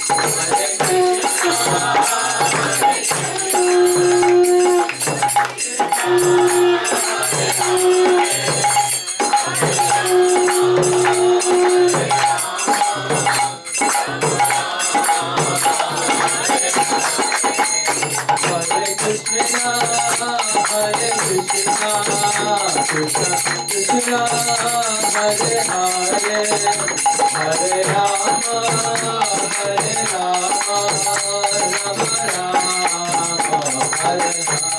Krishna Krishna, Hare Hare, Hare Rama, Hare Rama, Rama Hare Hare.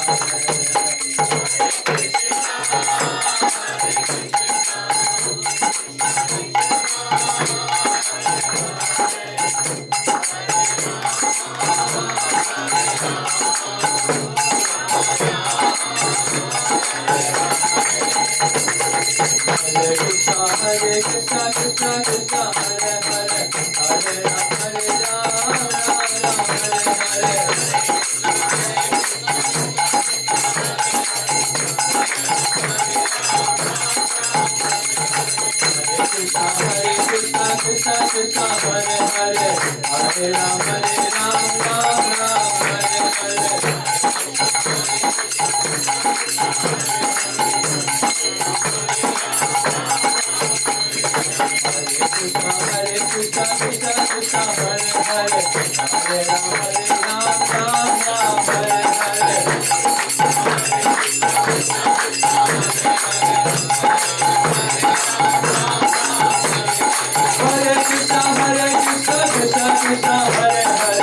Hare Krishna, Krishna Krishna, Hare Hare, Hare Rama, Hare Rama, Rama Hare Hare. Hare Krishna, Krishna Krishna, Hare Hare, Hare Rama, Hare Rama, Rama Hare Hare. Hare Krishna, Krishna Krishna, Hare Hare,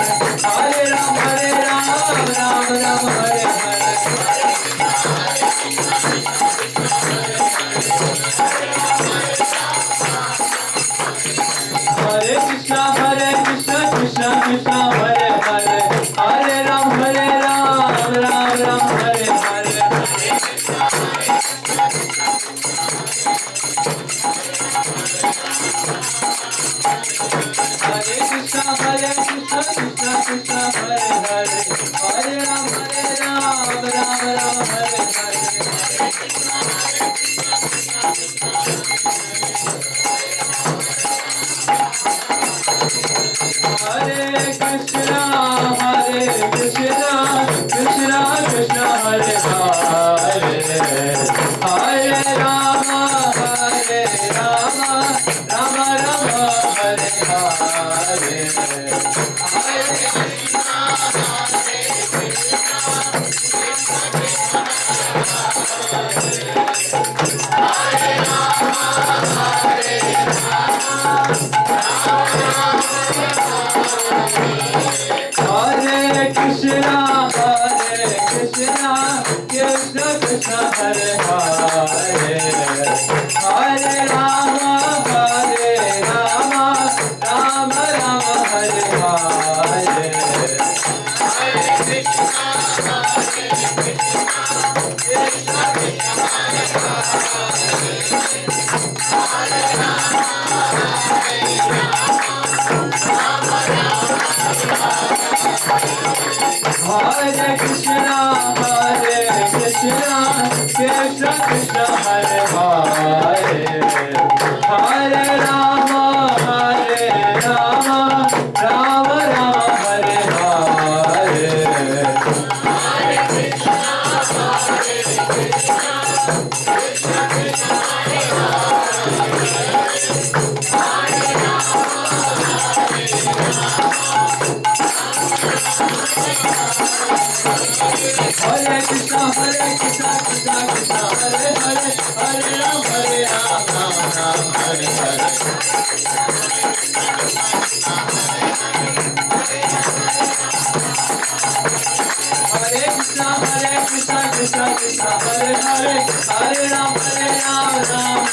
Hare Krishna, Krishna Krishna, Hare Hare, Hare Rama, Rama Rama,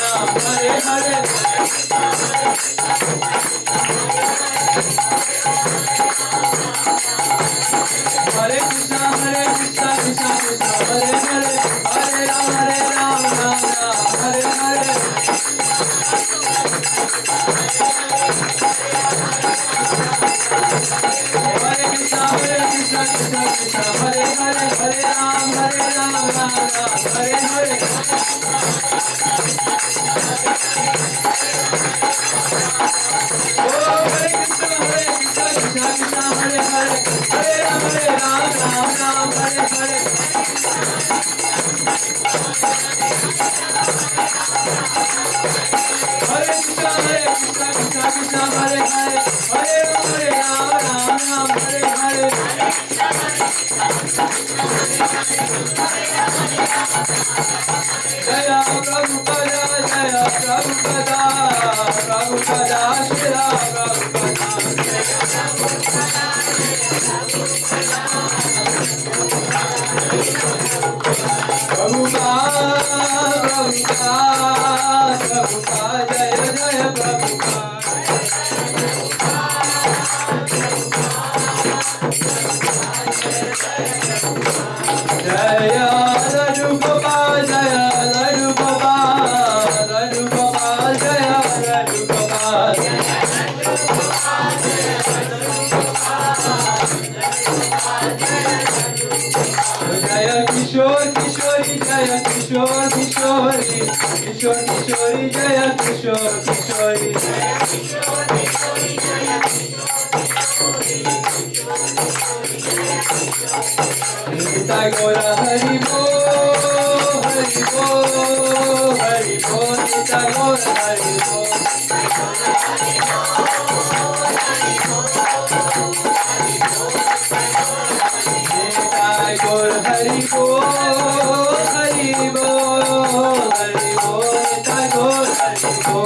Hare Hare. Hare Krishna, Krishna Krishna, Hare Hare, Hare Ram, Ram Ram, Hare Hare. Hare Krishna, Krishna Krishna, Hare Hare, Hare Ram, Ram Ram, Hare Hare. Hare Krishna, Krishna Krishna, Hare Hare, Hare Ram, Ram Ram, Hare Hare. Hare Krishna, Krishna Krishna, Hare Hare, Hare Ram, Ram Hare Hare. Oh, Hare Krishna, Krishna Krishna, Hare Hare, Hare Ram, Ram Hare Hare. Hare Krishna, Krishna Hare Hare, Hare Ram, Ram Hare Hare. Jaya Prabhupada, Jaya Prabhupada, Prabhupada, Shila Prabhupada, Prabhupada, Jaya Jaya Prabhupada. Jaya Laddu Gopal, Jaya Laddu Gopal, Laddu Gopal, Jaya Laddu Gopal. Jaya Kishore Kishori, Jaya Kishore Kishori, Kishore Kishori, Jaya Kishore Kishori. Nitai Gora Hari Bo, Hari Bo, Hari Bo, Nitai Gora Hari Bo. Nitai Gora Hari Bo, Hari Bo, Hari Bo, Nitai Gora Hari Bo.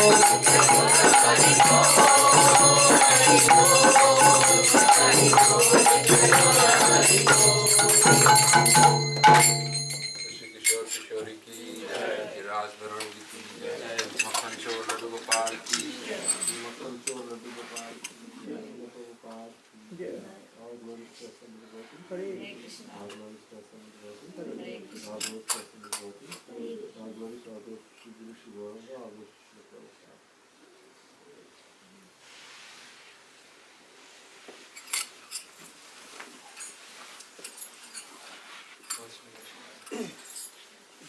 Shri Kishore Kishori ki jai, Raj Bharan ki jai, Makhan Chor Laddu Gopal ki jai, Makhan Chor Laddu Gopal ki jai, Laddu Gopal ki jai. All glory to Krishna, Hare Krishna. All glory to Krishna, Hare Krishna. All glory to Krishna, Hare Krishna. All glory to Shri Guru Shri Gauranga, all glory to Shri Prabhupada.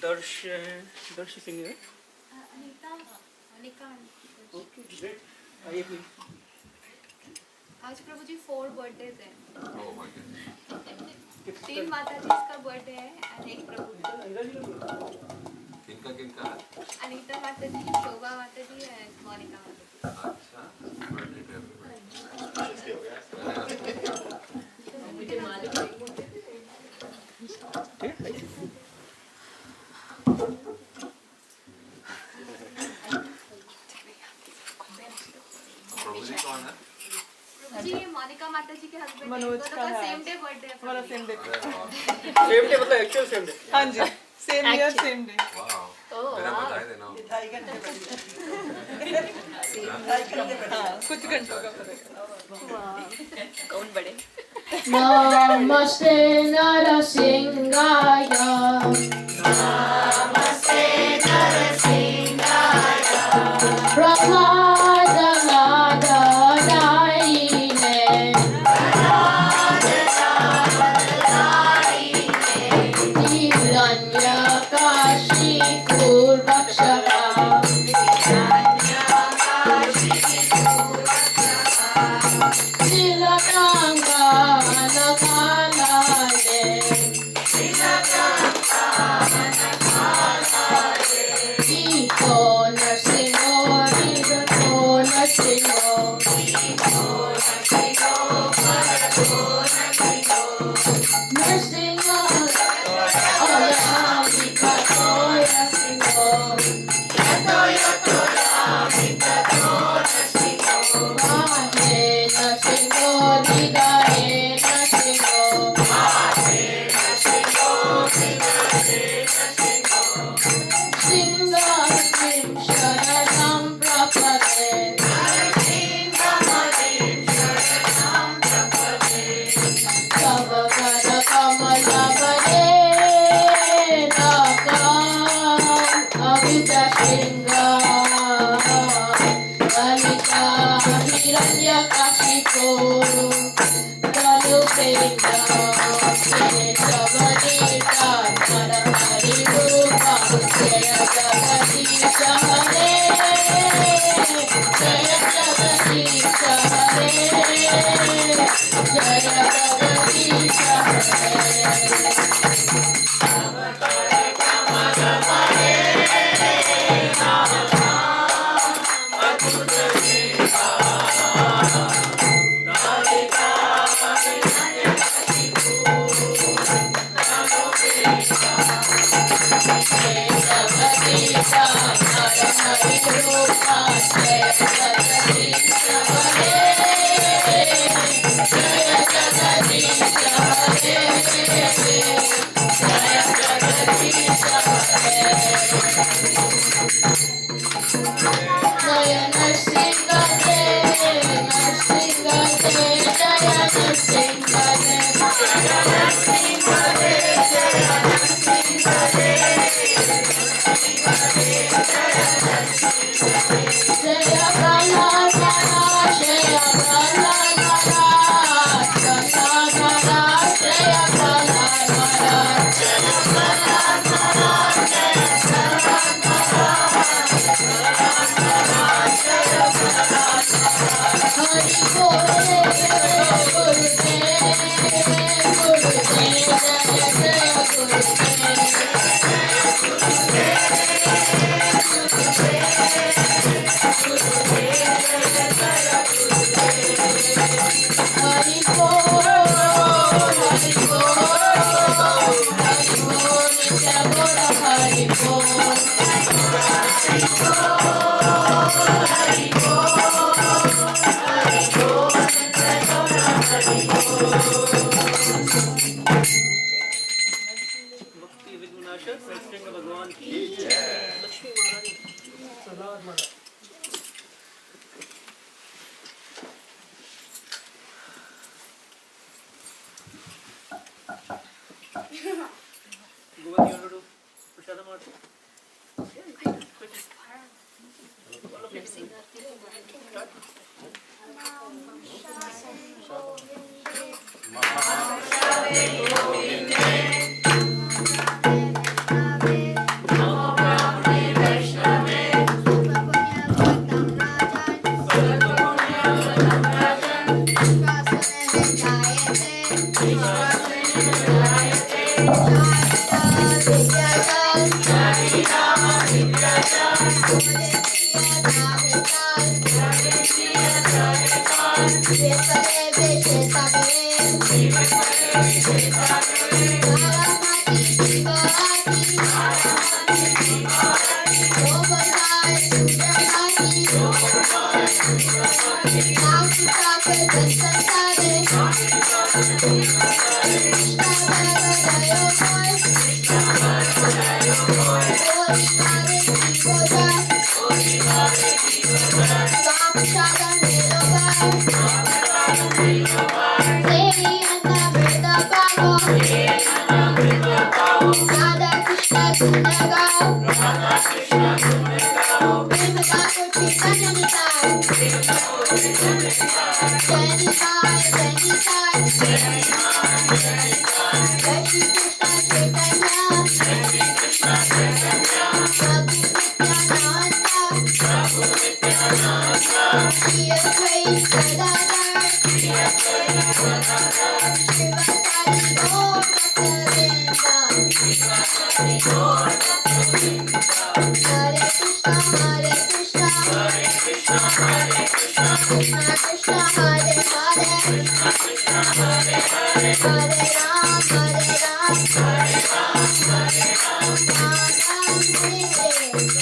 Darshi Singh, right? Anika Okay, great. आइए please. आज प्रभु जी 4 birthdays हैं। Oh my goodness. 3 माता जी का birthday है और एक प्रभु जी। किनका किनका है? अनीता माता जी, शोभा माता जी और मोनिका माता जी। अच्छा, birthday to everybody. मुझे मालूम नहीं। प्रभु जी कौन है? प्रभु जी ये मोनिका माता जी के हस्बैंड हैं। मनोज दोनों का का है। सेम डे बर्थडे है। हमारा सेम डे अरे वाह, Same day मतलब actual same day. हाँ जी सेम ईयर सेम डे वाह, Oh, मेरा wow. बधाई देना। हाँ कुछ घंटों का फर्क है कौन बड़े? Namaste Narasingaya. Namaste Narasingaya. भक्ति विघ्नाशक सत्संग भगवान की लक्ष्मी महारानी सदा महाराज Goa, you want to do Prasadam also? Hare Ram, Ram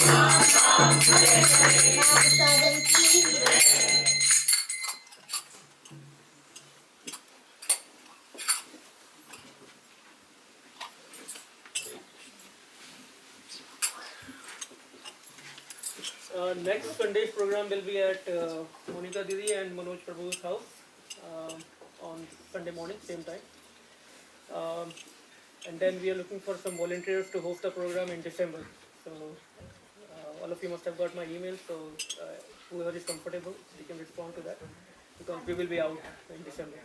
Ram, mahaprasadam की Next Sunday's program will be at Monica Didi and Manoj Prabhu's house on Sunday morning, same time. And then we are looking for some volunteers to host the program in December. So all of you must have got my email, so whoever is comfortable, you can respond to that, because we will be out in December.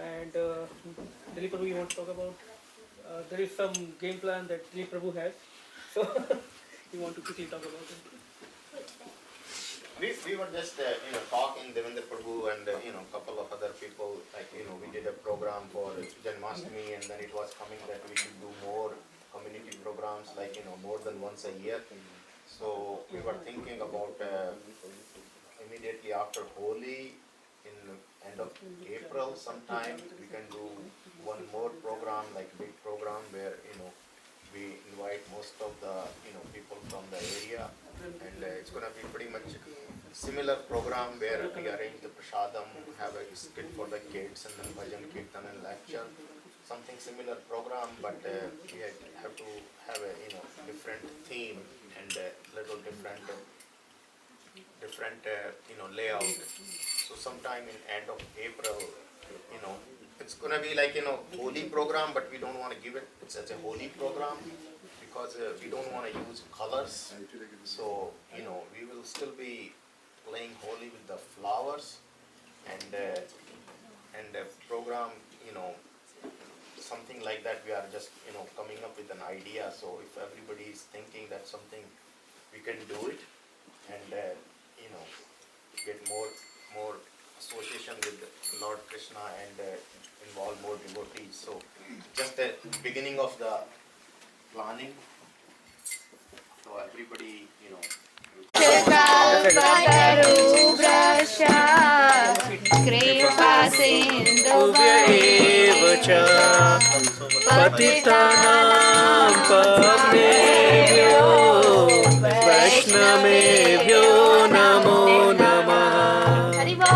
And Dilip Prabhu, you want to talk about? There is some game plan that Dilip Prabhu has, so you want to quickly talk about it. We were just talking, Devendra Prabhu and couple of other people, like we did a program for Janmashtami, and then it was coming that we should do more community programs, like more than once a year. So we were thinking about immediately after Holi, in end of April sometime, we can do one more program, like big program where we invite most of the people from the area, and it's going to be pretty much similar program where we arrange the prasadam, have a skit for the kids, and then bhajan, kirtan and lecture, something similar program, but we have to have a different theme and little different layout. So sometime in end of April, it's gonna be like holy program, but we don't want to give it as a holy program because we don't want to use colors. So we will still be playing holy with the flowers, and the program something like that. We are just coming up with an idea. So if everybody is thinking that something, we can do it, and get more association with Lord Krishna and involve more devotees. So just the beginning of the planning. So everybody, पतितानां पावनेभ्यो वैष्णवेभ्यो नमो नमः। हरि बोल।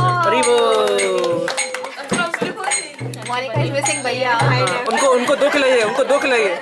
Monica is missing भैया। उनको दो खिलाइए, दो खिलाइए।